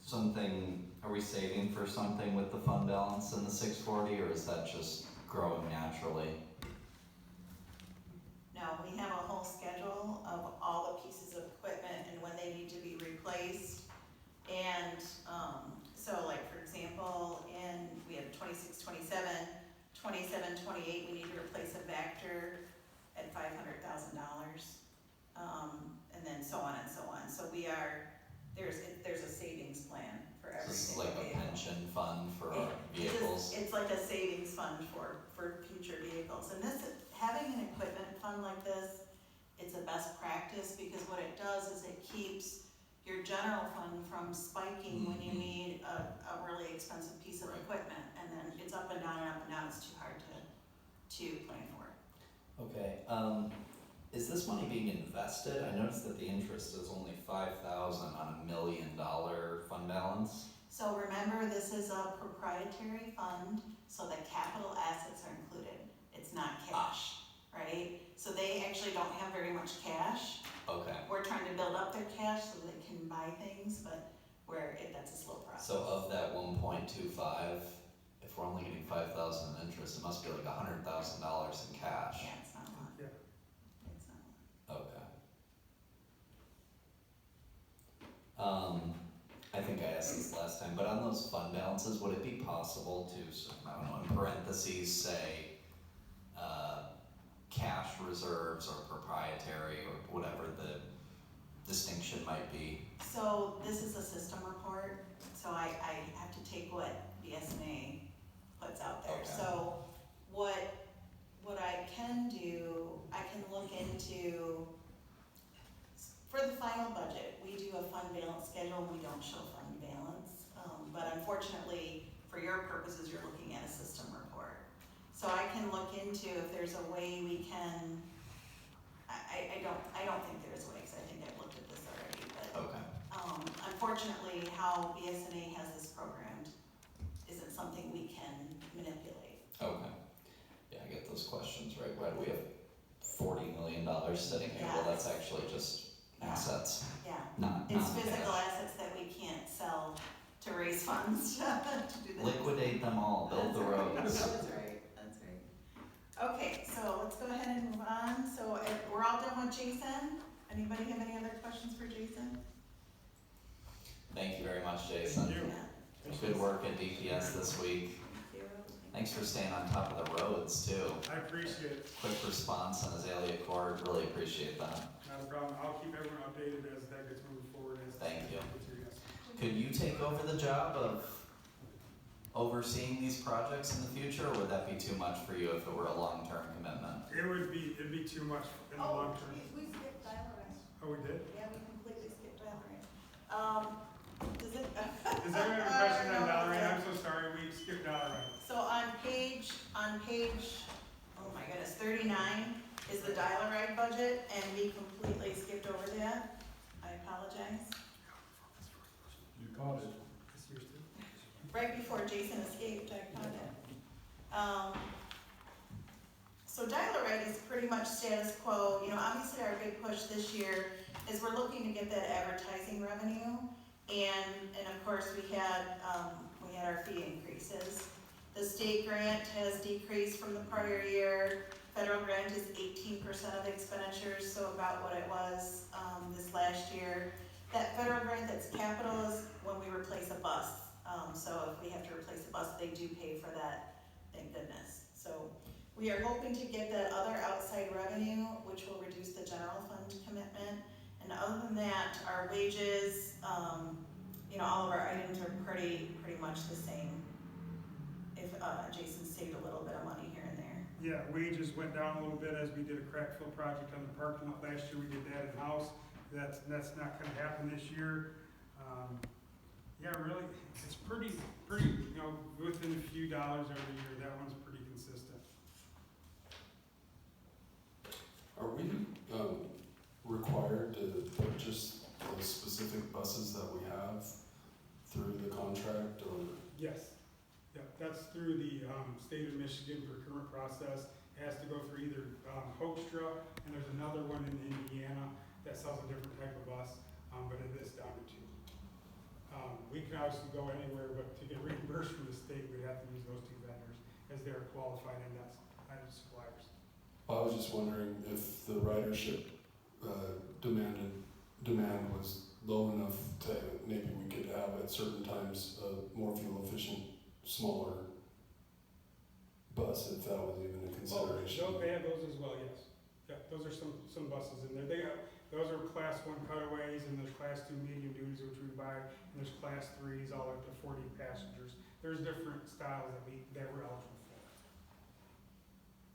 something, are we saving for something with the fund balance in the 640, or is that just growing naturally? No, we have a whole schedule of all the pieces of equipment and when they need to be replaced. And, so like, for example, we have 26, 27, 27, 28, we need to replace a Vector at $500,000. And then so on and so on. So there's a savings plan for every This is single like a vehicle. pension fund for It vehicles? is, it's like a savings fund for future vehicles. And having an equipment fund like this, it's a best practice, because what it does is it keeps your general fund from spiking when you need a really expensive piece of Right. equipment, and then it's up and down and up and down, it's too hard to plan for. Okay, is this money being invested? I noticed that the interest is only $5,000 on $1 million fund balance. So remember, this is a proprietary fund, so the capital assets are included. It's not cash, right? So they actually don't have very much cash. Okay, We're trying to build up their cash so they can buy things, but that's a slow process. so of that 1.25, if we're only getting 5,000 in interest, it must be like $100,000 in cash. Yeah, it's not a lot. Yeah. It's not a lot. Okay. I think I asked this last time, but on those fund balances, would it be possible to, I don't know, in parentheses, say, cash reserves or proprietary or whatever the distinction might be? So this is a system report, so I have to take what BSNA puts out there. Okay. So what I can do, I can look into, for the final budget, we do a fund balance schedule, we don't show fund balance. But unfortunately, for your purposes, you're looking at a system report. So I can look into if there's a way we can, I don't think there is a way, because I think I've looked at this already, but Okay. unfortunately, how BSNA has this programmed isn't something we can manipulate. Okay. Yeah, I get those questions, right? Why do we have $40 million sitting here? Well, Yeah. that's actually just Yeah. assets, Yeah, not it's physical cash. assets that we can't sell to raise funds to do that. Liquidate them all, build the roads. That's right, that's right. Okay, so let's go ahead and move on. So we're all done with Jason. Anybody have any other questions for Jason? Thank you very much, Jason. Thank you. Yeah, Good work at DPS this week. thank you. Thanks for staying on top of the roads too. I appreciate it, Quick response on Azalea Court, really appreciate that. not a problem, I'll keep everyone updated as that gets moved forward as. Thank you. Yes. Could you take over the job of overseeing these projects in the future, or would that be too much for you if it were a long-term commitment? It'd be too much in the long term. We skipped dial-a-ride. Oh, we did? Yeah, we completely skipped dial-a-ride. Does it? Is there any question on Dollarite? I'm so sorry, we skipped Dollarite. So on page, oh my goodness, 39 is the dial-a-ride budget, and we completely skipped over that. I apologize. You caught it. This year's too? Right before Jason escaped, I caught it. So dial-a-ride is pretty much status quo. You know, obviously our big push this year is we're looking to get that advertising revenue. And of course we had our fee increases. The state grant has decreased from the prior year. Federal grant is 18% of expenditures, so about what it was this last year. That federal grant that's capital is when we replace a bus. So if we have to replace a bus, they do pay for that, thank goodness. So we are hoping to get that other outside revenue, which will reduce the general fund commitment. And other than that, our wages, all of our items are pretty much the same. If Jason saved a little bit of money here and there. Yeah, wages went down a little bit as we did a crack fill project on the parking lot last year. We did that in-house. That's not gonna happen this year. Yeah, really, it's pretty, within a few dollars every year. That one's pretty consistent. Are we required to purchase those specific buses that we have through the contract, or? Yes. Yeah, that's through the state of Michigan procurement process. It has to go through either Hoekstra, and there's another one in Indiana that sells a different type of bus, but it is down to 2. We can obviously go anywhere, but to get reimbursed from the state, we have to use those 2 vendors as they're qualified item suppliers. I was just wondering if the ridership demand was low enough to maybe we could have at certain times a more fuel efficient, smaller bus, if that was even a consideration. Oh, they have those as well, yes. Yeah, those are some buses in there. Those are class 1 cutaways, and there's class 2 medium duties, which we buy, and there's class 3s all up to 40 passengers. There's different styles that we're eligible for.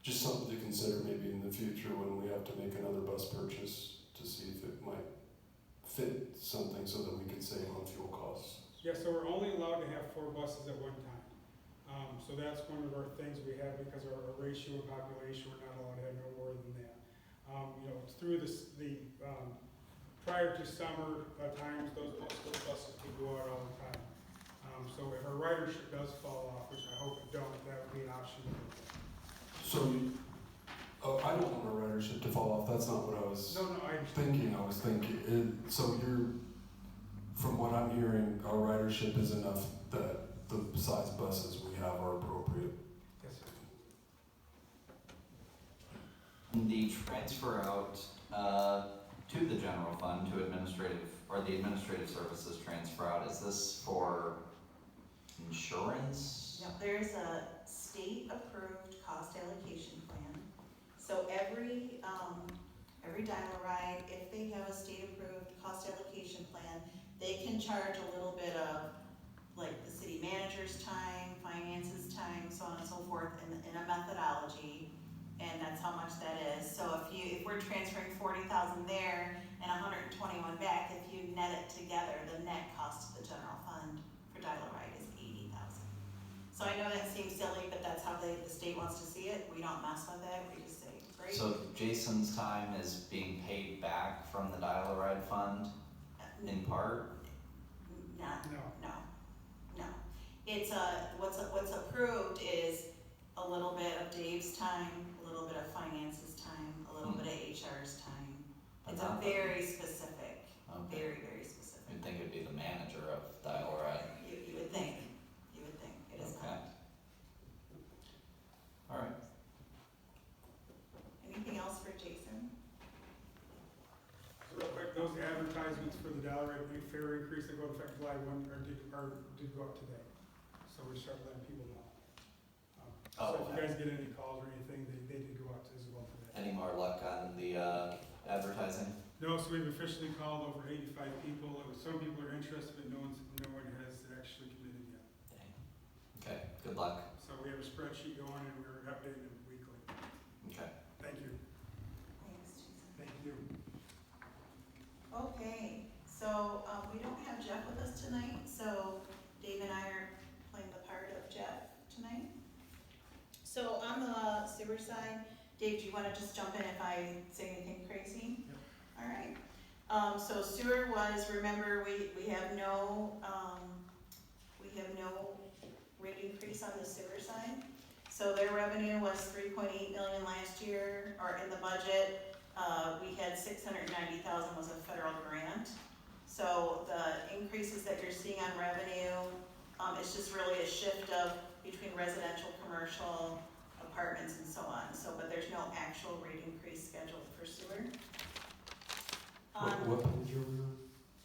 Just something to consider maybe in the future when we have to make another bus purchase, to see if it might fit something so that we could save on fuel costs. Yeah, so we're only allowed to have 4 buses at one time. So that's one of our things we have because of our ratio of population, we're not allowed to have no more than that. Through prior to summer times, those buses could go out all the time. So if our ridership does fall off, which I hope it don't, that would be an option. So, I don't want our ridership to fall off, that's not what I was No, I understand. thinking. So from what I'm hearing, our ridership is enough that the size buses we have are appropriate. Yes, sir. The transfer out to the general fund, to the administrative services transfer out, is this for insurance? Yep, there's a state-approved cost allocation plan. So every dial-a-ride, if they have a state-approved cost allocation plan, they can charge a little bit of, like, the city manager's time, finances time, so on and so forth, in a methodology, and that's how much that is. So if we're transferring 40,000 there and 121 back, if you net it together, the net cost to the general fund for dial-a-ride is 80,000. So I know that seems silly, but that's how the state wants to see it. We don't mess with it, we just say, great. So Jason's time is being paid back from the dial-a-ride fund in part? No. It's what's approved is a little bit of Dave's time, a little bit of finances time, a little bit of HR's time. But It's not the- very specific, Okay. very, very specific. You'd think it'd be the manager of dial-a-ride. You would think, it is Okay. not. All right. Anything else for Jason? Real quick, those advertisements for the dial-a-ride fare increase that go into effect July 1 did go up today. So we start letting people know. So Oh, if you guys get any calls or anything, they did go out to Isabel today. any more luck on the advertising? No, so we've officially called over 85 people. Some people are interested, but no one has actually committed yet. Dang. Okay, good luck. So we have a spreadsheet going and we're updating it weekly. Okay. Thank you. Thanks, Jason. Thank you. Okay, so, we don't have Jeff with us tonight, so Dave and I are playing the part of Jeff tonight. So on the sewer side, Dave, do you wanna just jump in if I say anything crazy? Yep. All right. So sewer was, remember, we have no rate increase on the sewer side. So their revenue was 3.8 million last year, or in the budget. We had 690,000 was a federal grant. So the increases that you're seeing on revenue, it's just really a shift of between residential, commercial, apartments and so on. So, but there's no actual rate increase scheduled for sewer. What page are we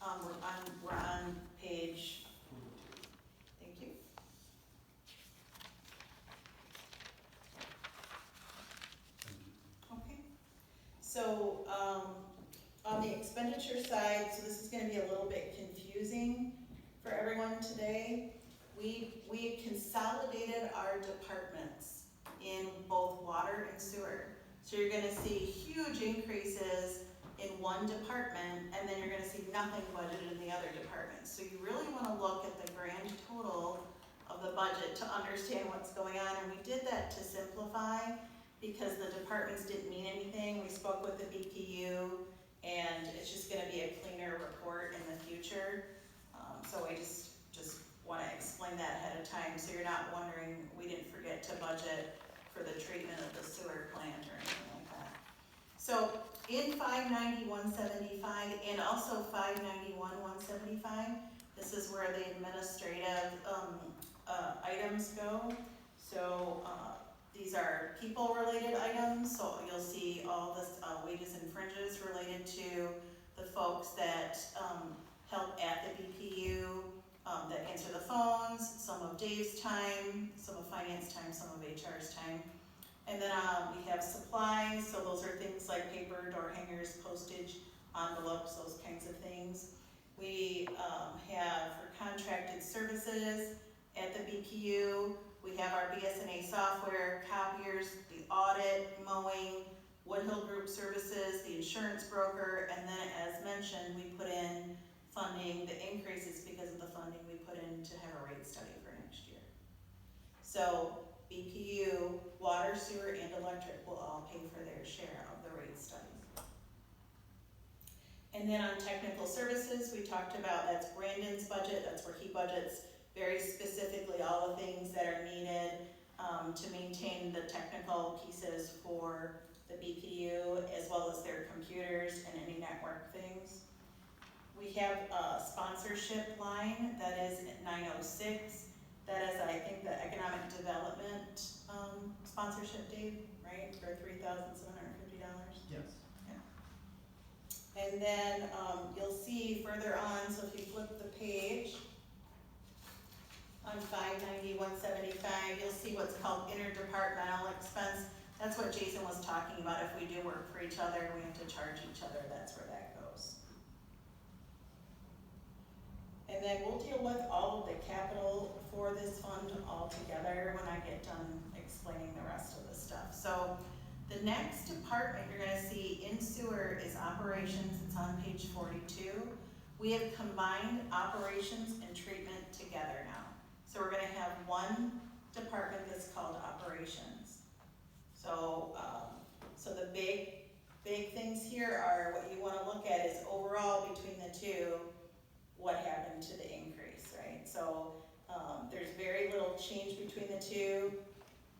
on? We're on page, thank you. Okay, so, on the expenditure side, so this is gonna be a little bit confusing for everyone today. We consolidated our departments in both water and sewer. So you're gonna see huge increases in one department, and then you're gonna see nothing budgeted in the other departments. So you really wanna look at the grand total of the budget to understand what's going on, and we did that to simplify, because the departments didn't mean anything. We spoke with the BPU, and it's just gonna be a cleaner report in the future. So I just wanna explain that ahead of time, so you're not wondering, we didn't forget to budget for the treatment of the sewer plant or anything like that. So in 590-175 and also 591-175, this is where the administrative items go. So these are people-related items, so you'll see all this wages and fringes related to the folks that help at the BPU, that answer the phones, some of Dave's time, some of finance time, some of HR's time. And then we have supplies, so those are things like paper, door hangers, postage, envelopes, those kinds of things. We have for contracted services at the BPU, we have our BSNA software, copiers, the audit, mowing, Woodhill Group Services, the insurance broker, and then as mentioned, we put in funding, the increases because of the funding we put in to have a rate study for next year. So BPU, water, sewer, and electric will all pay for their share of the rate study. And then on technical services, we talked about, that's Brandon's budget, that's where he budgets very specifically all the things that are needed to maintain the technical pieces for the BPU, as well as their computers and any network things. We have a sponsorship line that is at 906. That is, I think, the economic development sponsorship, Dave, right, for $3,750? Yes. Yeah. And then you'll see further on, so if you flip the page, on 590-175, you'll see what's called interdepartmental expense. That's what Jason was talking about. If we do work for each other, we have to charge each other. That's where that goes. And then we'll deal with all of the capital for this fund all together when I get done explaining the rest of the stuff. So the next department you're gonna see in sewer is operations. It's on page 42. We have combined operations and treatment together now. So we're gonna have one department that's called operations. So, so the big things here are, what you wanna look at is overall between the two, what happened to the increase, right? So there's very little change between the two.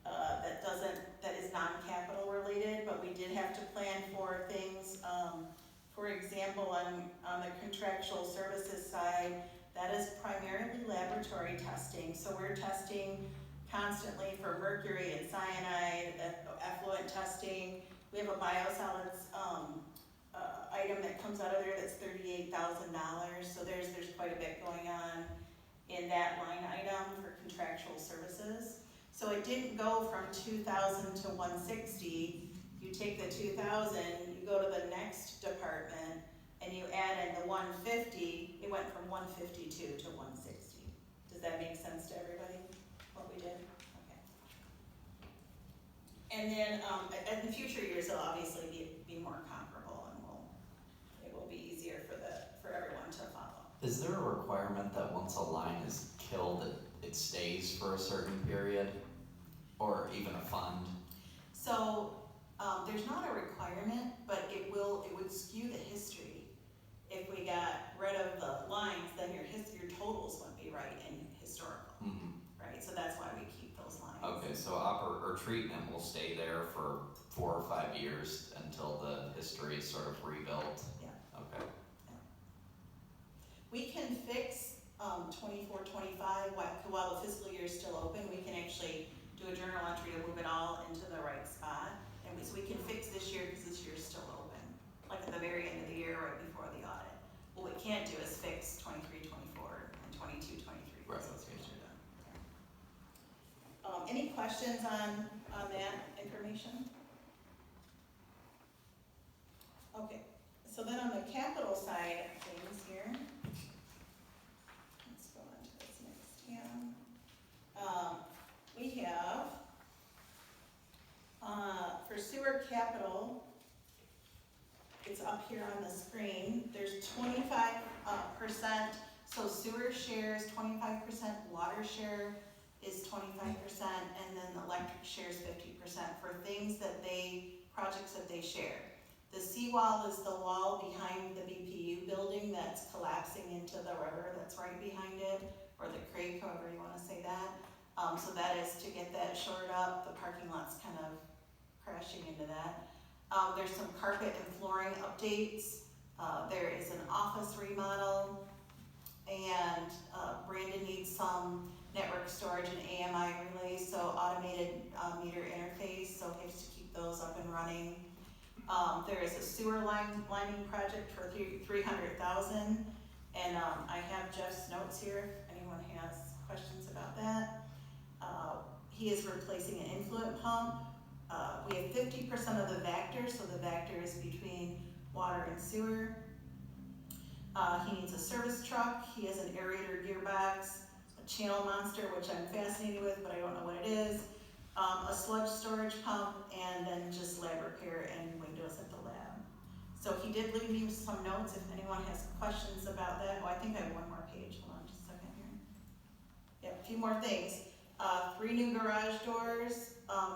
That is non-capital related, but we did have to plan for things. For example, on the contractual services side, that is primarily laboratory testing. So we're testing constantly for mercury and cyanide, effluent testing. We have a biosolids item that comes out of there that's $38,000. So there's quite a bit going on in that line item for contractual services. So it didn't go from 2,000 to 160. You take the 2,000, you go to the next department, and you add in the 150, it went from 152 to 160. Does that make sense to everybody, what we did? Okay. And then, in the future years, it'll obviously be more comparable, and it will be easier for everyone to follow. Is there a requirement that once a line is killed, it stays for a certain period? Or even a fund? So, there's not a requirement, but it would skew the history. If we got rid of the lines, then your totals wouldn't be right in historical, right? So that's why we keep those lines. Okay, so treatment will stay there for 4 or 5 years until the history is sort of rebuilt? Yeah. Okay. Yeah. We can fix 24, 25 while the fiscal year is still open. We can actually do a journal entry to move it all into the right spot. And so we can fix this year because this year is still open, like at the very end of the year, right before the audit. What we can't do is fix 23, 24, and 22, 23. Right. Those years are done. Any questions on that information? Okay, so then on the capital side of things here, let's go on to this next tab. We have, for sewer capital, it's up here on the screen, there's 25%, so sewer share is 25%, water share is 25%, and then the electric share is 50% for projects that they share. The seawall is the wall behind the BPU building that's collapsing into the river that's right behind it, or the creek, however you want to say that. So that is to get that shored up. The parking lot's kind of crashing into that. There's some carpet and flooring updates. There is an office remodel, and Brandon needs some network storage and AMI relays, so automated meter interface, so he has to keep those up and running. There is a sewer lining project for $300,000, and I have Jeff's notes here if anyone has questions about that. He is replacing an influent pump. We have 50% of the vector, so the vector is between water and sewer. He needs a service truck. He has an aerator gearbox, a channel monster, which I'm fascinated with, but I don't know what it is, a sludge storage pump, and then just lab repair and windows at the lab. So he did leave me some notes if anyone has questions about that. Oh, I think I have one more page. Hold on just a second here. Yep, a few more things. 3 new garage doors.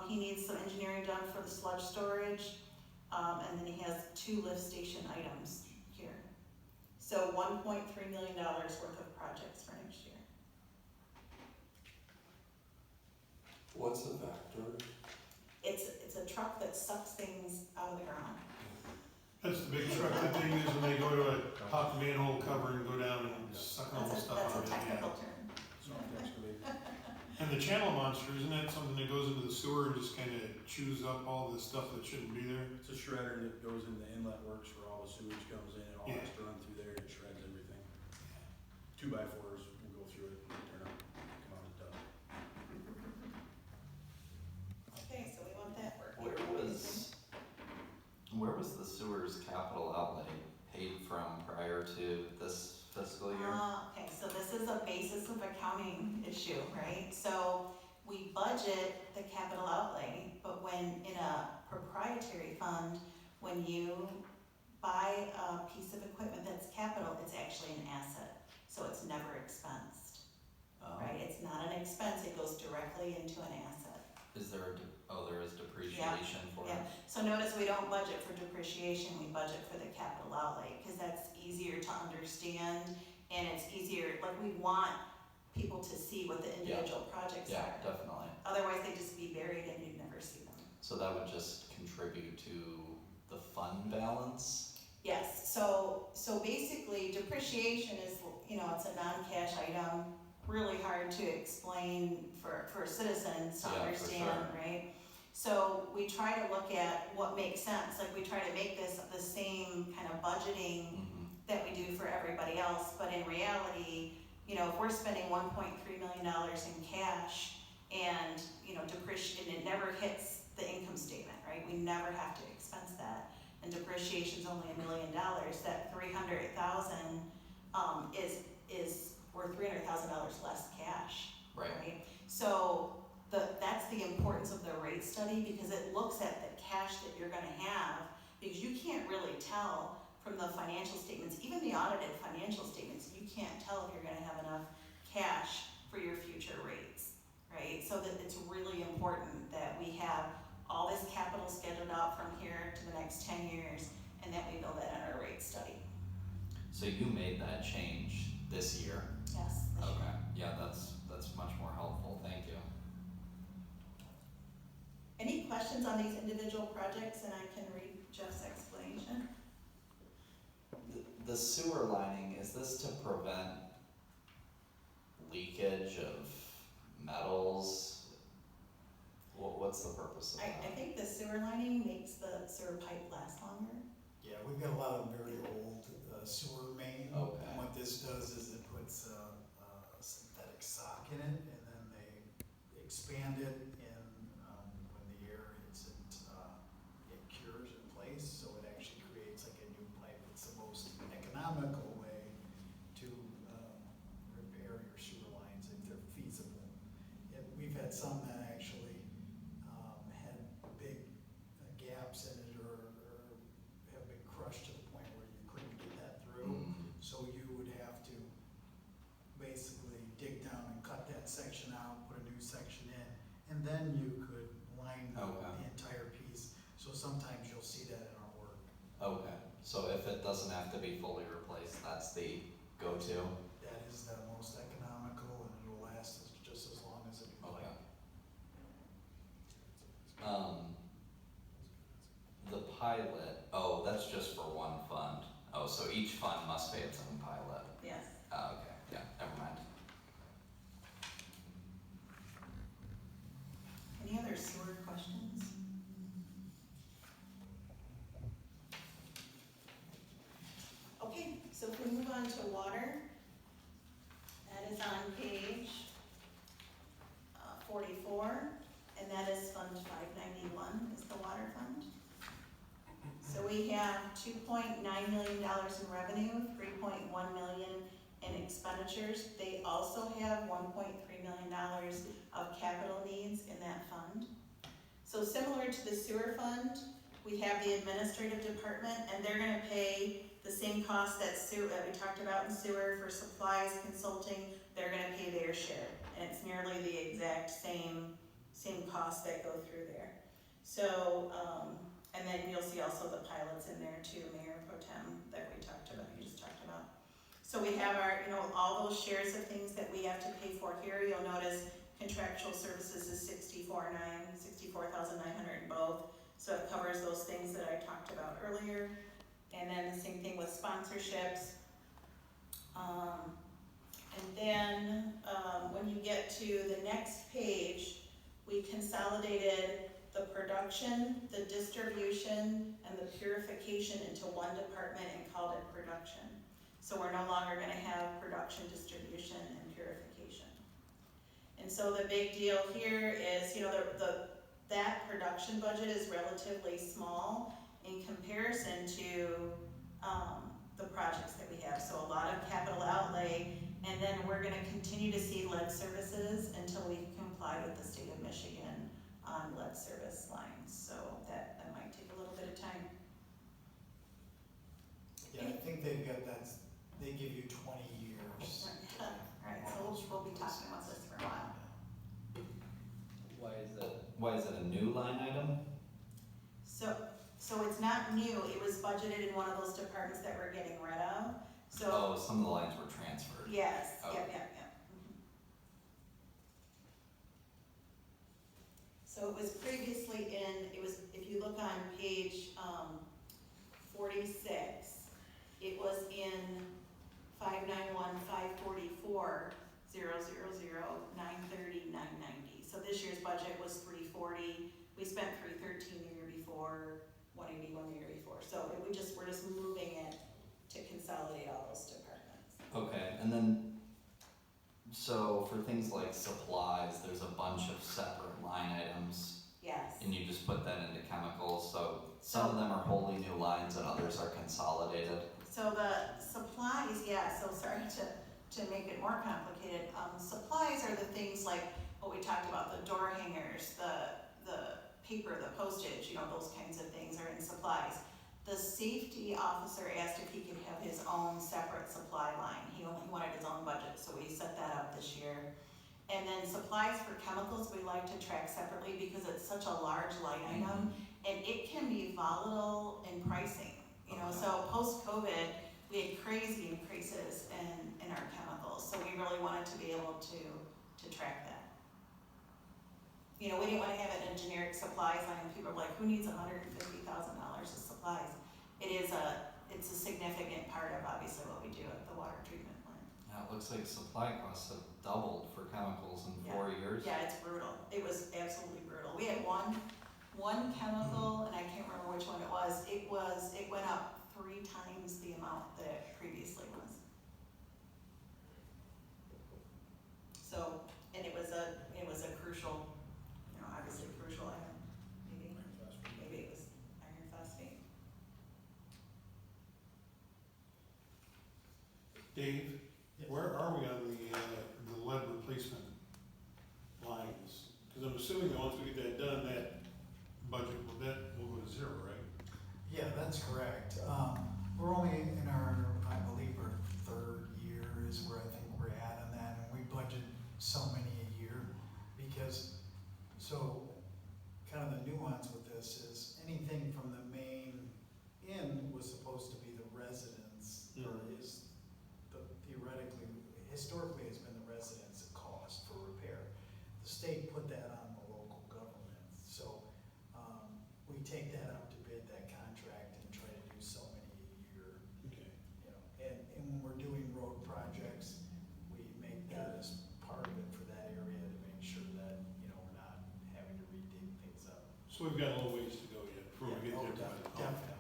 He needs some engineering done for the sludge storage. And then he has 2 lift station items here. So $1.3 million worth of projects for next year. What's a vector? It's a truck that sucks things out of the ground. That's the big truck that they use when they go to a top manhole cover and go down and suck all the stuff out of it. That's a technical term. Soft excavator. And the channel monster, isn't that something that goes into the sewer and just kind of chews up all the stuff that shouldn't be there? It's a shredder that goes in the inlet works where all the sewage comes in, it all has to run through there, it shreds everything. 2x4s will go through it, turn up, come out the tub. Okay, so we want that working. Where was the sewers capital outlay paid from prior to this fiscal year? Okay, so this is a basis of accounting issue, right? So we budget the capital outlay, but when in a proprietary fund, when you buy a piece of equipment that's capital, it's actually an asset. So it's never expensed, right? It's not an expense, it goes directly into an asset. Is there there is depreciation for Yeah, it? so notice we don't budget for depreciation, we budget for the capital outlay, because that's easier to understand, and it's easier, like we want people to see what the individual projects Yeah, are. definitely. Otherwise, they just be buried and you'd never see them. So that would just contribute to the fund balance? Yes, so basically depreciation is, it's a non-cash item, really hard to explain for citizens to Yeah, for understand, sure. right? So we try to look at what makes sense, like we try to make this the same kind of budgeting that we do for everybody else, but in reality, if we're spending $1.3 million in cash and, you know, and it never hits the income statement, right? We never have to expense that, and depreciation's only $1 million, that 300,000, is worth $300,000 less cash, Right. right? So, that's the importance of the rate study, because it looks at the cash that you're gonna have, because you can't really tell from the financial statements, even the audited financial statements, you can't tell if you're gonna have enough cash for your future rates, right? So that it's really important that we have all this capital scheduled out from here to the next 10 years, and that we build that in our rate study. So you made that change this year? Yes. this year. Okay, yeah, that's much more helpful, thank you. Any questions on these individual projects, and I can read Jeff's explanation? The sewer lining, is this to prevent leakage of metals? What's the purpose of I that? think the sewer lining makes the sewer pipe last longer. Yeah, we've got a lot of very old sewer main. Okay. And what this does is it puts a synthetic sock in it, and then they expand it, and when the air hits it, it cures in place, so it actually creates like a new pipe. It's the most economical way to repair your sewer lines if they're feasible. We've had some that actually had big gaps in it, or have been crushed to the point where you couldn't get that through. So you would have to basically dig down and cut that section out, put a new section in, and then you could line the entire piece. So sometimes you'll see that in our work. Okay, so if it doesn't have to be fully replaced, that's the go-to? That is the most economical, and it'll last just as long as it can. Okay. The pilot, oh, that's just for one fund. Oh, so each fund must pay its own pilot. Yes. Okay, yeah, never mind. Any other sewer questions? Okay, so if we move on to water, that is on page 44, and that is Fund 591, is the water fund. So we have $2.9 million in revenue, $3.1 million in expenditures. They also have $1.3 million of capital needs in that fund. So similar to the sewer fund, we have the administrative department, and they're gonna pay the same cost that we talked about in sewer for supplies, consulting. They're gonna pay their share, and it's nearly the exact same costs that go through there. So, and then you'll see also the pilots in there too, Mayor Pro Tem, that we talked about, you just talked about. So we have our, all those shares of things that we have to pay for here. You'll notice contractual services is $64,900 in both. So it covers those things that I talked about earlier. And then the same thing with sponsorships. And then when you get to the next page, we consolidated the production, the distribution, and the purification into one department and called it production. So we're no longer gonna have production, distribution, and purification. And so the big deal here is, that production budget is relatively small in comparison to the projects that we have. So a lot of capital outlay, and then we're gonna continue to see lead services until we comply with the state of Michigan on lead service lines. So that might take a little bit of time. Yeah, I think they've got that, they give you 20 years. Alright, so we'll be talking about this for a while. Why is it a new line item? So it's not new, it was budgeted in one of those departments that we're getting rid of, so. Oh, some of the lines were transferred. Yes, Oh. yep. So it was previously if you look on page 46, it was in 591, 544, 000, 930, 990. So this year's budget was 340. We spent 313 the year before, 181 the year before. So we're just moving it to consolidate all those departments. Okay, and then, so for things like supplies, there's a bunch of separate line items, Yes. and you just put that into chemicals, so some of them are wholly new lines and others are consolidated. So the supplies, yeah, so sorry to make it more complicated, supplies are the things like what we talked about, the door hangers, the paper, the postage, you know, those kinds of things are in supplies. The safety officer asked if he could have his own separate supply line. He wanted his own budget, so we set that up this year. And then supplies for chemicals, we like to track separately because it's such a large line item, and it can be volatile in pricing. You know, so post-COVID, we had crazy increases in our chemicals, so we really wanted to be able to track that. You know, we didn't want to have it in generic supplies line. People are like, who needs $150,000 of supplies? It's a significant part of obviously what we do at the water treatment plant. Yeah, it looks like supply costs have doubled for chemicals in 4 years. Yeah, it's brutal. It was absolutely brutal. We had one chemical, and I can't remember which one it was. It went up 3 times the amount that it previously was. So, and it was a crucial, you know, obviously crucial item. Maybe it was iron phosphate. Dave, where are we on the lead replacement lines? Because I'm assuming that once we get that done, that budget will go to zero, right? Yeah, that's correct. We're only in our, I believe, our 3rd year is where I think we're at on that, and we budget so many a year because, so kind of the nuance with this is anything from the main in was supposed to be the residents, or is theoretically, historically has been the residents' cost for repair. The state put that on the local government, so we take that up to bid, that contract, and try to do so many a year. Okay. You know, and when we're doing road projects, we make that as part of it for that area to make sure that, you know, we're not having to redig things up. So we've got a little ways to go yet before we get Oh, there. definitely.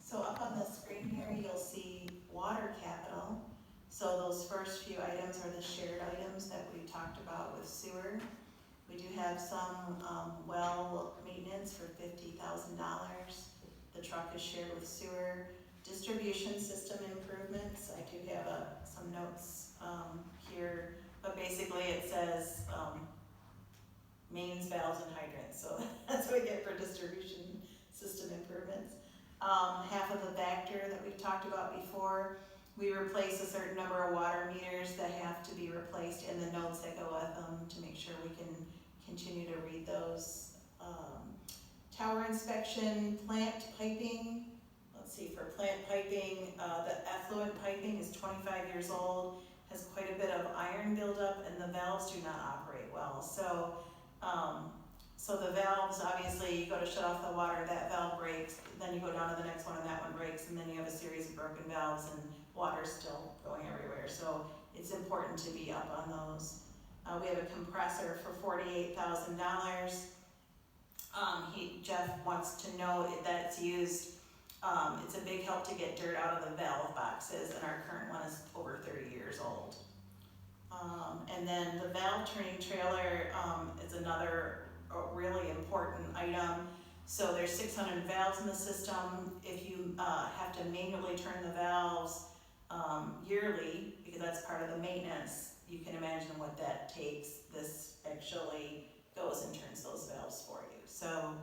So up on the screen here, you'll see water capital. So those first few items are the shared items that we talked about with sewer. We do have some well maintenance for $50,000. The truck is shared with sewer. Distribution system improvements, I do have some notes here, but basically it says mains, valves, and hydrants. So that's what we get for distribution system improvements. Half of the Vector that we've talked about before, we replace a certain number of water meters that have to be replaced and the notes that go with them to make sure we can continue to read those. Tower inspection, plant piping. Let's see, for plant piping, the effluent piping is 25 years old, has quite a bit of iron buildup, and the valves do not operate well. So the valves, obviously, you go to shut off the water, that valve breaks, then you go down to the next one and that one breaks, and then you have a series of broken valves and water's still going everywhere. So it's important to be up on those. We have a compressor for $48,000. Jeff wants to know that it's used. It's a big help to get dirt out of the valve boxes, and our current one is over 30 years old. And then the valve turning trailer is another really important item. So there's 600 valves in the system. If you have to manually turn the valves yearly, because that's part of the maintenance, you can imagine what that takes. This actually goes and turns those valves for you. So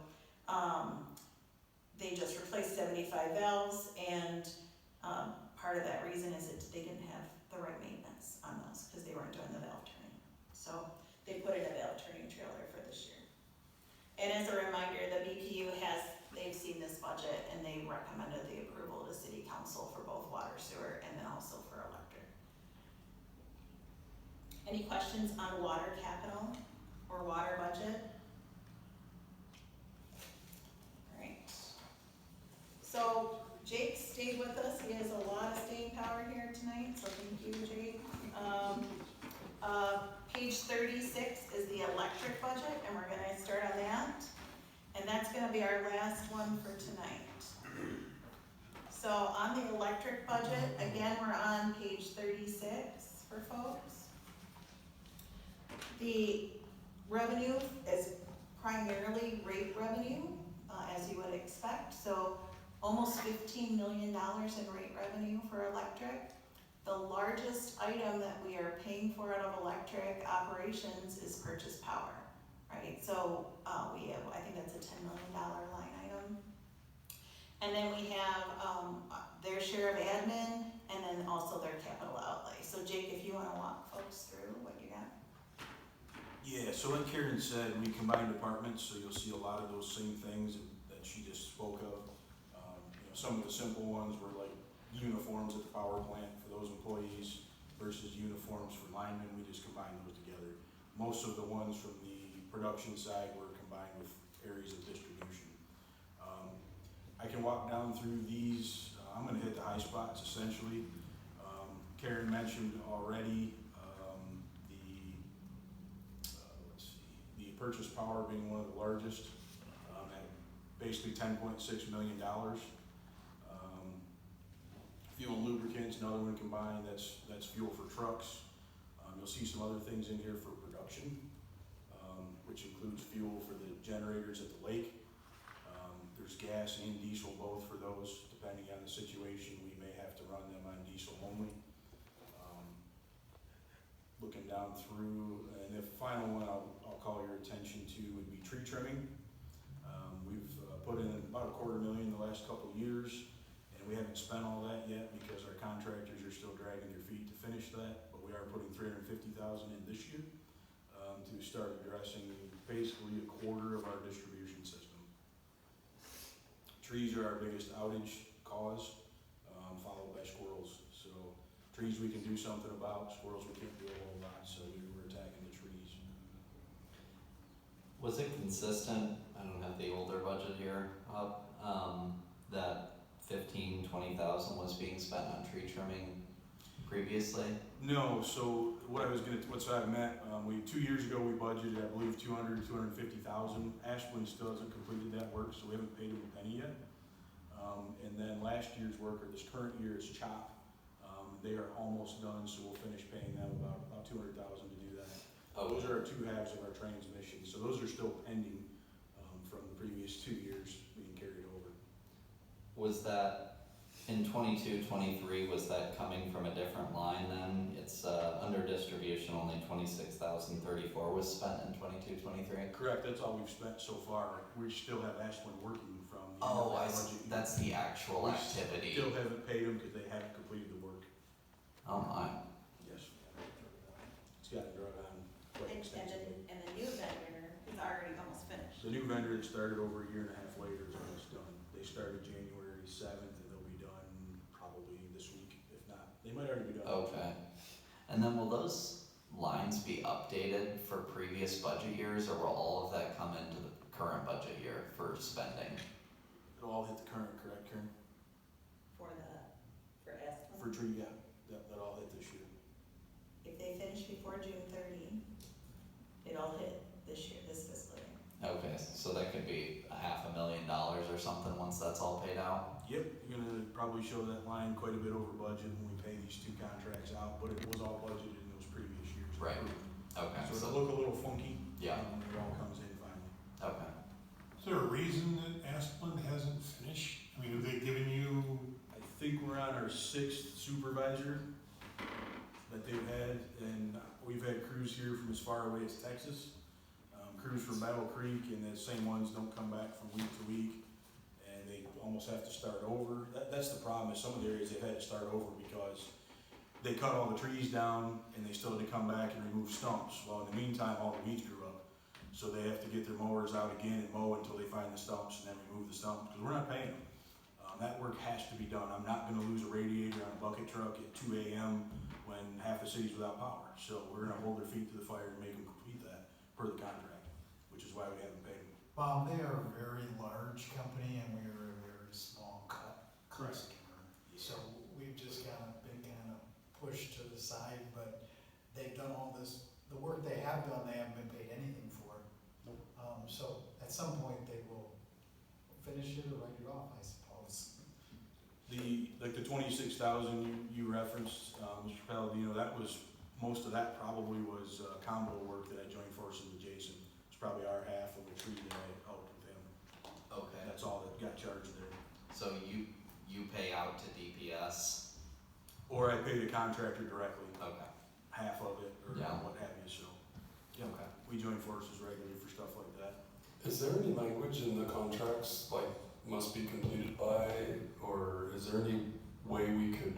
they just replaced 75 valves, and part of that reason is that they didn't have the right maintenance on those because they weren't doing the valve turning. So they put in a valve turning trailer for this year. And as a reminder, the BPU they've seen this budget and they recommended the approval to City Council for both water, sewer, and then also for electric. Any questions on water capital or water budget? All right. So Jake stayed with us. He has a lot of staying power here tonight, so thank you, Jake. Page 36 is the electric budget, and we're gonna start on that. And that's gonna be our last one for tonight. So on the electric budget, again, we're on page 36 for folks. The revenue is primarily rate revenue, as you would expect. So almost $15 million in rate revenue for electric. The largest item that we are paying for out of electric operations is purchase power, right? So we have, I think that's a $10 million line item. And then we have their share of admin and then also their capital outlay. So Jake, if you want to walk folks through what you got. Yeah, so like Karen said, we combined departments, so you'll see a lot of those same things that she just spoke of. Some of the simple ones were like uniforms at the power plant for those employees versus uniforms for linemen. We just combined those together. Most of the ones from the production side were combined with areas of distribution. I can walk down through these. I'm going to hit the high spots essentially. Karen mentioned already the purchase power being one of the largest at basically $10.6 million. Fuel and lubricants, another one combined, that's fuel for trucks. You'll see some other things in here for production, which includes fuel for the generators at the lake. There's gas and diesel both for those, depending on the situation. We may have to run them on diesel only. Looking down through, and the final one I'll call your attention to would be tree trimming. We've put in about $250,000 the last couple of years. We haven't spent all that yet because our contractors are still dragging their feet to finish that, but we are putting $350,000 in this year to start addressing basically a quarter of our distribution system. Trees are our biggest outage cause, followed by squirrels. So trees we can do something about, squirrels we can't do a whole lot, so we're attacking the trees. Was it consistent, I don't have the older budget here up, that 15,000, 20,000 was being spent on tree trimming previously? No, so what's I meant, 2 years ago we budgeted, I believe, 250,000. Ashland still hasn't completed that work, so we haven't paid them a penny yet. And then last year's work, or this current year's CHOP, they are almost done, so we'll finish paying them about 200,000 to do that. Okay. Those are our two halves of our transmission, so those are still pending from the previous 2 years being carried over. Was that, in 22, 23, was that coming from a different line then? It's under distribution, only 26,034 was spent in 22, 23? Correct, that's all we've spent so far. We still have Ashland working from the end Oh, of I that see, budget. that's the actual We activity. Still haven't paid them because they haven't completed the work. Oh my, Yes. It's gotten drug on quite extensively. And the new vendor is already almost finished. The new vendor that started over a year and a half later is almost done. They started January 7th and they'll be done probably this week, if not. They might already be done. okay. And then will those lines be updated for previous budget years, or will all of that come into the current budget year for spending? It'll all hit the current, correct, Karen? For Aspen. For tree, yeah, that all hit this year. If they finish before June 30, it'll hit this fiscal year. Okay, so that could be $500,000 or something once that's all paid out? Yep, you're gonna probably show that line quite a bit over budget when we pay these two contracts out, but it was all budgeted in those previous years. Right. Okay, So it'll look a little funky. Yeah. When it all comes in finally. okay. Is there a reason that Asplund hasn't finished? I mean, have they given you, I think we're on our 6th supervisor that they've had, and we've had crews here from as far away as Texas. Crews from Battle Creek, and the same ones don't come back from week to week, and they almost have to start over. That's the problem, is some of the areas they've had to start over because they cut all the trees down, and they still had to come back and remove stumps. Well, in the meantime, all the weeds grew up, so they have to get their mowers out again and mow until they find the stumps, and then remove the stumps, because we're not paying them. That work has to be done. I'm not gonna lose a radiator on a bucket truck at 2 a.m. when half the city's without power. So we're gonna hold their feet to the fire and make them complete that per the contract, which is why we haven't paid them. Bob, they are a very large company and we are a very small Correct. customer. So we've just been kind of pushed to the side, but they've done all this, the work they have done, they haven't been paid anything for. Nope. So at some point they will finish it or write it off, I suppose. the 26,000 you referenced, Mr. Palladino, that was, most of that probably was combo work that I joined forces with Jason. It's probably our half of the tree that I helped with him. Okay, That's all that got charged there. so you pay out to DPS? Or I paid a contractor directly, Okay, half of it, or Yeah. what have you, so. Yeah, okay. we join forces regularly for stuff like that. Is there any language in the contracts, like, must be completed by, or is there any way we could,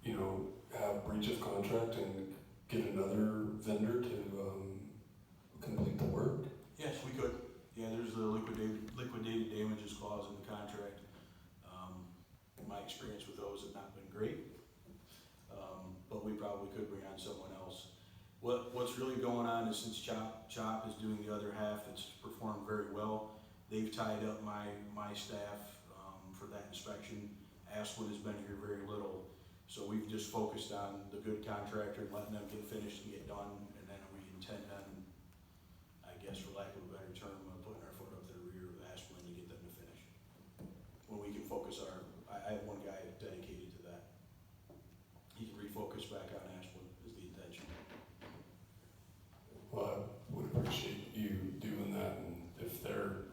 you know, have breach of contract and get another vendor to, complete the work? Yes, we could. Yeah, there's a liquidated damages clause in the contract. My experience with those have not been great. But we probably could bring on someone else. What's really going on is since Chop is doing the other half that's performed very well, they've tied up my staff for that inspection. Ashwood has been here very little, so we've just focused on the good contractor and letting them get finished and get done, and then we intend on, I guess for lack of a better term, putting our foot up the rear of Ashwood to get them to finish. When we can focus I have one guy dedicated to that. He can refocus back on Ashwood is the intention. Well, I would appreciate you doing that, and if they're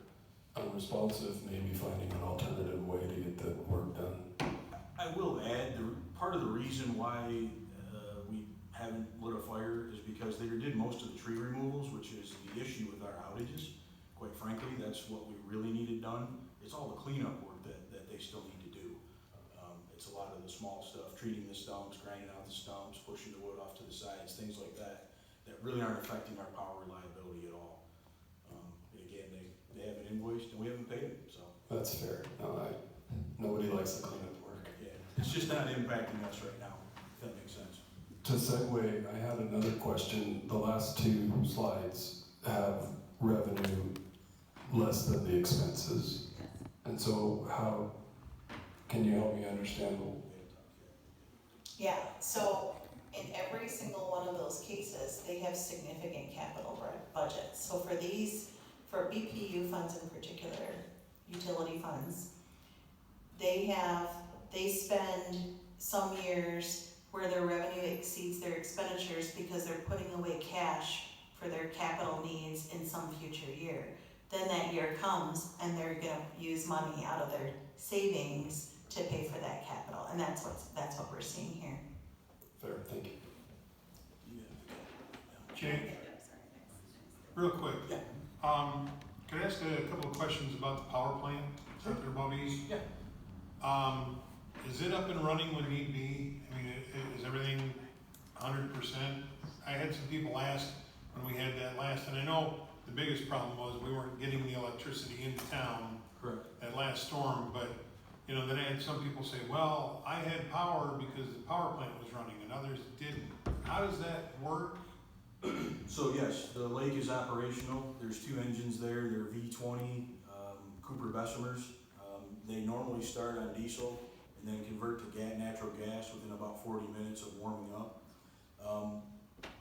unresponsive, maybe finding an alternative way to get the work done. I will add, part of the reason why we haven't lit a fire is because they did most of the tree removals, which is the issue with our outages. Quite frankly, that's what we really needed done. It's all the cleanup work that they still need to do. It's a lot of the small stuff, treating the stumps, grinding out the stumps, pushing the wood off to the sides, things like that really aren't affecting our power reliability at all. And again, they haven't invoiced and we haven't paid them, so. That's fair. No, nobody likes the cleanup work. Yeah, it's just not impacting us right now, if that makes sense. To segue, I had another question. The last two slides have revenue less than the expenses. And so how, can you help me understand? Yeah, so in every single one of those cases, they have significant capital budgets. So for for BPU funds in particular, utility funds, they spend some years where their revenue exceeds their expenditures because they're putting away cash for their capital needs in some future year. Then that year comes and they're gonna use money out of their savings to pay for that capital, and that's what we're seeing here. Fair, thank you. Jake, real quick. Yeah. Could I ask a couple of questions about the power plant at their buddies? Yeah. Is it up and running when need be? I mean, is everything 100%? I had some people ask when we had that last, and I know the biggest problem was we weren't getting the electricity into town. Correct. That last storm, but, you know, then I had some people say, well, I had power because the power plant was running and others didn't. How does that work? So yes, the lake is operational. There's two engines there. They're V20 Cooper Bessemers. They normally start on diesel and then convert to natural gas within about 40 minutes of warming up.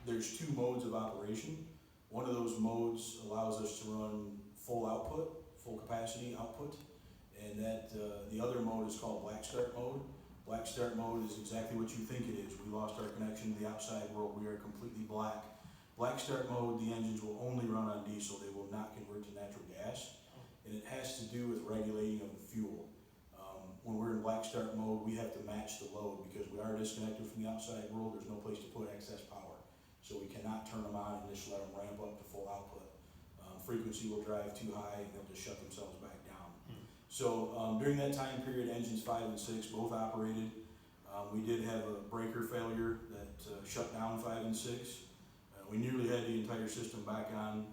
There's two modes of operation. One of those modes allows us to run full output, full capacity output, and that the other mode is called black start mode. Black start mode is exactly what you think it is. We lost our connection to the outside world. We are completely black. Black start mode, the engines will only run on diesel. They will not convert to natural gas. And it has to do with regulating of the fuel. When we're in black start mode, we have to match the load because we are disconnected from the outside world. There's no place to put excess power. So we cannot turn them on and just let them ramp up to full output. Frequency will drive too high and they'll just shut themselves back down. So during that time period, engines 5 and 6 both operated. We did have a breaker failure that shut down 5 and 6. We nearly had the entire system back on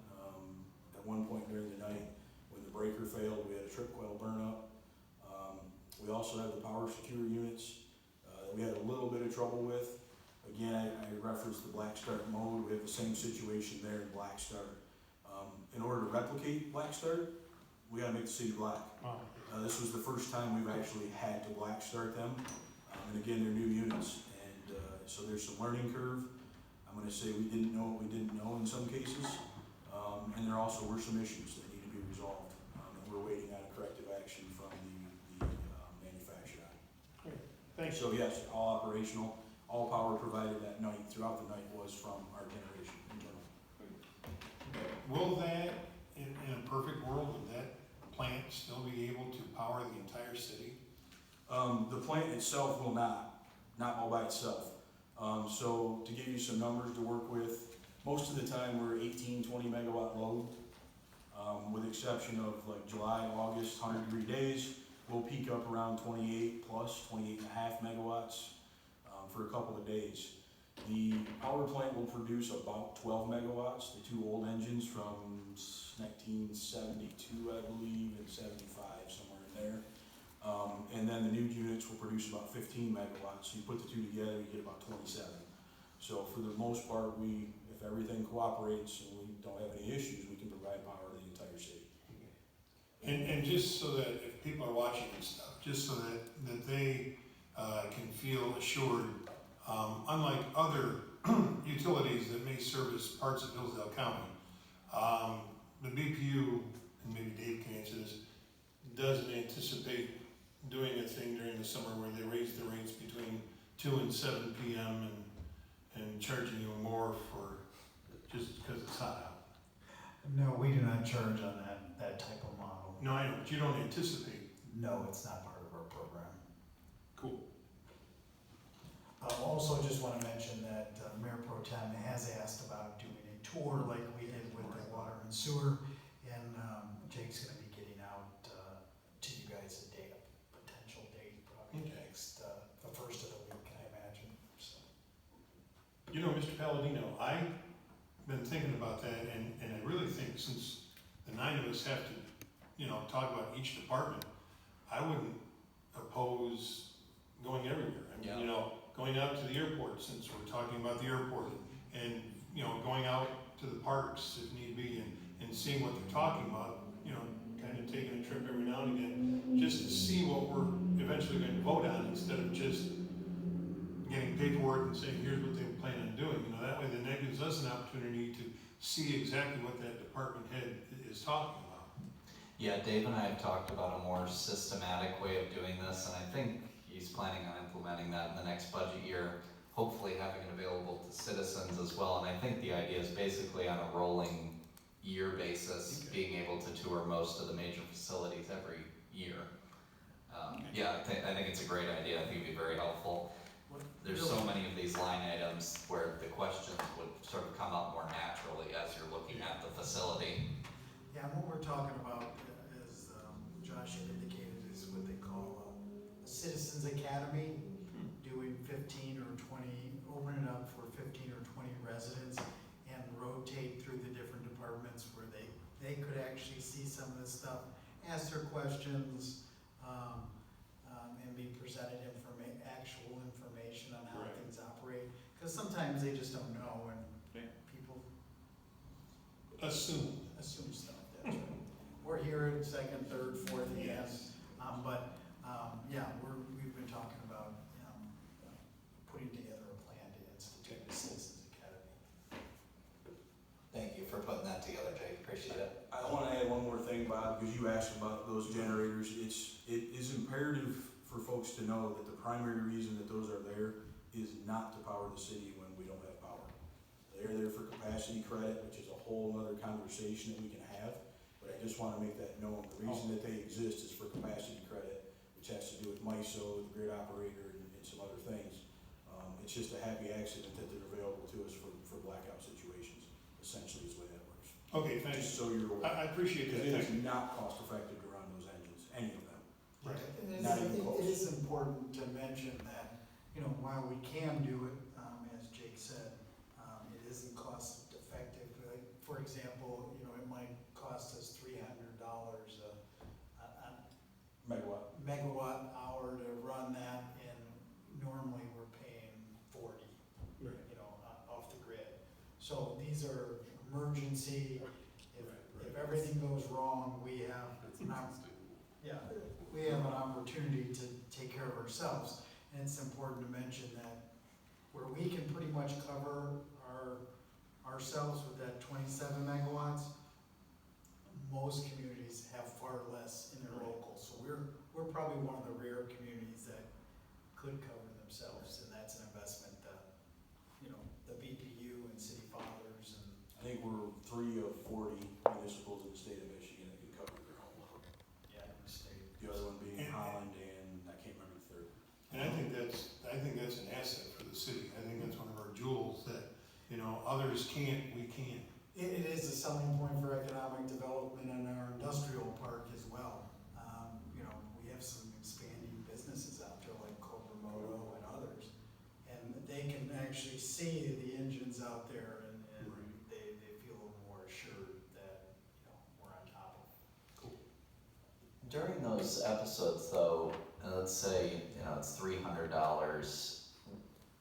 at one point during the night. When the breaker failed, we had a trip coil burn up. We also have the power secure units that we had a little bit of trouble with. Again, I referenced the black start mode. We have the same situation there in black start. In order to replicate black start, we gotta make the city black. This was the first time we've actually had to black start them. And again, they're new units. And so there's some learning curve. I'm gonna say we didn't know what we didn't know in some cases. And there also were some issues that need to be resolved. And we're waiting on a corrective action from the manufacturer. Thanks. So yes, all operational, all power provided that night, throughout the night, was from our generation internal. Will that, in a perfect world, would that plant still be able to power the entire city? The plant itself will not all by itself. So to give you some numbers to work with, most of the time we're 18, 20 megawatt load. With the exception of like July, August, 100-degree days, we'll peak up around 28 plus, 28 and a half megawatts for a couple of days. The power plant will produce about 12 megawatts, the two old engines from 1972, I believe, and 75, somewhere in there. And then the new units will produce about 15 megawatts. So you put the two together, you get about 27. So for the most part, if everything cooperates and we don't have any issues, we can provide power to the entire city. And just so that if people are watching and stuff, just so that they can feel assured, unlike other utilities that may service parts of Hillsdale County, the BPU, and maybe Dave can answer this, doesn't anticipate doing a thing during the summer where they raise the rates between 2 and 7 p.m. and charging you more for just because it's hot out. No, we do not charge on that type of model. No, I know, but you don't anticipate. No, it's not part of our program. Cool. Also, just want to mention that Mayor Pro Tem has asked about doing a tour like we did with the water and sewer, and Jake's going to be getting out to you guys a date, a potential date, probably next, the first of the week, I imagine. So. You know, Mr. Palladino, I've been thinking about that, and I really think since the 9 of us have to, talk about each department, I wouldn't oppose going everywhere. I mean, going out to the airport, since we're talking about the airport, and, going out to the parks if need be, and seeing what they're talking about, kind of taking a trip every now and again, just to see what we're eventually going to vote on, instead of just getting paperwork and saying, here's what they plan on doing. That way that gives us an opportunity to see exactly what that department head is talking about. Yeah, Dave and I have talked about a more systematic way of doing this, and I think he's planning on implementing that in the next budget year, hopefully having it available to citizens as well. And I think the idea is basically on a rolling year basis, being able to tour most of the major facilities every year. I think it's a great idea. I think it'd be very helpful. There's so many of these line items where the questions would sort of come up more naturally as you're looking at the facility. Yeah, and what we're talking about, as Josh had indicated, is what they call a Citizens Academy, doing 15 or 20, open it up for 15 or 20 residents and rotate through the different departments where they could actually see some of this stuff, ask their questions, and be presented actual information on how things operate. Because sometimes they just don't know, and people Assume. assume stuff. That's right. Or hear it second, third, fourth hand. We've been talking about putting together a plan to institute a Citizens Academy. Thank you for putting that together, Jake. Appreciate it. I want to add one more thing, Bob, because you asked about those generators. It is imperative for folks to know that the primary reason that those are there is not to power the city when we don't have power. They're there for capacity credit, which is a whole other conversation that we can have, but I just want to make that known. The reason that they exist is for capacity credit, which has to do with MISO, the grid operator, and some other things. It's just a happy accident that they're available to us for blackout situations, essentially is the way that works. Okay, thanks. Just so you're aware. I appreciate that. Because it Thank is you. not cost effective to run those engines, any of them. Right. And Not even close. it is important to mention that, while we can do it, as Jake said, it isn't cost effective. Like, for example, it might cost us $300 a megawatt hour to run that, and normally we're paying 40, off the grid. So these are emergency. If everything goes wrong, we have an opportunity to take care of ourselves. And it's important to mention that where we can pretty much cover ourselves with that 27 megawatts, most communities have far less in their local. So we're probably one of the rare communities that could could cover themselves, and that's an investment that, you know, the BPU and city fathers and. I think we're 3 of 40 municipals in the state of Michigan that can cover their home loan. Yeah, in the state. The other one being Holland and I can't remember the third. And I think that's an asset for the city. I think that's one of our jewels that, you know, others can't, we can. It is a selling point for economic development in our industrial park as well. You know, we have some expanding businesses out there like Cobra and others. And they can actually see the engines out there and they feel a little more assured that, you know, we're on top of it. During those episodes though, let's say, you know, it's $300,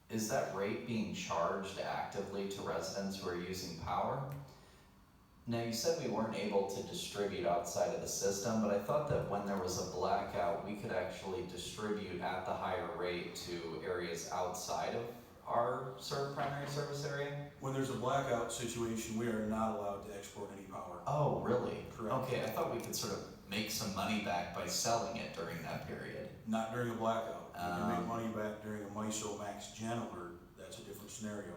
is that rate being charged actively to residents who are using power? Now, you said we weren't able to distribute outside of the system, but I thought that when there was a blackout, we could actually distribute at the higher rate to areas outside of our primary service area? When there's a blackout situation, we are not allowed to export any power. Oh, really? Correct. Okay, I thought we could sort of make some money back by selling it during that period. Not during a blackout. You can make money back during a MISO max gen alert. That's a different scenario.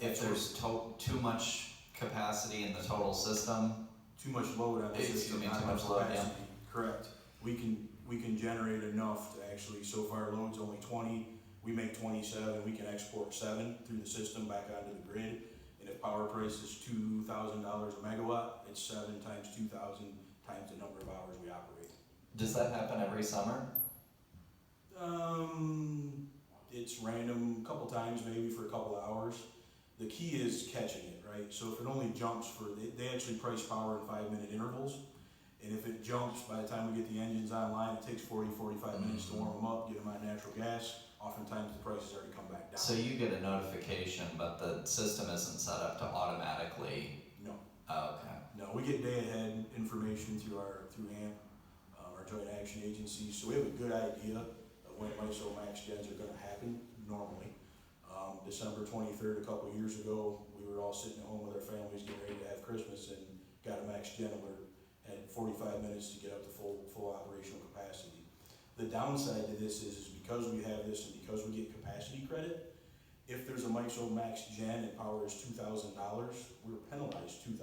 If there's too much capacity in the total system, Too much load on the system, not too much enough load, yeah. capacity. Correct. We can generate enough to actually, so far load's only 20, we make 27, we can export 7 through the system back onto the grid. And if power price is $2,000 a megawatt, it's 7 times 2,000 times the number of hours we operate. does that happen every summer? It's random, a couple times maybe for a couple of hours. The key is catching it, right? So if it only jumps they actually price power in 5-minute intervals. And if it jumps, by the time we get the engines online, it takes 40-45 minutes to warm them up, get them on natural gas. Oftentimes the prices already come back down. So you get a notification, but the system isn't set up to automatically. No. Oh, okay. No, we get day ahead information through AMP, our joint action agencies. So we have a good idea of when MISO max gens are gonna happen normally. December 23rd, a couple years ago, we were all sitting at home with our families getting ready to have Christmas and got a max gen alert. Had 45 minutes to get up to full operational capacity. The downside to this is because we have this and because we get capacity credit, if there's a MISO max gen and power is $2,000, we're penalized $2,000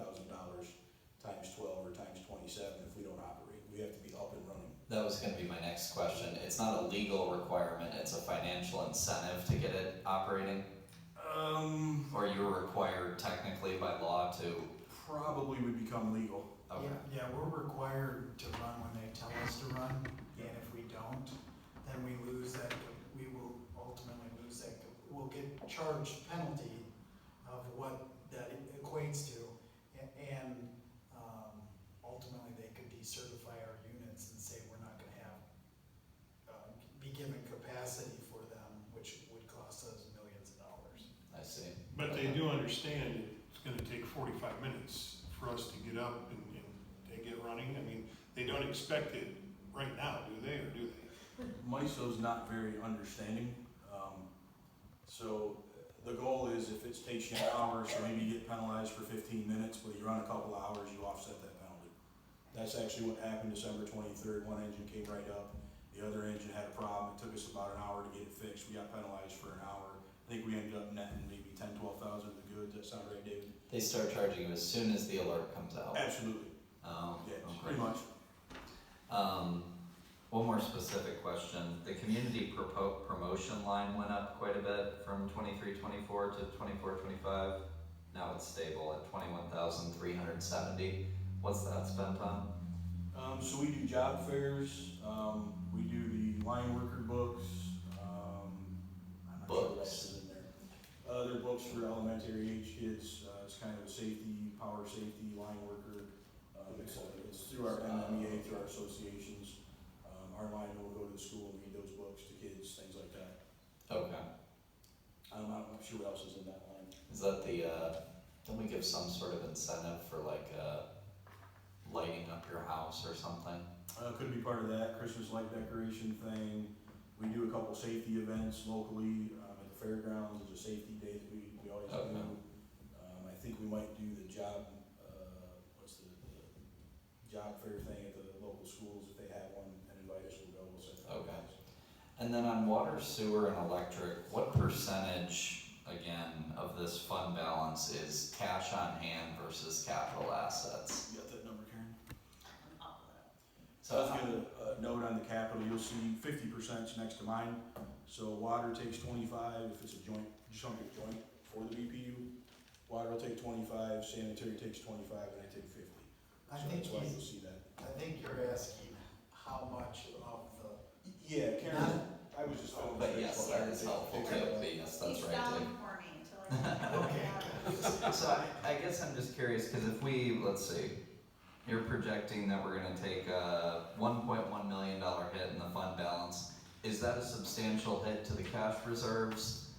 times 12 or times 27 if we don't operate. We have to be up and running. That was gonna be my next question. It's not a legal requirement, it's a financial incentive to get it operating? Or you're required technically by law to? Probably would become legal. Okay. Yeah, we're required to run when they tell us to run, and if we don't, then we lose that, we will ultimately lose that, we'll get charged penalty of what that equates to, and ultimately they could decertify our units and say we're not gonna have, be given capacity for them, which would cost us millions of dollars. I see. But they do understand it's gonna take 45 minutes for us to get up and get running. I mean, they don't expect it right now, do they, or do they? MISO's not very understanding. So the goal is if it takes you an hour, so maybe you get penalized for 15 minutes, but you run a couple of hours, you offset that penalty. That's actually what happened December 23rd. One engine came right up. The other engine had a problem. It took us about an hour to get it fixed. We got penalized for an hour. I think we ended up netting maybe 10-12,000 of the goods. That sound right, David? They start charging you as soon as the alert comes out? Absolutely. Oh, Yeah, okay. pretty much. One more specific question. The community promotion line went up quite a bit from 23-24 to 24-25. Now it's stable at 21,370. What's that spent on? So we do job fairs, we do the line worker books, I'm not sure what else is in there. They're books for elementary age kids, it's kind of a safety, power safety, line worker, it's through our MMEA, through our associations. Our line will go to the school and read those books to kids, things like that. Okay. I'm not sure what else is in that line. Is that the, don't we give some sort of incentive for like, lighting up your house or something? Could be part of that Christmas light decoration thing. We do a couple safety events locally, at the fairgrounds. There's a safety day that we always Okay. do. I think we might do the job, what's the job fair thing at the local schools. If they have one and invite us, we'll go, we'll set that up. Okay. And then on water, sewer, and electric, what percentage, again, of this fund balance is cash on hand versus capital assets? You got that number, Karen? I'll pull it up. So I was gonna, note on the capital, you'll see 50% next to mine. So water takes 25, if it's a joint, chunk of joint for the BPU. Water will take 25, sanitary takes 25, and I take 50. I So think that's why he's- you'll see that. I think you're asking how much of the, Yeah, Karen, I was just. But yes, that is helpful too, but yes, that's He's right too. spelling for me until I. Okay. So I guess I'm just curious, cause if we, let's see, you're projecting that we're gonna take a $1.1 million hit in the fund balance. Is that a substantial hit to the cash reserves?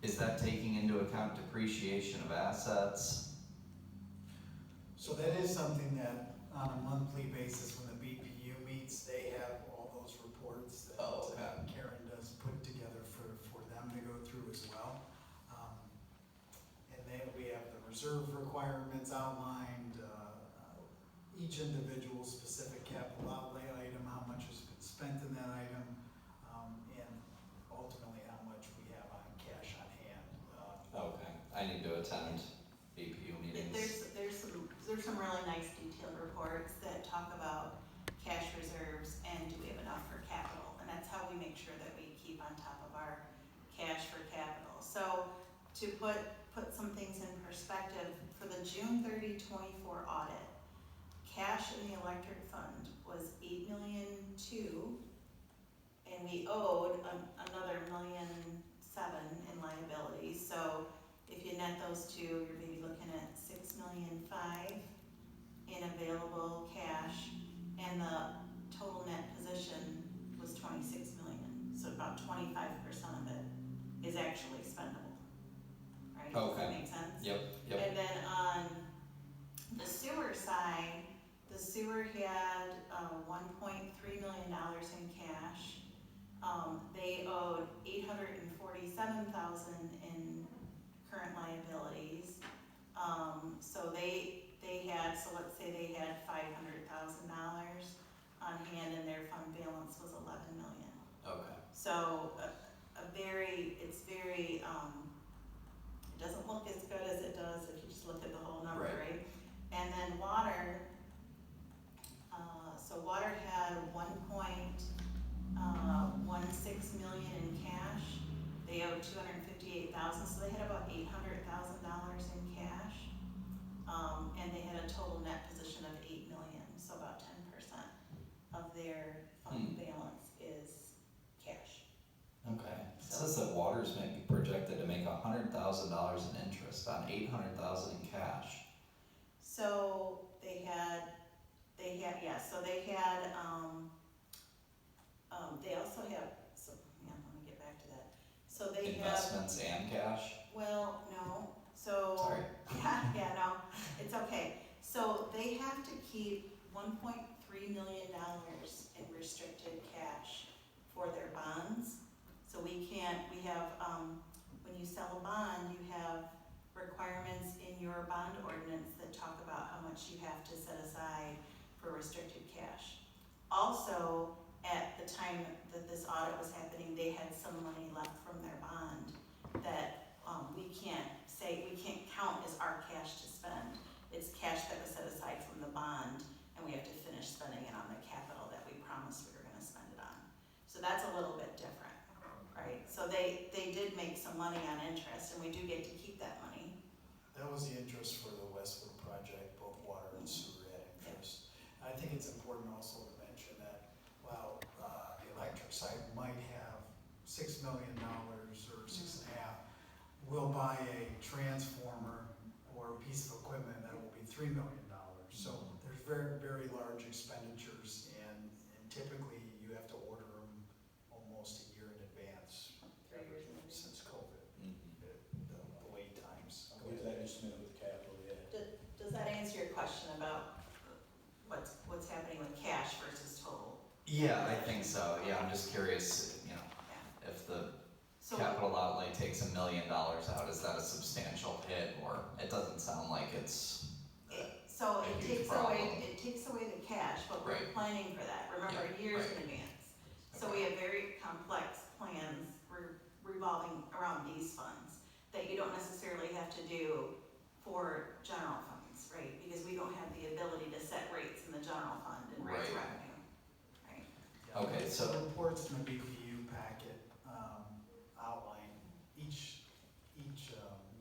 Is that taking into account depreciation of assets? so that is something that on a monthly basis, when the BPU meets, they have all those reports that Oh, okay. Karen does put together for them to go through as well. And then we have the reserve requirements outlined, each individual specific capital outlay item, how much has been spent in that item, and ultimately how much we have on cash on hand. Okay, I need to attend BPU meetings. There's some really nice detailed reports that talk about cash reserves and do we have enough for capital? And that's how we make sure that we keep on top of our cash for capital. So to put some things in perspective, for the June 30, 24 audit, cash in the electric fund was $8.2 million, and we owed another $1.7 million in liabilities. So if you net those two, you're maybe looking at $6.5 million in available cash, and the total net position was $26 million. So about 25% of it is actually spendable, right? Does that Okay. make sense? Yep. And then on the sewer side, the sewer had $1.3 million in cash. They owed $847,000 in current liabilities. So they had, so let's say they had $500,000 on hand, and their fund balance was $11 million. Okay. So it's very, it doesn't look as good as it does if you just look at the whole number, right? And then water, so water had $1.16 million in cash. They owed $258,000, so they had about $800,000 in cash. And they had a total net position of $8 million, so about 10% of their fund balance is cash. Okay. It says that water's may be projected to make $100,000 in interest on $800,000 in cash. So they had, so they had, they also have, so, yeah, let me get back to that. So they have, Investments and cash? well, no, so. Sorry. Yeah, no, it's okay. So they have to keep $1.3 million in restricted cash for their bonds. So we have, when you sell a bond, you have requirements in your bond ordinance that talk about how much you have to set aside for restricted cash. Also, at the time that this audit was happening, they had some money left from their bond that we can't count as our cash to spend. It's cash that was set aside from the bond, and we have to finish spending it on the capital that we promised we were gonna spend it on. So that's a little bit different, right? So they did make some money on interest, and we do get to keep that money. That was the interest for the Westwood project, both water and sewer had interest. I think it's important also to mention that while the electric side might have $6 million or 6.5, we'll buy a transformer or a piece of equipment that will be $3 million. So there's very, very large expenditures, and typically you have to order them almost a year in advance. 3 years in advance. Since COVID, the wait times. I'll get that instrument with capital, yeah. Does that answer your question about what's happening with cash versus total? Yeah, I think so. Yeah, I'm just curious, if the So capital outlay takes $1 million out, is that a substantial hit, or it doesn't sound like it's, So a it huge takes problem. away the cash, but we're Right. planning for that, remember, Yeah, years right. in advance. So we have very complex plans revolving around these funds that you don't necessarily have to do for general funds, right? Because we don't have the ability to set rates in the general fund and raise Right. revenue, right? Okay, The so- reports in the BPU packet, outline each,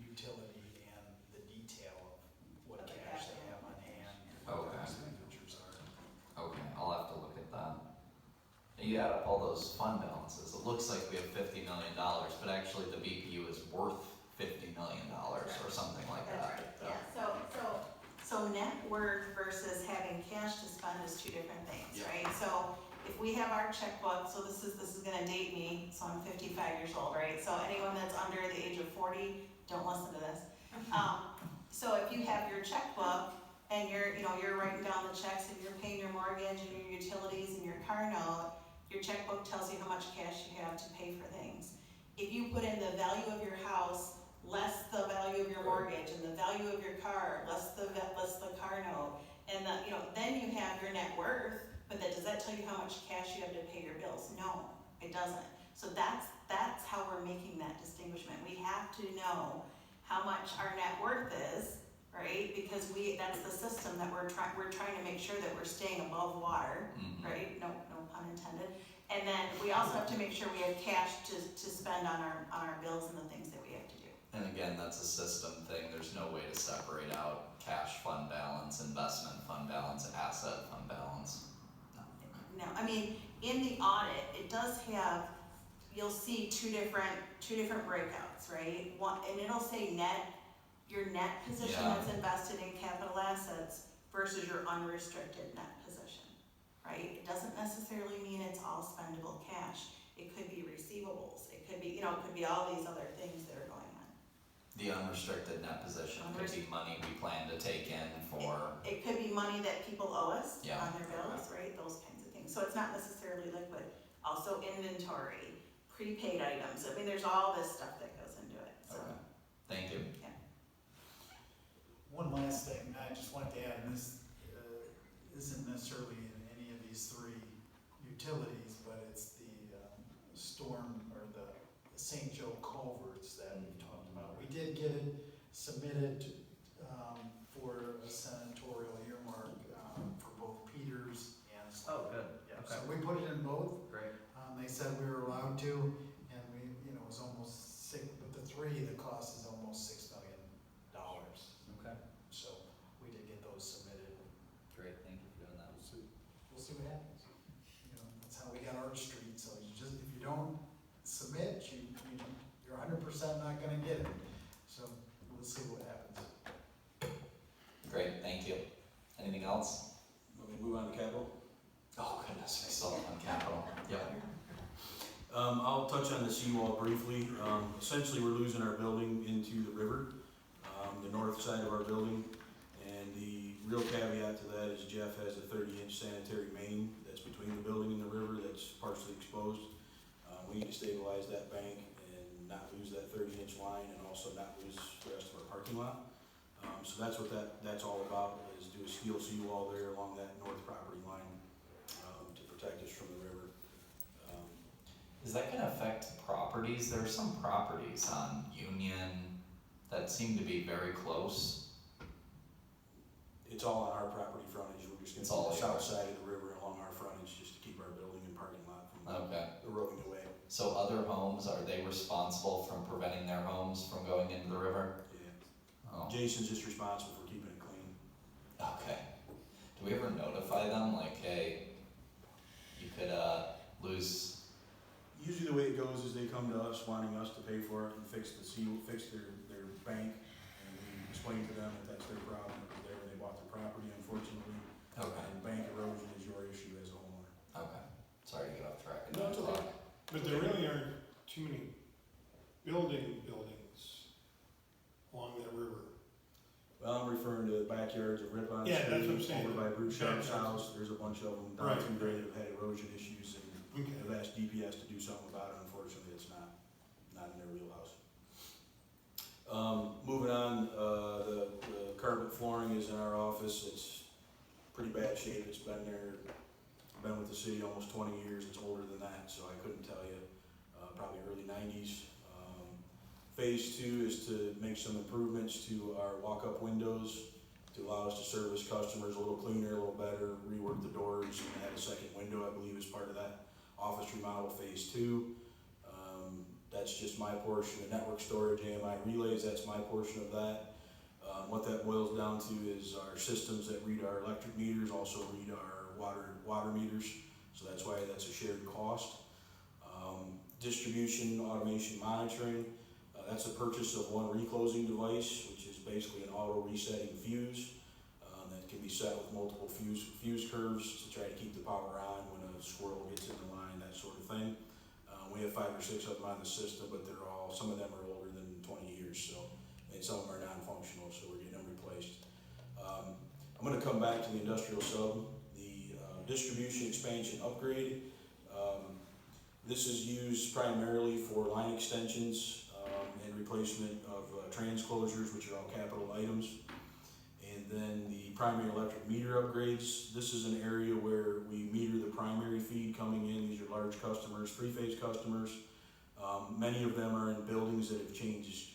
utility and the detail of what Of the cash cash they have on hand, and Okay. what their expenditures are. Okay, I'll have to look at that. You add up all those fund balances, it looks like we have $50 million, but actually the BPU is worth $50 million or something like That's that. right, yeah, so net worth versus having cash to spend is two different things, Yeah. right? So if we have our checkbook, so this is gonna date me, so I'm 55 years old, right? So anyone that's under the age of 40, don't listen to this. So if you have your checkbook and you're writing down the checks and you're paying your mortgage and your utilities and your car note, your checkbook tells you how much cash you have to pay for things. If you put in the value of your house less the value of your mortgage and the value of your car less the car note, and then you have your net worth. But does that tell you how much cash you have to pay your bills? No, it doesn't. So that's how we're making that distinguishment. We have to know how much our net worth is, right? Because that's the system that we're trying to make sure that we're staying above water, Mhm. right? No pun intended. And then we also have to make sure we have cash to spend on our bills and the things that we have to do. And again, that's a system thing, there's no way to separate out cash fund balance, investment fund balance, asset fund balance. No, I mean, in the audit, it does have, you'll see two different breakouts, right? One, and it'll say your net position Yeah. that's invested in capital assets versus your unrestricted net position, right? It doesn't necessarily mean it's all spendable cash. It could be receivables, it could be all these other things that are going on. The unrestricted net position could be money we plan to take in for, It could be money that people owe us Yeah. on their bills, right? Those kinds of things. So it's not necessarily liquid. Also inventory, prepaid items. I mean, there's all this stuff that goes into it, so. okay, thank you. One last thing, I just wanted to add, and this isn't necessarily in any of these three utilities, but it's the storm or the St. Joe culverts that we've talked about. We did get it submitted for a senatorial earmark for both Peters and. Oh, good, Yeah, so we put it in both. Great. They said we were allowed to, and we, it was almost six, with the three, the cost is almost $6 million. Okay, So we did get those submitted. great, thank you for doing that. We'll see what happens. That's how we got our street, so if you don't submit, you're 100% not gonna get it. So we'll see what happens. Great, thank you. Anything else? Want me to move on to capital? Oh goodness, we still have on capital. Yep. I'll touch on the seawall briefly. Essentially, we're losing our building into the river, the north side of our building. And the real caveat to that is Jeff has a 30-inch sanitary main that's between the building and the river that's partially exposed. We need to stabilize that bank and not lose that 30-inch line and also not lose the rest of our parking lot. So that's what that's all about, is do a steel seawall there along that north property line to protect us from the river. Is that gonna affect properties? There are some properties on Union that seem to be very close. It's all on our property frontage, we're just It's gonna all do the south yours. side of the river along our frontage, just to keep our building and parking lot from Okay. eroding away. So other homes, are they responsible from preventing their homes from going into the river? Yeah. Oh, Jason's just responsible for keeping it clean. okay. Do we ever notify them, like, hey, you could, lose, Usually the way it goes is they come to us wanting us to pay for it and fix their bank, and we explain to them that that's their problem, it was there when they bought the property, unfortunately. okay, And bank erosion is your issue as a homeowner. okay. Sorry to get off track. No, it's okay. But there really aren't too many buildings along that river. Well, I'm referring to backyards of Ripon Yeah, that's what I'm Street, saying. over by Bruce Sharp's Gotcha. house, there's a bunch of them Right. down through there that have had erosion issues, and Okay. I've asked DPS to do something about it, unfortunately, it's not in their wheelhouse. Moving on, the carpet flooring is in our office, it's pretty bad shape, it's been there I've been with the city almost 20 years, it's older than that, so I couldn't tell you, probably early 90s. Phase 2 is to make some improvements to our walk-up windows to allow us to service customers a little cleaner, a little better, rework the doors, and add a second window, I believe, as part of that office remodel phase 2. That's just my portion. The network storage, AMI relays, that's my portion of that. What that boils down to is our systems that read our electric meters also read our water meters, so that's why that's a shared cost. Distribution, automation, monitoring, that's a purchase of one reclosing device, which is basically an auto resetting fuse that can be set with multiple fuse curves to try to keep the power on when a squirrel gets in the line, that sort of thing. We have 5 or 6 of them on the system, but some of them are older than 20 years, so, and some of them are non-functional, so we're getting them replaced. I'm going to come back to the industrial sub, the distribution expansion upgrade. This is used primarily for line extensions and replacement of transclosures, which are all capital items. And then the primary electric meter upgrades. This is an area where we meter the primary feed coming in. These are large customers, 3-phase customers. Many of them are in buildings that have changed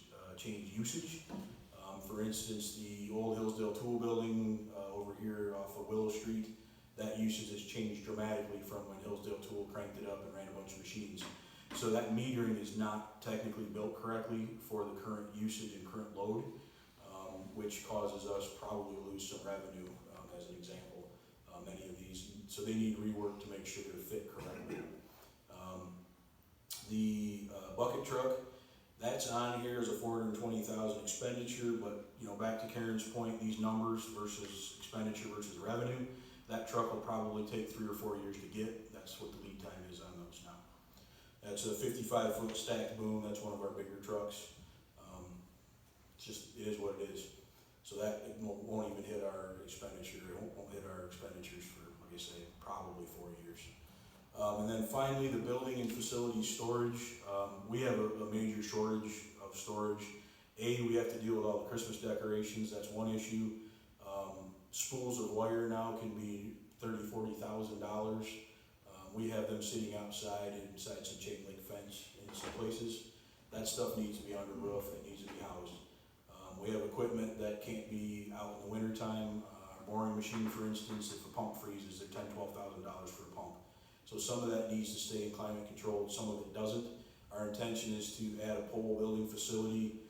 usage. For instance, the old Hillsdale tool building over here off of Willow Street, that usage has changed dramatically from when Hillsdale Tool cranked it up and ran a bunch of machines. So that metering is not technically built correctly for the current usage and current load, which causes us probably to lose some revenue, as an example, many of these. So they need rework to make sure they're fit correctly. The bucket truck, that's on here as a $420,000 expenditure, but back to Karen's point, these numbers versus expenditure versus revenue, that truck will probably take 3 or 4 years to get. That's what the lead time is on those now. That's a 55-foot stacked boom. That's one of our bigger trucks. It is what it is. So that it won't even hit our expenditure. It won't hit our expenditures for, like I say, probably 4 years. And then finally, the building and facility storage. We have a major shortage of storage. We have to deal with all the Christmas decorations. That's one issue. Spools of wire now can be $30,000, $40,000. We have them sitting outside inside some chain link fence in some places. That stuff needs to be under roof. It needs to be housed. We have equipment that can't be out in the wintertime. Our boring machine, for instance, if a pump freezes, they're $10,000, $12,000 for a pump. So some of that needs to stay climate controlled, some of it doesn't. Our intention is to add a pole building facility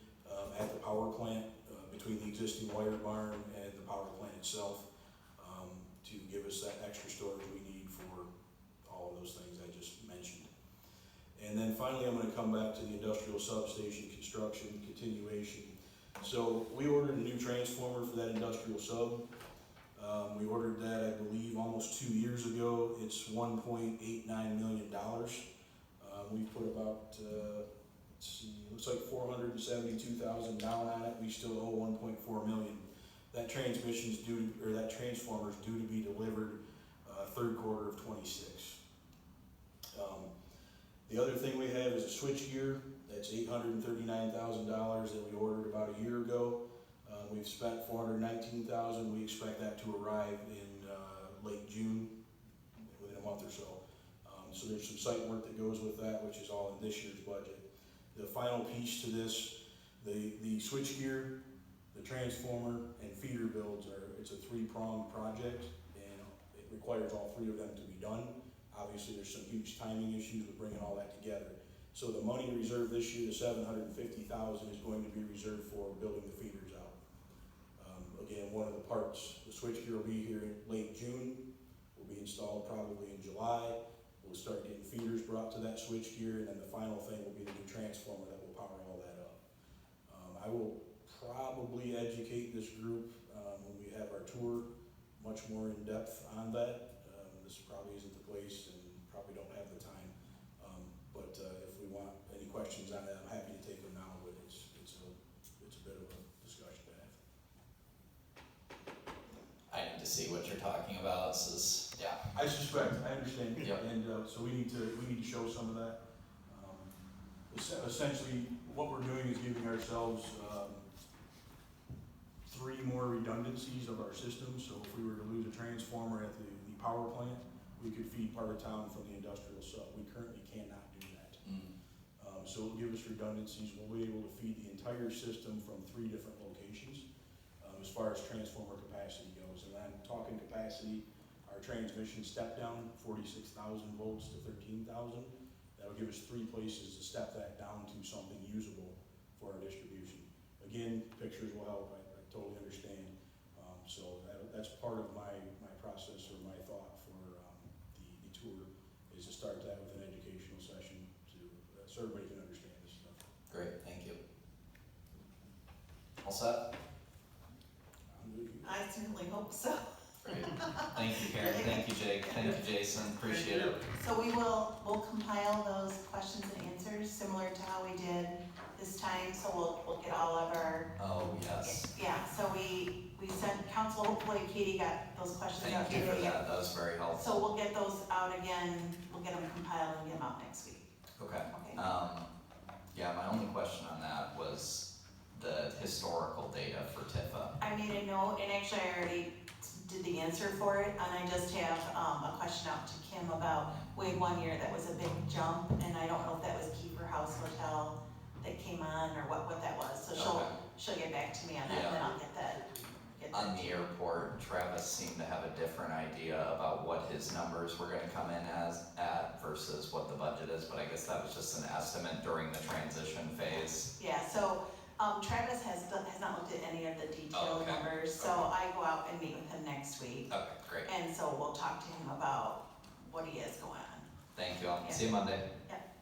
at the power plant between the existing wire barn and the power plant itself to give us that extra storage we need for all of those things I just mentioned. And then finally, I'm going to come back to the industrial substation construction continuation. So we ordered a new transformer for that industrial sub. We ordered that, I believe, almost 2 years ago. It's $1.89 million. We've put about, looks like $472,000 down on it. We still owe $1.4 million. That that transformer is due to be delivered third quarter of 26. The other thing we have is a switchgear. That's $839,000 that we ordered about a year ago. We've spent $419,000. We expect that to arrive in late June, within a month or so. So there's some site work that goes with that, which is all in this year's budget. The final piece to this, the switchgear, the transformer, and feeder builds it's a 3-pronged project, and it requires all 3 of them to be done. Obviously, there's some huge timing issues with bringing all that together. So the money reserved this year, the $750,000, is going to be reserved for building the feeders out. Again, one of the parts, the switchgear will be here in late June, will be installed probably in July. We'll start getting feeders brought to that switchgear, and then the final thing will be the new transformer that will power all that up. I will probably educate this group when we have our tour much more in depth on that. This probably isn't the place and probably don't have the time. But if we want any questions on that, I'm happy to take them now, but it's a bit of a discussion to have. I need to see what you're talking about. This is, yeah. I suspect, I understand, Yep. and so we need to show some of that. Essentially, what we're doing is giving ourselves 3 more redundancies of our system. So if we were to lose a transformer at the power plant, we could feed part of town from the industrial sub. We currently cannot do that. So it'll give us redundancies. We'll be able to feed the entire system from 3 different locations as far as transformer capacity goes. And I'm talking capacity, our transmission step down, 46,000 volts to 13,000. That'll give us 3 places to step that down to something usable for our distribution. Again, pictures will help, I totally understand. So that's part of my process or my thought for the tour, is to start that with an educational session so everybody can understand this stuff. Great, thank you. All set? I certainly hope so. Great. Thank you, Karen. Thank you, Jake. Thank you, Jason. Appreciate it. So we'll compile those questions and answers similar to how we did this time, so we'll get all of our. Oh, yes. Yeah, so we sent council, hopefully Katie got those questions out Thank you today. for that. That was very helpful. So we'll get those out again, we'll get them compiled and get them out next week. Okay. Okay. Yeah, my only question on that was the historical data for Tifa. I made a note, and actually I already did the answer for it, and I just have a question out to Kim about, we had one year that was a big jump, and I don't know if that was Kiefer House Hotel that came on, or what that was, so Okay. she'll get back to me on that, and then I'll get that. On the airport, Travis seemed to have a different idea about what his numbers were gonna come in at versus what the budget is, but I guess that was just an estimate during the transition phase. Yeah, so Travis has not looked at any of the detailed Okay. numbers, so I go out and meet with him next week, Okay, great. and so we'll talk to him about what he has going on. Thank you. I'll Yeah. see you Monday. Yep.